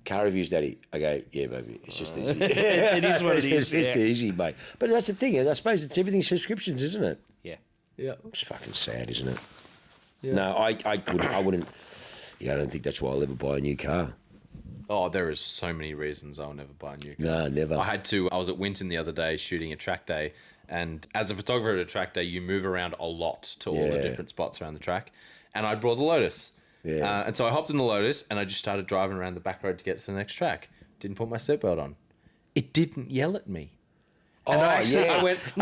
[SPEAKER 2] car reviews, Daddy. I go, yeah, baby. It's just easy.
[SPEAKER 3] It is what it is.
[SPEAKER 2] It's
[SPEAKER 3] yeah.
[SPEAKER 2] easy, mate. But that's the thing. I suppose it's everything subscriptions, isn't it?
[SPEAKER 3] Yeah.
[SPEAKER 1] Yeah.
[SPEAKER 2] It's fucking sad, isn't it? Yeah. No, I wouldn't. Yeah, I don't think that's why I'll ever buy a new car.
[SPEAKER 1] Oh, there is so many reasons I'll never buy a new car.
[SPEAKER 2] No, never.
[SPEAKER 1] I was at Winton the other day shooting a track day, and as a photographer at a track day, you move around a lot to all the
[SPEAKER 2] Yeah.
[SPEAKER 1] different spots around the track. And I brought the Lotus.
[SPEAKER 2] Yeah.
[SPEAKER 1] And so I hopped in the Lotus, and I just started driving around the back road to get to the next track. Didn't put my seatbelt on. It didn't yell at me. And I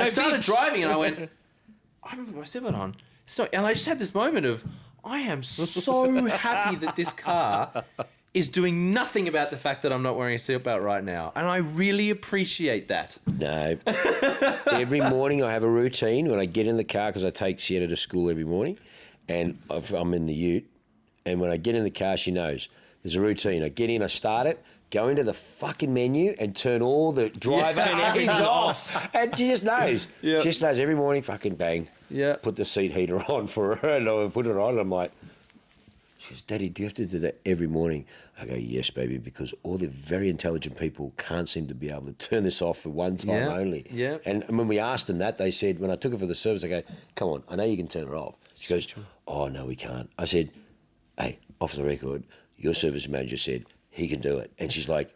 [SPEAKER 1] started driving, and I went, I haven't put my seatbelt on. And I just had this moment of, I am so happy that this car is doing nothing about the fact that I'm not wearing a seatbelt right now. And I really appreciate that.
[SPEAKER 2] No. Every morning I have a routine when I get in the car, because I take Sienna to school every morning, and I'm in the ute. And when I get in the car, she knows. There's a routine. I get in, I start it, go into the fucking menu and turn all the driver everything off. And she just knows.
[SPEAKER 1] Yeah.
[SPEAKER 2] She just knows every morning, fucking bang.
[SPEAKER 1] Yeah.
[SPEAKER 2] Put the seat heater on for her, and I put it on, and I'm like, she goes, Daddy, do you have to do that every morning? I go, yes, baby, because all the very intelligent people can't seem to be able to turn this off for one time only.
[SPEAKER 1] Yeah.
[SPEAKER 2] And when we asked them that, they said, when I took it for the service, I go, come on, I know you can turn it off. She goes, oh, no, we can't. I said, hey, off the record, your service manager said he can do it. And she's like,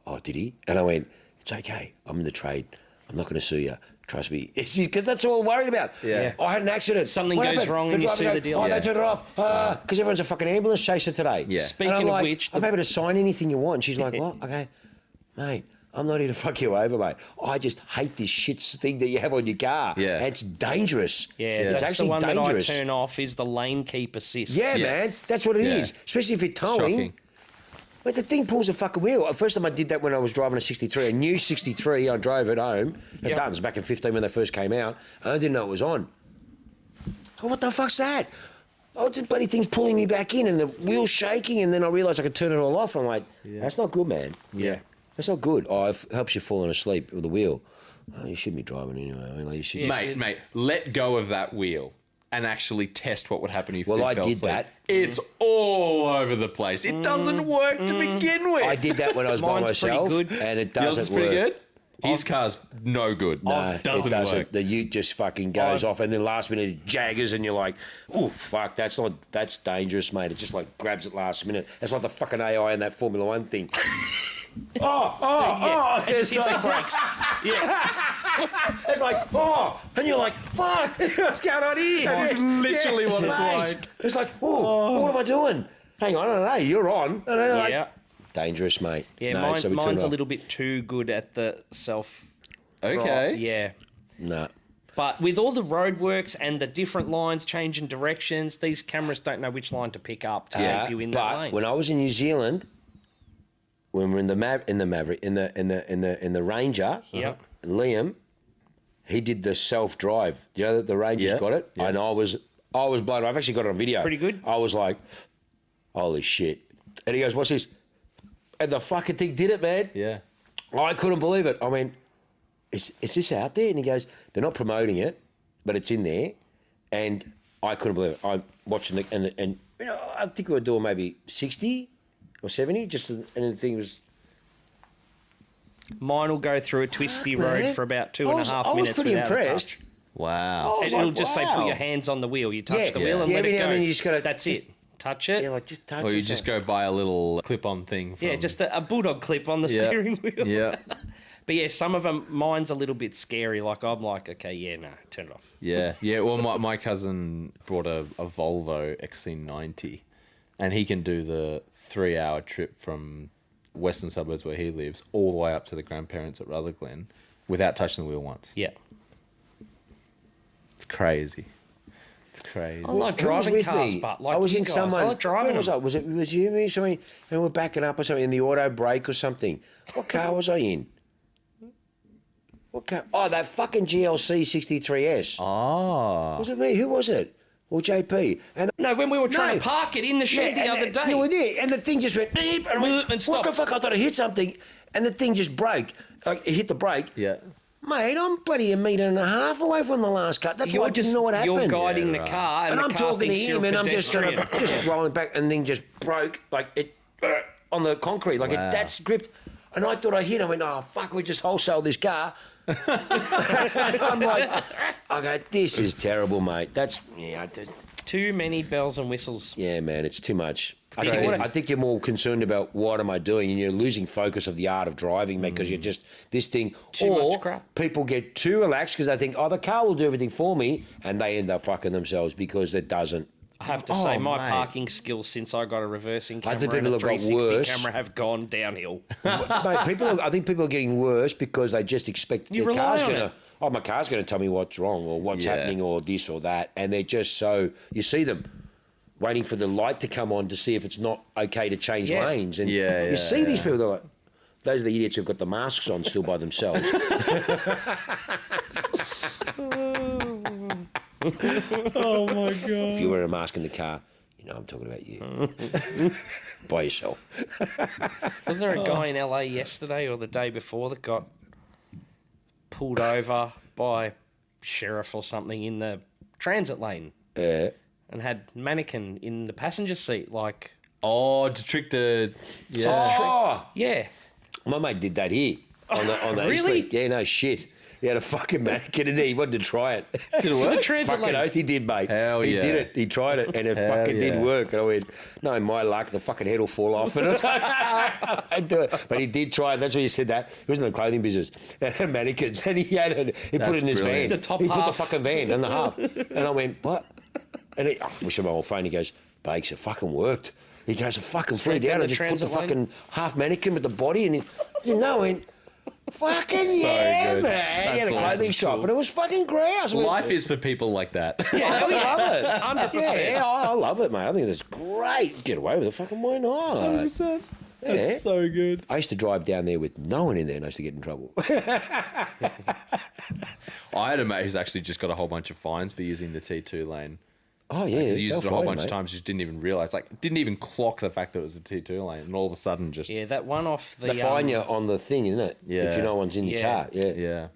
[SPEAKER 2] oh, did he? And I went, it's okay. I'm in the trade. I'm not going to sue you. Trust me. Because that's all I'm worried about.
[SPEAKER 1] Yeah.
[SPEAKER 2] I had an accident.
[SPEAKER 3] Something
[SPEAKER 2] What
[SPEAKER 3] goes
[SPEAKER 2] happened?
[SPEAKER 3] wrong and you
[SPEAKER 2] driver
[SPEAKER 3] see the
[SPEAKER 2] goes,
[SPEAKER 3] deal.
[SPEAKER 2] Oh,
[SPEAKER 3] Yeah.
[SPEAKER 2] they turned it off. Because everyone's a fucking ambulance chaser today.
[SPEAKER 1] Yeah.
[SPEAKER 3] Speaking
[SPEAKER 2] and I'm
[SPEAKER 3] of
[SPEAKER 2] like,
[SPEAKER 3] which,
[SPEAKER 2] I'm able to sign anything you want. And she's like, what? Okay, mate, I'm not here to fuck you over, mate. I just hate this shit thing that you have on your car.
[SPEAKER 1] Yeah.
[SPEAKER 2] And it's dangerous.
[SPEAKER 3] Yeah,
[SPEAKER 2] It's
[SPEAKER 3] that's
[SPEAKER 2] actually
[SPEAKER 3] the one
[SPEAKER 2] dangerous.
[SPEAKER 3] that I turn off is the lane keep assist.
[SPEAKER 2] Yeah,
[SPEAKER 1] Yes.
[SPEAKER 2] man. That's what it
[SPEAKER 1] Yeah.
[SPEAKER 2] is. Especially if you're towing.
[SPEAKER 1] Shocking.
[SPEAKER 2] But the thing pulls the fucking wheel. The first time I did that when I was driving a 63, a new 63, I drove it home.
[SPEAKER 3] Yep.
[SPEAKER 2] It was back in 15 when they first came out. And I didn't know it was on. Oh, what the fuck's that? Oh, the bloody thing's pulling me back in and the wheel's shaking, and then I realised I could turn it all off. I'm like, that's not good, man.
[SPEAKER 1] Yeah.
[SPEAKER 2] That's not good. Oh, it helps you falling asleep with the wheel. Oh, you shouldn't be driving anyway. I mean, like, you should just...
[SPEAKER 1] Mate, let go of that wheel and actually test what would happen if you
[SPEAKER 2] Well, I
[SPEAKER 1] fell
[SPEAKER 2] did
[SPEAKER 1] asleep.
[SPEAKER 2] that.
[SPEAKER 1] It's all over the place. It doesn't work to begin with.
[SPEAKER 2] I did that when I was by
[SPEAKER 3] Mine's pretty
[SPEAKER 2] myself,
[SPEAKER 3] good.
[SPEAKER 2] and it
[SPEAKER 1] Yours is
[SPEAKER 2] doesn't
[SPEAKER 1] pretty
[SPEAKER 2] work.
[SPEAKER 1] good? His car's no good.
[SPEAKER 2] No,
[SPEAKER 1] It doesn't
[SPEAKER 2] it doesn't.
[SPEAKER 1] work.
[SPEAKER 2] The ute just fucking goes off, and then last minute it jaggers, and you're like, "Oh fuck, that's dangerous, mate." It just like grabs it last minute. It's like the fucking AI in that Formula One thing.
[SPEAKER 3] It's
[SPEAKER 2] It's
[SPEAKER 3] the
[SPEAKER 2] like,
[SPEAKER 3] brakes. Yeah.
[SPEAKER 2] it's like, and you're like, fuck, what's going on here?
[SPEAKER 1] That is literally what it's
[SPEAKER 2] mate.
[SPEAKER 1] like.
[SPEAKER 2] It's like, what am I doing? Hang on, I don't know. You're on. And then like,
[SPEAKER 3] Yeah.
[SPEAKER 2] dangerous, mate.
[SPEAKER 3] Yeah,
[SPEAKER 2] No, so we turn
[SPEAKER 3] mine's
[SPEAKER 2] it
[SPEAKER 3] a
[SPEAKER 2] off.
[SPEAKER 3] little bit too good at the self.
[SPEAKER 1] Okay.
[SPEAKER 3] Yeah.
[SPEAKER 2] No.
[SPEAKER 3] But with all the roadworks and the different lines changing directions, these cameras don't know which line to pick up to keep you in that
[SPEAKER 2] but
[SPEAKER 3] lane.
[SPEAKER 2] when I was in New Zealand, when we're in the Ranger,
[SPEAKER 3] Yep.
[SPEAKER 2] Liam, he did the self drive. You know that the Ranger's
[SPEAKER 1] Yeah,
[SPEAKER 2] got it,
[SPEAKER 1] yeah.
[SPEAKER 2] and I was blown. I've actually got it on video.
[SPEAKER 3] Pretty good.
[SPEAKER 2] I was like, holy shit! And he goes, "What's this?" And the fucking thing did it, man.
[SPEAKER 1] Yeah.
[SPEAKER 2] I couldn't believe it. I went, is this out there? And he goes, they're not promoting it, but it's in there. And I couldn't believe it. I'm watching it, and you know, I think we were doing maybe 60 or 70, and the thing was...
[SPEAKER 3] Mine will go through a twisty road
[SPEAKER 2] man.
[SPEAKER 3] for about 2.5 minutes.
[SPEAKER 2] I was pretty
[SPEAKER 3] without a
[SPEAKER 2] impressed.
[SPEAKER 3] touch.
[SPEAKER 1] Wow.
[SPEAKER 2] I was
[SPEAKER 3] And it'll
[SPEAKER 2] like,
[SPEAKER 3] just say,
[SPEAKER 2] wow.
[SPEAKER 3] put your hands on the wheel. You touch
[SPEAKER 2] Yeah,
[SPEAKER 3] the wheel
[SPEAKER 2] yeah.
[SPEAKER 3] and
[SPEAKER 2] Yeah,
[SPEAKER 3] let
[SPEAKER 2] every
[SPEAKER 3] it
[SPEAKER 2] now
[SPEAKER 3] go.
[SPEAKER 2] and then you just gotta
[SPEAKER 3] That's
[SPEAKER 2] just-
[SPEAKER 3] it. Touch it.
[SPEAKER 2] Yeah, like just touch
[SPEAKER 1] Or you
[SPEAKER 2] it.
[SPEAKER 1] just go buy a little clip-on thing. From,
[SPEAKER 3] Yeah, just a bulldog clip on the
[SPEAKER 1] Yeah.
[SPEAKER 3] steering wheel.
[SPEAKER 1] Yeah.
[SPEAKER 3] But yeah, some of them, mine's a little bit scary. Like, I'm like, okay, yeah, no, turn it off.
[SPEAKER 1] Yeah. Yeah. Well, my cousin brought a Volvo XC90, and he can do the 3-hour trip from western suburbs where he lives all the way up to the grandparents at Rutherglen without touching the wheel once.
[SPEAKER 3] Yeah.
[SPEAKER 1] It's crazy. It's crazy.
[SPEAKER 3] I like
[SPEAKER 2] Who was
[SPEAKER 3] driving
[SPEAKER 2] with
[SPEAKER 3] cars,
[SPEAKER 2] me?
[SPEAKER 3] but like
[SPEAKER 2] I was
[SPEAKER 3] you
[SPEAKER 2] in
[SPEAKER 3] guys,
[SPEAKER 2] someone.
[SPEAKER 3] I like driving
[SPEAKER 2] where was
[SPEAKER 3] them.
[SPEAKER 2] I? Was you, me, something? And we're backing up or something in the auto brake or something. What car was I in? What car? Oh, that fucking GLC 63S.
[SPEAKER 1] Ah.
[SPEAKER 2] Was it me? Who was it? Or JP? And
[SPEAKER 3] No, when we were trying
[SPEAKER 2] No.
[SPEAKER 3] to park it in the shed the
[SPEAKER 2] and
[SPEAKER 3] other day.
[SPEAKER 2] Yeah, we did. And the thing just went beep, and I went,
[SPEAKER 3] And
[SPEAKER 2] what the
[SPEAKER 3] stopped.
[SPEAKER 2] fuck? I thought I hit something, and the thing just broke. Like it hit the brake.
[SPEAKER 1] Yeah.
[SPEAKER 2] Mate, I'm bloody a metre and a half away from the last cut. That's why I didn't know what happened.
[SPEAKER 3] You're guiding the car, and
[SPEAKER 2] And
[SPEAKER 3] the
[SPEAKER 2] I'm
[SPEAKER 3] car
[SPEAKER 2] talking to
[SPEAKER 3] thinks you're
[SPEAKER 2] him,
[SPEAKER 3] a
[SPEAKER 2] and I'm just
[SPEAKER 3] pedestrian.
[SPEAKER 2] rolling back, and then just broke like it on the concrete, like that's gripped. And I thought I hit. I went, oh fuck, we just wholesaled this car. I'm like, I go, this is terrible, mate. That's
[SPEAKER 3] Too many bells and whistles.
[SPEAKER 2] yeah, man, it's too much.
[SPEAKER 3] crazy.
[SPEAKER 2] I think you're more concerned about what am I doing, and you're losing focus of the art of driving, mate, because you're just this thing.
[SPEAKER 3] Too
[SPEAKER 2] or
[SPEAKER 3] much crap.
[SPEAKER 2] people get too relaxed because they think, oh, the car will do everything for me, and they end up fucking themselves because it doesn't.
[SPEAKER 3] I have to say, my
[SPEAKER 1] mate.
[SPEAKER 3] parking skills since I got a reversing camera
[SPEAKER 2] think
[SPEAKER 3] and a
[SPEAKER 2] people have got
[SPEAKER 3] 360
[SPEAKER 2] worse.
[SPEAKER 3] camera have gone downhill.
[SPEAKER 2] Mate, I think people are getting worse because they just expect
[SPEAKER 3] You
[SPEAKER 2] their
[SPEAKER 3] rely
[SPEAKER 2] car's
[SPEAKER 3] on
[SPEAKER 2] going to,
[SPEAKER 3] it.
[SPEAKER 2] oh, my car's going to tell me what's wrong or what's
[SPEAKER 1] Yeah.
[SPEAKER 2] happening or this or that. And they're just so, you see them waiting for the light to come on to see if it's not okay to change
[SPEAKER 3] Yeah.
[SPEAKER 2] lanes. And
[SPEAKER 1] Yeah,
[SPEAKER 2] you see these people, they're like, those are the idiots who've got the masks on still by themselves.
[SPEAKER 1] Oh my god.
[SPEAKER 2] If you wear a mask in the car, you know I'm talking about you. By yourself.
[SPEAKER 3] Wasn't there a guy in LA yesterday or the day before that got pulled over by sheriff or something in the transit lane
[SPEAKER 2] Yeah.
[SPEAKER 3] and had mannequin in the passenger seat? Like,
[SPEAKER 1] Oh, to trick the
[SPEAKER 2] Oh,
[SPEAKER 3] yeah.
[SPEAKER 2] my mate did that here on the East
[SPEAKER 3] Really?
[SPEAKER 2] Link. Yeah, no shit. He had a fucking mannequin in there. He wanted to try it.
[SPEAKER 1] Did it
[SPEAKER 3] For the
[SPEAKER 1] work?
[SPEAKER 3] transit
[SPEAKER 2] Fucking
[SPEAKER 3] lane.
[SPEAKER 2] oath he did, mate.
[SPEAKER 1] Hell
[SPEAKER 2] he
[SPEAKER 1] yeah.
[SPEAKER 2] did it. He tried it, and it
[SPEAKER 1] Hell
[SPEAKER 2] fucking
[SPEAKER 1] yeah.
[SPEAKER 2] did work. And I went, no, my luck, the fucking head will fall off. And I do it. But he did try it. That's why he said that. He was in the clothing business. And had mannequins. And he had it. He put
[SPEAKER 1] That's
[SPEAKER 2] it in his
[SPEAKER 1] brilliant.
[SPEAKER 2] van.
[SPEAKER 3] The top
[SPEAKER 2] he put the
[SPEAKER 3] half.
[SPEAKER 2] fucking van in the half. And I went, what? And he, I wish him my old phone. He goes, Bakes, it fucking worked. He goes, I fucking freaked
[SPEAKER 3] down
[SPEAKER 2] out.
[SPEAKER 3] the
[SPEAKER 2] I just put the
[SPEAKER 3] transit lane.
[SPEAKER 2] fucking half mannequin with the body. And he, I went, fucking yeah,
[SPEAKER 1] good.
[SPEAKER 2] man. He had a
[SPEAKER 1] That's
[SPEAKER 2] clothing
[SPEAKER 1] awesome.
[SPEAKER 2] shop.
[SPEAKER 1] Cool.
[SPEAKER 2] And it was fucking grouse.
[SPEAKER 1] Life is for people like that.
[SPEAKER 3] Yeah,
[SPEAKER 2] I love it.
[SPEAKER 3] 100%.
[SPEAKER 2] Yeah, I love it, mate. I think it's great. Get away with it. Fucking why not?
[SPEAKER 1] 100%.
[SPEAKER 2] Yeah.
[SPEAKER 1] That's so good.
[SPEAKER 2] I used to drive down there with no one in there and I used to get in trouble.
[SPEAKER 1] I had a mate who's actually just got a whole bunch of fines for using the T2 lane.
[SPEAKER 2] Oh, yeah.
[SPEAKER 1] He used it a
[SPEAKER 2] they'll
[SPEAKER 1] whole
[SPEAKER 2] find
[SPEAKER 1] bunch of
[SPEAKER 2] mate.
[SPEAKER 1] times, just didn't even realise. Like, didn't even clock the fact that it was a T2 lane. And all of a sudden just...
[SPEAKER 3] Yeah, that one off the...
[SPEAKER 2] They fine you on the thing, isn't it?
[SPEAKER 1] Yeah.
[SPEAKER 2] If you know one's in your
[SPEAKER 3] Yeah.
[SPEAKER 2] car. Yeah.
[SPEAKER 1] Yeah.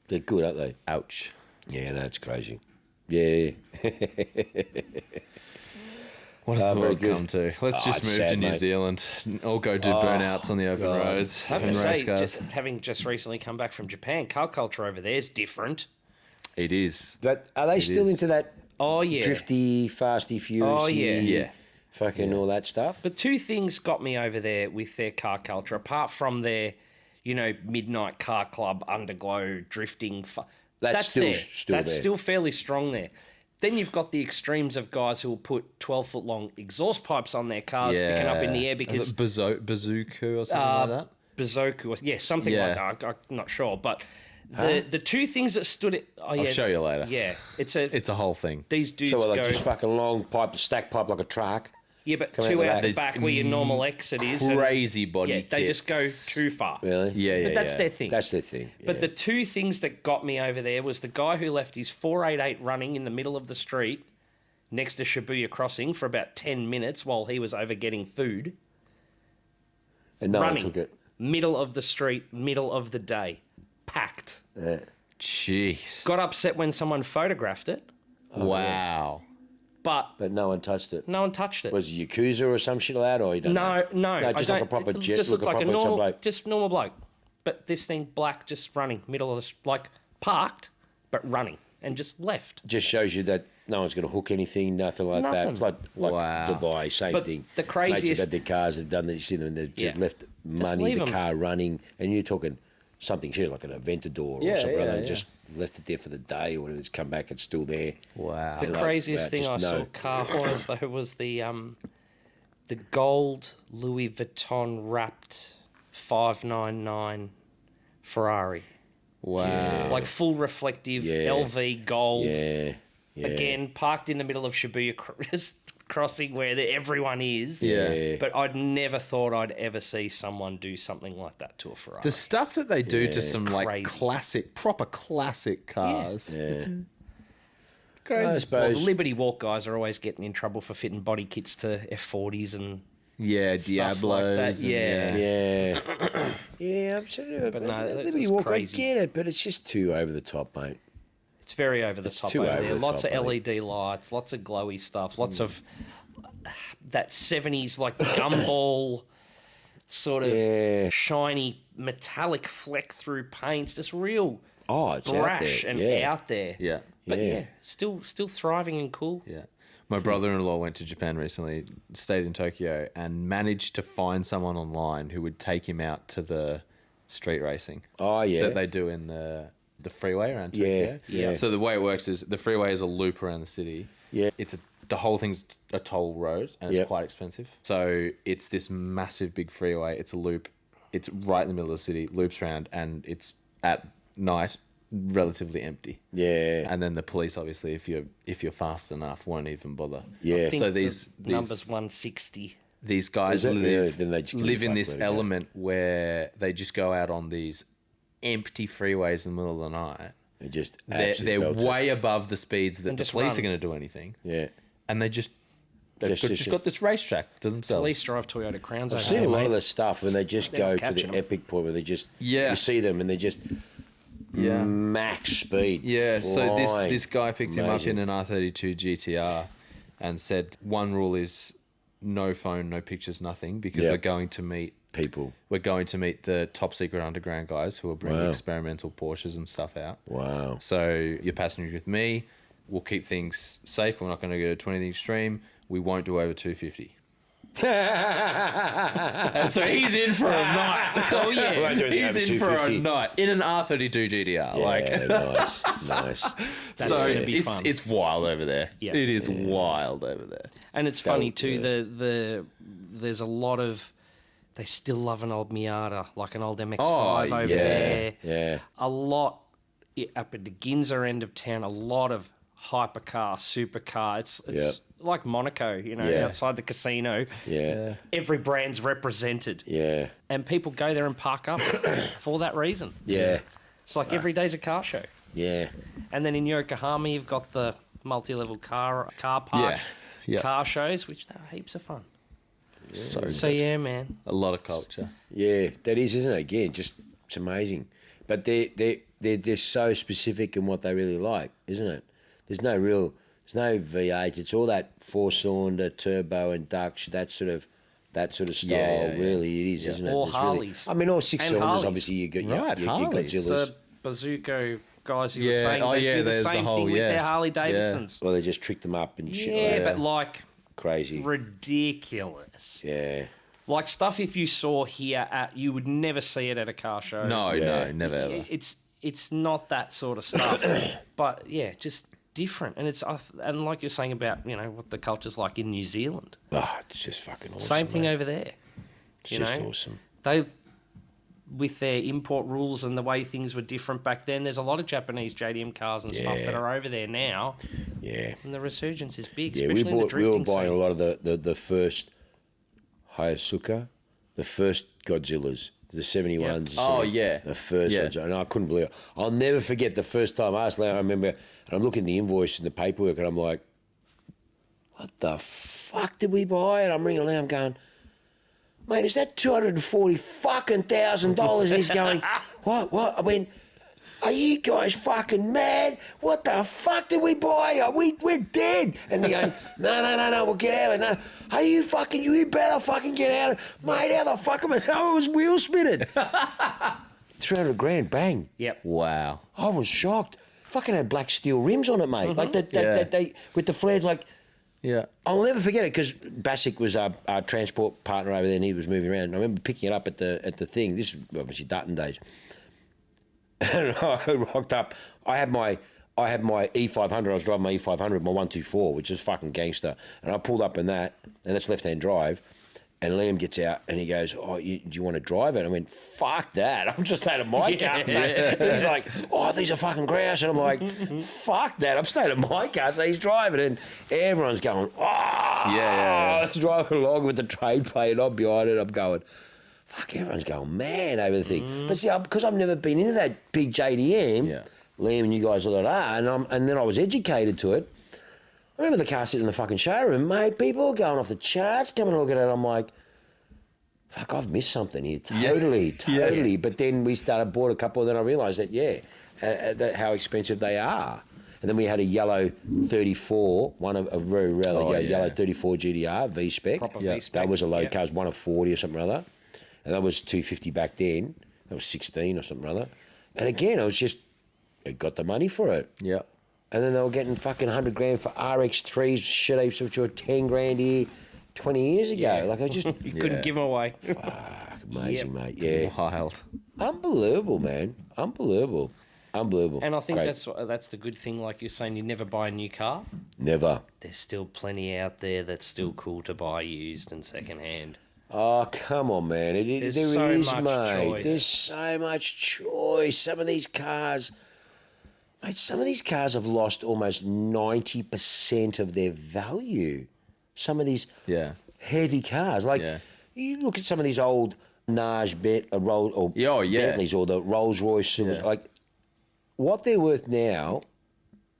[SPEAKER 2] They're good, aren't they?
[SPEAKER 1] Ouch.
[SPEAKER 2] Yeah, no, it's crazy. Yeah.
[SPEAKER 1] What does the
[SPEAKER 2] very
[SPEAKER 1] world
[SPEAKER 2] good.
[SPEAKER 1] come to? Let's
[SPEAKER 2] Oh,
[SPEAKER 1] just
[SPEAKER 2] it's
[SPEAKER 1] move
[SPEAKER 2] sad,
[SPEAKER 1] to New
[SPEAKER 2] mate.
[SPEAKER 1] Zealand. All go do burnouts on the open roads
[SPEAKER 3] I have
[SPEAKER 1] and
[SPEAKER 3] to
[SPEAKER 1] race
[SPEAKER 3] say,
[SPEAKER 1] cars.
[SPEAKER 3] having just recently come back from Japan, car culture over there is different.
[SPEAKER 1] It is.
[SPEAKER 2] But are they still
[SPEAKER 1] is.
[SPEAKER 2] into that
[SPEAKER 3] Oh, yeah.
[SPEAKER 2] drifty, fasty, furious?
[SPEAKER 3] Oh, yeah.
[SPEAKER 1] Yeah.
[SPEAKER 2] Fucking all that stuff?
[SPEAKER 3] But two things got me over there with their car culture, apart from their, midnight car club, underglow, drifting.
[SPEAKER 2] That's still-
[SPEAKER 3] there.
[SPEAKER 2] still
[SPEAKER 3] That's
[SPEAKER 2] there.
[SPEAKER 3] still fairly strong there. Then you've got the extremes of guys who will put 12-foot long exhaust pipes on their cars sticking up in the air because
[SPEAKER 1] Bazooka or something like that.
[SPEAKER 3] Bazoku, or something
[SPEAKER 1] Yeah.
[SPEAKER 3] like that. I'm not sure, but the two things that stood it. Oh, yeah,
[SPEAKER 1] I'll show you later.
[SPEAKER 3] Yeah, it's
[SPEAKER 1] It's a whole thing.
[SPEAKER 3] these dudes
[SPEAKER 2] So like
[SPEAKER 3] go.
[SPEAKER 2] just fucking long pipe, stack pipe like a truck.
[SPEAKER 3] Yeah, but
[SPEAKER 2] Come out
[SPEAKER 3] two
[SPEAKER 2] the
[SPEAKER 3] out
[SPEAKER 2] back.
[SPEAKER 3] the back where your normal exit is. and-
[SPEAKER 1] Crazy body
[SPEAKER 3] Yeah, they just go
[SPEAKER 1] kits.
[SPEAKER 3] too far.
[SPEAKER 2] Really?
[SPEAKER 1] Yeah,
[SPEAKER 3] But that's
[SPEAKER 1] yeah.
[SPEAKER 3] their thing.
[SPEAKER 2] That's their thing.
[SPEAKER 3] But
[SPEAKER 2] yeah.
[SPEAKER 3] the two things that got me over there was the guy who left his 488 running in the middle of the street next to Shibuya Crossing for about 10 minutes while he was over getting food.
[SPEAKER 2] And no
[SPEAKER 3] running.
[SPEAKER 2] one took it.
[SPEAKER 3] Middle of the street, middle of the day. Packed.
[SPEAKER 1] Jeez.
[SPEAKER 3] Got upset when someone photographed it,
[SPEAKER 1] Wow.
[SPEAKER 3] but
[SPEAKER 2] But no one touched it.
[SPEAKER 3] no one touched it.
[SPEAKER 2] Was it Yakuza or some shit like that? Or you don't know?
[SPEAKER 3] No,
[SPEAKER 2] No, just
[SPEAKER 3] I
[SPEAKER 2] like a
[SPEAKER 3] don't-
[SPEAKER 2] proper
[SPEAKER 3] it
[SPEAKER 2] jet.
[SPEAKER 3] Just
[SPEAKER 2] look
[SPEAKER 3] looked like a
[SPEAKER 2] proper some
[SPEAKER 3] normal,
[SPEAKER 2] bloke.
[SPEAKER 3] just normal bloke. But this thing, black, just running, middle of the, like, parked, but running, and just left.
[SPEAKER 2] Just shows you that no one's going to hook anything, nothing like that.
[SPEAKER 3] Nothing.
[SPEAKER 2] It's like
[SPEAKER 1] Wow.
[SPEAKER 2] Dubai, same
[SPEAKER 3] But
[SPEAKER 2] thing.
[SPEAKER 3] the
[SPEAKER 2] Mates
[SPEAKER 3] craziest-
[SPEAKER 2] have had their cars, have done that. You see them, and they've just
[SPEAKER 3] Yeah.
[SPEAKER 2] left money,
[SPEAKER 3] leave
[SPEAKER 2] the
[SPEAKER 3] 'em.
[SPEAKER 2] car running, and you're talking something shit like an Aventador
[SPEAKER 1] Yeah,
[SPEAKER 2] or something,
[SPEAKER 1] yeah,
[SPEAKER 2] like that,
[SPEAKER 1] yeah.
[SPEAKER 2] just left it there for the day or whatever. It's come back, it's still there.
[SPEAKER 1] Wow.
[SPEAKER 3] The
[SPEAKER 2] like,
[SPEAKER 3] craziest
[SPEAKER 2] wow,
[SPEAKER 3] thing
[SPEAKER 2] just
[SPEAKER 3] I saw
[SPEAKER 2] no.
[SPEAKER 3] car-wise, though, was the gold Louis Vuitton wrapped 599 Ferrari.
[SPEAKER 1] Wow.
[SPEAKER 3] Like full reflective
[SPEAKER 2] Yeah.
[SPEAKER 3] LV gold.
[SPEAKER 2] Yeah, yeah.
[SPEAKER 3] Again, parked in the middle of Shibuya Crossing where everyone is.
[SPEAKER 1] Yeah.
[SPEAKER 3] But I'd never thought I'd ever see someone do something like that to a Ferrari.
[SPEAKER 1] The stuff that they do to
[SPEAKER 2] It's
[SPEAKER 1] some
[SPEAKER 3] crazy.
[SPEAKER 1] like classic, proper classic cars.
[SPEAKER 2] Yeah.
[SPEAKER 1] It's
[SPEAKER 2] I
[SPEAKER 3] Well, the
[SPEAKER 2] suppose.
[SPEAKER 3] Liberty Walk guys are always getting in trouble for fitting body kits to F40s and
[SPEAKER 1] Yeah,
[SPEAKER 3] stuff like that.
[SPEAKER 1] Diablos.
[SPEAKER 2] Yeah. Yeah, absolutely.
[SPEAKER 3] But no, that
[SPEAKER 2] Liberty
[SPEAKER 3] was
[SPEAKER 2] Walk,
[SPEAKER 3] crazy.
[SPEAKER 2] I get it, but it's just too over the top, mate.
[SPEAKER 3] It's very over the top
[SPEAKER 2] too
[SPEAKER 3] over
[SPEAKER 2] over
[SPEAKER 3] there.
[SPEAKER 2] the
[SPEAKER 3] Lots
[SPEAKER 2] top,
[SPEAKER 3] of
[SPEAKER 2] mate.
[SPEAKER 3] LED lights, lots of glowy stuff, lots of that 70s like gumball sort of
[SPEAKER 2] Yeah.
[SPEAKER 3] shiny metallic fleck through paints, just real
[SPEAKER 2] Oh, it's
[SPEAKER 3] brash
[SPEAKER 2] out there.
[SPEAKER 3] and
[SPEAKER 2] yeah.
[SPEAKER 3] out there.
[SPEAKER 1] Yeah.
[SPEAKER 3] But
[SPEAKER 2] Yeah.
[SPEAKER 3] yeah, still thriving and cool.
[SPEAKER 1] Yeah. My brother-in-law went to Japan recently, stayed in Tokyo, and managed to find someone online who would take him out to the street racing
[SPEAKER 2] Oh, yeah.
[SPEAKER 1] that they do in the freeway around
[SPEAKER 2] Yeah,
[SPEAKER 1] Tokyo.
[SPEAKER 2] yeah.
[SPEAKER 1] So the way it works is the freeway is a loop around the city.
[SPEAKER 2] Yeah.
[SPEAKER 1] The whole thing's a toll road, and it's
[SPEAKER 2] Yep.
[SPEAKER 1] quite expensive. So it's this massive big freeway. It's a loop. It's right in the middle of the city, loops around, and it's at night relatively empty.
[SPEAKER 2] Yeah.
[SPEAKER 1] And then the police, obviously, if you're fast enough, won't even bother.
[SPEAKER 2] Yeah.
[SPEAKER 3] I think
[SPEAKER 1] So
[SPEAKER 3] the number's 160.
[SPEAKER 1] these guys
[SPEAKER 2] Is it? Yeah,
[SPEAKER 1] live,
[SPEAKER 2] then they just
[SPEAKER 1] live in
[SPEAKER 2] fuck
[SPEAKER 1] this
[SPEAKER 2] with it, yeah.
[SPEAKER 1] element where they just go out on these empty freeways in the middle of the night.
[SPEAKER 2] They just
[SPEAKER 1] They're
[SPEAKER 2] absolutely belt it.
[SPEAKER 1] way above the speeds that the
[SPEAKER 3] just
[SPEAKER 1] police
[SPEAKER 3] run.
[SPEAKER 1] are going to do anything.
[SPEAKER 2] Yeah.
[SPEAKER 1] And they've
[SPEAKER 2] Just-
[SPEAKER 1] got this racetrack to themselves.
[SPEAKER 3] Police drive Toyota Crowns
[SPEAKER 2] I've
[SPEAKER 3] over
[SPEAKER 2] seen
[SPEAKER 3] there,
[SPEAKER 2] a lot
[SPEAKER 3] mate.
[SPEAKER 2] of the stuff when they just
[SPEAKER 3] They're
[SPEAKER 2] go
[SPEAKER 3] not
[SPEAKER 2] to the
[SPEAKER 3] catching 'em.
[SPEAKER 2] epic point where they just
[SPEAKER 1] Yeah.
[SPEAKER 2] you see them and they just
[SPEAKER 1] Yeah.
[SPEAKER 2] max speed.
[SPEAKER 1] Yeah, so
[SPEAKER 2] flying.
[SPEAKER 1] this guy picked him up
[SPEAKER 2] Amazing.
[SPEAKER 1] in an R32 GTR and said one rule is no phone, no pictures, nothing, because
[SPEAKER 2] Yeah.
[SPEAKER 1] we're going to meet the top secret underground guys who are bringing
[SPEAKER 2] Wow.
[SPEAKER 1] experimental Porsches and stuff out.
[SPEAKER 2] Wow.
[SPEAKER 1] So you're passengers with me. We'll keep things safe. We're not going to go to anything extreme. We won't do over 250. And so he's in for a night.
[SPEAKER 3] Oh yeah.
[SPEAKER 2] Won't do anything
[SPEAKER 1] He's
[SPEAKER 2] over
[SPEAKER 1] in for a
[SPEAKER 2] 250.
[SPEAKER 1] night in an R32 GTR.
[SPEAKER 2] Yeah, nice, nice.
[SPEAKER 3] That's
[SPEAKER 1] so
[SPEAKER 3] gonna be
[SPEAKER 1] it's
[SPEAKER 3] fun.
[SPEAKER 1] it's wild over there.
[SPEAKER 3] Yeah.
[SPEAKER 1] It is wild over there.
[SPEAKER 3] And it's funny too.
[SPEAKER 2] yeah.
[SPEAKER 3] There's a lot of they still love an old Miata, like an old MX-5
[SPEAKER 1] Oh,
[SPEAKER 3] over
[SPEAKER 1] yeah,
[SPEAKER 3] there.
[SPEAKER 2] Yeah.
[SPEAKER 3] A lot up at the Ginza end of town. A lot of hypercar, supercar. It's like Monaco,
[SPEAKER 2] Yeah.
[SPEAKER 3] outside the casino.
[SPEAKER 2] Yeah.
[SPEAKER 3] Every brand's represented,
[SPEAKER 2] Yeah.
[SPEAKER 3] and people go there and park up for that reason.
[SPEAKER 2] Yeah.
[SPEAKER 3] It's like every day's a car show.
[SPEAKER 2] Yeah.
[SPEAKER 3] And then in Yokohama, you've got the multi-level car park
[SPEAKER 1] Yeah.
[SPEAKER 3] car shows, which are heaps of fun. So yeah, man.
[SPEAKER 1] A lot of culture.
[SPEAKER 2] Yeah, that is, isn't it? Again, just it's amazing. But they're so specific in what they really like, isn't it? There's no V8. It's all that four-cylinder turbo and Dutch, that sort of style.
[SPEAKER 1] Yeah.
[SPEAKER 2] Really, it is, isn't it?
[SPEAKER 3] Or
[SPEAKER 2] It's really-
[SPEAKER 3] Harleys.
[SPEAKER 2] I mean, all six
[SPEAKER 3] And
[SPEAKER 2] cylinders.
[SPEAKER 3] Harleys.
[SPEAKER 2] Obviously, you got
[SPEAKER 1] Right,
[SPEAKER 2] your
[SPEAKER 1] Harleys.
[SPEAKER 2] Godzillas.
[SPEAKER 3] The Bazooka guys you were
[SPEAKER 1] Yeah,
[SPEAKER 3] saying,
[SPEAKER 1] oh,
[SPEAKER 3] they
[SPEAKER 1] yeah,
[SPEAKER 3] do the
[SPEAKER 1] there's the
[SPEAKER 3] same
[SPEAKER 1] whole-
[SPEAKER 3] thing with
[SPEAKER 1] yeah.
[SPEAKER 3] their Harley Davidsons.
[SPEAKER 2] Well, they just tricked them up and shit.
[SPEAKER 3] Yeah,
[SPEAKER 2] Like
[SPEAKER 3] but like
[SPEAKER 2] crazy.
[SPEAKER 3] ridiculous.
[SPEAKER 2] Yeah.
[SPEAKER 3] Like stuff if you saw here you would never see it at a car show.
[SPEAKER 1] No,
[SPEAKER 2] Yeah.
[SPEAKER 1] never ever.
[SPEAKER 3] It's not that sort of stuff. But yeah, just different. And and like you're saying about, what the culture's like in New Zealand.
[SPEAKER 2] Oh, it's just fucking awesome.
[SPEAKER 3] Same thing
[SPEAKER 2] mate.
[SPEAKER 3] over there.
[SPEAKER 2] It's just awesome.
[SPEAKER 3] They've, with their import rules and the way things were different back then, there's a lot of Japanese JDM cars and stuff
[SPEAKER 2] Yeah.
[SPEAKER 3] that are over there now,
[SPEAKER 2] Yeah.
[SPEAKER 3] and the resurgence is big,
[SPEAKER 2] Yeah,
[SPEAKER 3] especially in the
[SPEAKER 2] we
[SPEAKER 3] drifting
[SPEAKER 2] were buying
[SPEAKER 3] scene.
[SPEAKER 2] a lot of the first Hayasuka, the first Godzillas, the 71s.
[SPEAKER 1] Yeah. Oh, yeah.
[SPEAKER 2] The first
[SPEAKER 1] Yeah.
[SPEAKER 2] ones. And I couldn't believe it. I'll never forget the first time I asked Larry, I remember, and I'm looking at the invoice and the paperwork, and I'm like, what the fuck did we buy? And I'm ringing Larry, I'm going, mate, is that $240,000? And he's going, what? I mean, are you guys fucking mad? What the fuck did we buy? We're dead. And they're going, no, we'll get out of it. No, are you fucking, you better fucking get out of it. Mate, how the fuck am I? Oh, it was wheel spinning. 300 grand, bang.
[SPEAKER 3] Yep.
[SPEAKER 1] Wow.
[SPEAKER 2] I was shocked. Fucking had black steel rims on it, mate. Like that,
[SPEAKER 1] Yeah.
[SPEAKER 2] they with the flares, like,
[SPEAKER 1] Yeah.
[SPEAKER 2] I'll never forget it because Bassick was our transport partner over there, and he was moving around. And I remember picking it up at the thing. This is obviously Dutton days, and I rocked up. I had my E500. I was driving my E500, my 124, which is fucking gangster. And I pulled up in that, and that's left-hand drive. And Liam gets out and he goes, do you want to drive it? I went, fuck that. I'm just staying at my car. So he's like, these are fucking grouse. And I'm like, fuck that. I'm staying at my car. So he's driving and everyone's going,
[SPEAKER 1] Yeah.
[SPEAKER 2] I was driving along with the trade plate and I'm behind it. I'm going, fuck, everyone's going mad over the thing. But see, because I've never been into that big JDM,
[SPEAKER 1] Yeah.
[SPEAKER 2] Liam and you guys all that and then I was educated to it. I remember the car sitting in the fucking showroom, mate. People were going off the charts, coming to look at it. I'm like, fuck, I've missed something here. Totally. But then we bought a couple, and then I realised that, how expensive they are. And then we had a yellow 34, one of a very rare yellow 34 GDR V-spec.
[SPEAKER 3] Proper V-spec.
[SPEAKER 2] That was a low car, one of 40 or something or other. And that was 250 back then. That was 16 or something or other. And again, it got the money for it.
[SPEAKER 1] Yeah.
[SPEAKER 2] And then they were getting fucking 100 grand for RX3s, shit heaps, which were 10 grand here 20 years ago.
[SPEAKER 3] Yeah.
[SPEAKER 2] Like, I just...
[SPEAKER 3] You couldn't give them away.
[SPEAKER 2] Fuck, amazing, mate. Yeah.
[SPEAKER 1] Wild.
[SPEAKER 2] Unbelievable, man. Unbelievable.
[SPEAKER 3] And I think
[SPEAKER 2] Great.
[SPEAKER 3] that's the good thing. Like you're saying, you never buy a new car.
[SPEAKER 2] Never.
[SPEAKER 3] There's still plenty out there that's still cool to buy used and second hand.
[SPEAKER 2] Oh, come on, man.
[SPEAKER 3] There's
[SPEAKER 2] There
[SPEAKER 3] so
[SPEAKER 2] is,
[SPEAKER 3] much
[SPEAKER 2] mate.
[SPEAKER 3] choice.
[SPEAKER 2] There's so much choice. Some of these cars... Mate, some of these cars have lost almost 90% of their value. Some of these heavy cars. Like, you look at some of these old Bentleys or the Rolls Royce Silvers.
[SPEAKER 1] Yeah.
[SPEAKER 2] Like, what they're worth now,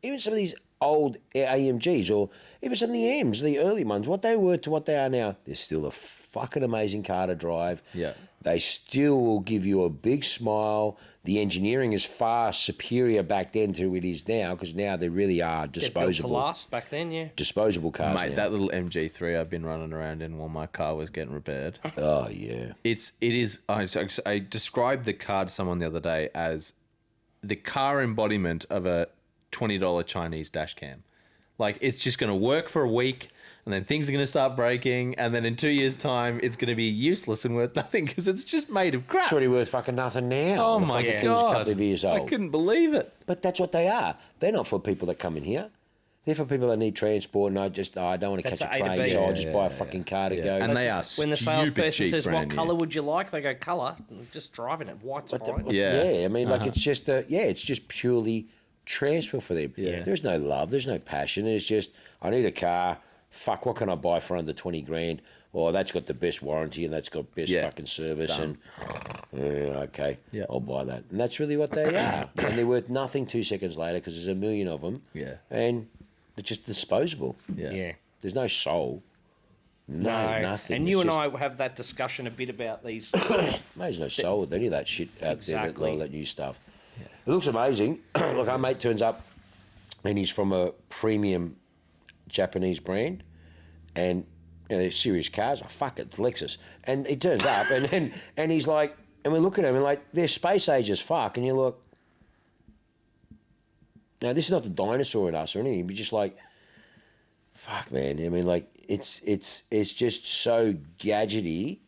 [SPEAKER 2] even some of these old AMGs or even some of the M's, the early ones, what they were to what they are now, they're still a fucking amazing car to drive.
[SPEAKER 1] Yeah.
[SPEAKER 2] They still will give you a big smile. The engineering is far superior back then to it is now because now they really are
[SPEAKER 3] They're built to
[SPEAKER 2] disposable.
[SPEAKER 3] last back then, yeah.
[SPEAKER 2] Disposable cars
[SPEAKER 1] Mate,
[SPEAKER 2] now.
[SPEAKER 1] that little MG3 I've been running around in while my car was getting repaired.
[SPEAKER 2] Oh, yeah.
[SPEAKER 1] It is. I described the car to someone the other day as the car embodiment of a $20 Chinese dash cam. Like, it's just going to work for a week, and then things are going to start breaking, and then in 2 years' time, it's going to be useless and worth nothing because it's just made of crap.
[SPEAKER 2] It's already worth fucking nothing now.
[SPEAKER 1] Oh
[SPEAKER 2] The
[SPEAKER 1] my
[SPEAKER 2] fucking
[SPEAKER 1] God.
[SPEAKER 2] thing's a couple of years
[SPEAKER 1] I
[SPEAKER 2] old.
[SPEAKER 1] couldn't believe it.
[SPEAKER 2] But that's what they are. They're not for people that come in here. They're for people that need transport, and I don't want to
[SPEAKER 3] That's
[SPEAKER 2] catch a
[SPEAKER 3] A to
[SPEAKER 2] train,
[SPEAKER 3] B.
[SPEAKER 2] so I'll just buy a fucking car to go.
[SPEAKER 1] And they are
[SPEAKER 3] When the
[SPEAKER 1] stupid
[SPEAKER 3] salesperson
[SPEAKER 1] cheap
[SPEAKER 3] says, "What
[SPEAKER 1] brand new.
[SPEAKER 3] colour would you like?" They go, "Colour." Just driving it. White's fine.
[SPEAKER 1] Yeah.
[SPEAKER 2] I mean, like it's just it's just purely transfer for them.
[SPEAKER 1] Yeah.
[SPEAKER 2] There's no love, there's no passion. It's just I need a car. Fuck, what can I buy for under 20 grand? Or that's got the best warranty and that's got best fucking service
[SPEAKER 1] Done.
[SPEAKER 2] and okay,
[SPEAKER 1] Yeah.
[SPEAKER 2] I'll buy that. And that's really what they are. And they're worth nothing 2 seconds later because there's a million of them.
[SPEAKER 1] Yeah.
[SPEAKER 2] And it's just disposable.
[SPEAKER 3] Yeah.
[SPEAKER 2] There's no soul. No, nothing.
[SPEAKER 3] And
[SPEAKER 2] It's
[SPEAKER 3] you and
[SPEAKER 2] just-
[SPEAKER 3] I have that discussion a bit about these.
[SPEAKER 2] Mate, there's no soul with any of that shit out
[SPEAKER 3] Exactly.
[SPEAKER 2] there, all that new stuff. It looks amazing. Look, our mate turns up and he's from a premium Japanese brand and they're serious cars. Oh, fuck it, it's Lexus. And he turns up and he's like, and we're looking at him and like, they're space age as fuck. And you look, now this is not the dinosaur in us or anything, but just like, fuck, man. I mean, like, it's just so gadgety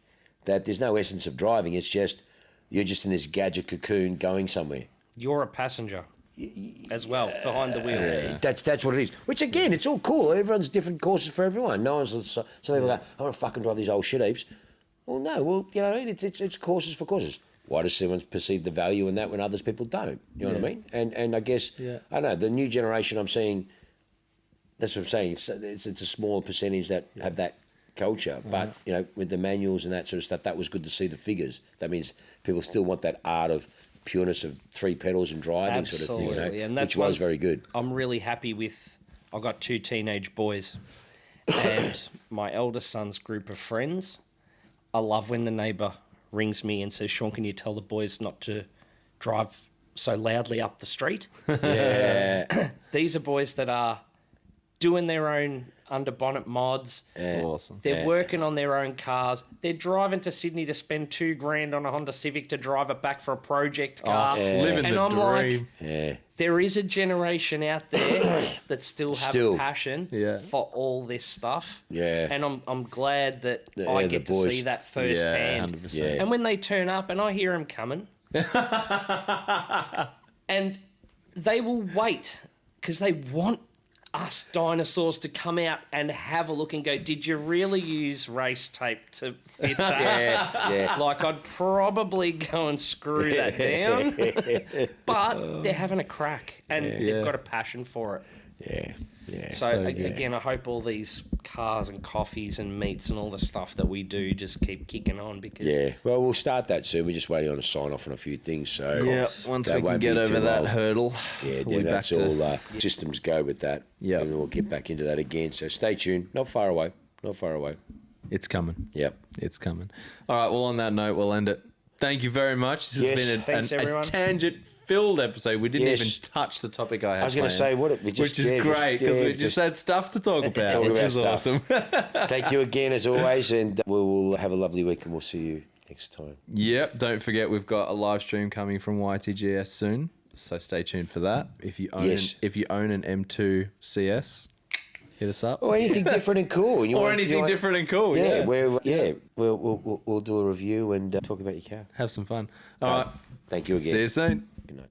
[SPEAKER 2] that there's no essence of driving. It's just, you're just in this gadget cocoon going somewhere.
[SPEAKER 3] You're a passenger as well, behind the wheel.
[SPEAKER 2] That's what it is. Which again, it's all cool. Everyone's different courses for everyone. No one's some people go, I want to fucking drive these old shit heaps. Well, no. Well, you know what I mean. It's courses for courses. Why does someone perceive the value in that when others people don't? You know what I mean? And I guess I don't know, the new generation I'm seeing. That's what I'm saying. It's a small percentage that have that culture, but you know, with the manuals and that sort of stuff, that was good to see the figures. That means people still want that art of pureness of three pedals and driving sort of thing, you know,
[SPEAKER 3] and that's
[SPEAKER 2] which was very good.
[SPEAKER 3] I'm really happy with. I've got 2 teenage boys, and my eldest son's group of friends. I love when the neighbour rings me and says, "Sean, can you tell the boys not to drive so loudly up the street?"
[SPEAKER 2] Yeah.
[SPEAKER 3] These are boys that are doing their own under bonnet mods.
[SPEAKER 1] Awesome.
[SPEAKER 3] They're working on their own cars. They're driving to Sydney to spend $2,000 on a Honda Civic to drive it back for a project car.
[SPEAKER 1] Living
[SPEAKER 3] and
[SPEAKER 1] the
[SPEAKER 3] I'm
[SPEAKER 1] dream.
[SPEAKER 3] like, there is a generation out there that still have a passion for all this stuff.
[SPEAKER 2] Yeah.
[SPEAKER 3] And I'm glad that I get to see that firsthand.
[SPEAKER 1] 100%.
[SPEAKER 2] Yeah.
[SPEAKER 3] And when they turn up and I hear them coming, and they will wait because they want us dinosaurs to come out and have a look and go, did you really use race tape to fit that?
[SPEAKER 2] Yeah.
[SPEAKER 3] Like, I'd probably go and screw that down. But they're having a crack and they've got a passion for it.
[SPEAKER 2] Yeah. Yeah.
[SPEAKER 3] So again, I hope all these cars and coffees and meats and all the stuff that we do just keep kicking on because
[SPEAKER 2] Well, we'll start that soon. We're just waiting on a sign off on a few things. So
[SPEAKER 1] Once
[SPEAKER 2] that
[SPEAKER 1] we can
[SPEAKER 2] won't
[SPEAKER 1] get
[SPEAKER 2] be
[SPEAKER 1] over
[SPEAKER 2] too
[SPEAKER 1] that
[SPEAKER 2] long.
[SPEAKER 1] hurdle,
[SPEAKER 2] Yeah,
[SPEAKER 1] we'll be
[SPEAKER 2] that's
[SPEAKER 1] back to-
[SPEAKER 2] all. Systems go with that.
[SPEAKER 1] Yeah.
[SPEAKER 2] And we'll get back into that again. So stay tuned. Not far away. Not far away.
[SPEAKER 1] It's coming.
[SPEAKER 2] Yep.
[SPEAKER 1] It's coming. All right. Well, on that note, we'll end it. Thank you very much. This
[SPEAKER 2] Yes.
[SPEAKER 1] has been
[SPEAKER 3] Thanks,
[SPEAKER 1] a
[SPEAKER 3] everyone.
[SPEAKER 1] tangent-filled episode. We didn't
[SPEAKER 2] Yes.
[SPEAKER 1] even touch the topic I had.
[SPEAKER 2] I was going to
[SPEAKER 1] planned,
[SPEAKER 2] say, which is
[SPEAKER 1] great because we just had stuff to talk about,
[SPEAKER 2] Talk
[SPEAKER 1] which
[SPEAKER 2] about
[SPEAKER 1] is
[SPEAKER 2] stuff.
[SPEAKER 1] awesome.
[SPEAKER 2] Thank you again, as always, and we will have a lovely week, and we'll see you next time.
[SPEAKER 1] Yep. Don't forget, we've got a live stream coming from YTGS soon, so stay tuned for that. If you own an M2 CS, hit us up.
[SPEAKER 2] Or anything different and cool.
[SPEAKER 1] Different and cool.
[SPEAKER 2] Yeah,
[SPEAKER 1] Yeah.
[SPEAKER 2] we'll do a review and talk about your car.
[SPEAKER 1] Have some fun. All right.
[SPEAKER 2] Thank you again.
[SPEAKER 1] See you soon.
[SPEAKER 2] Good night.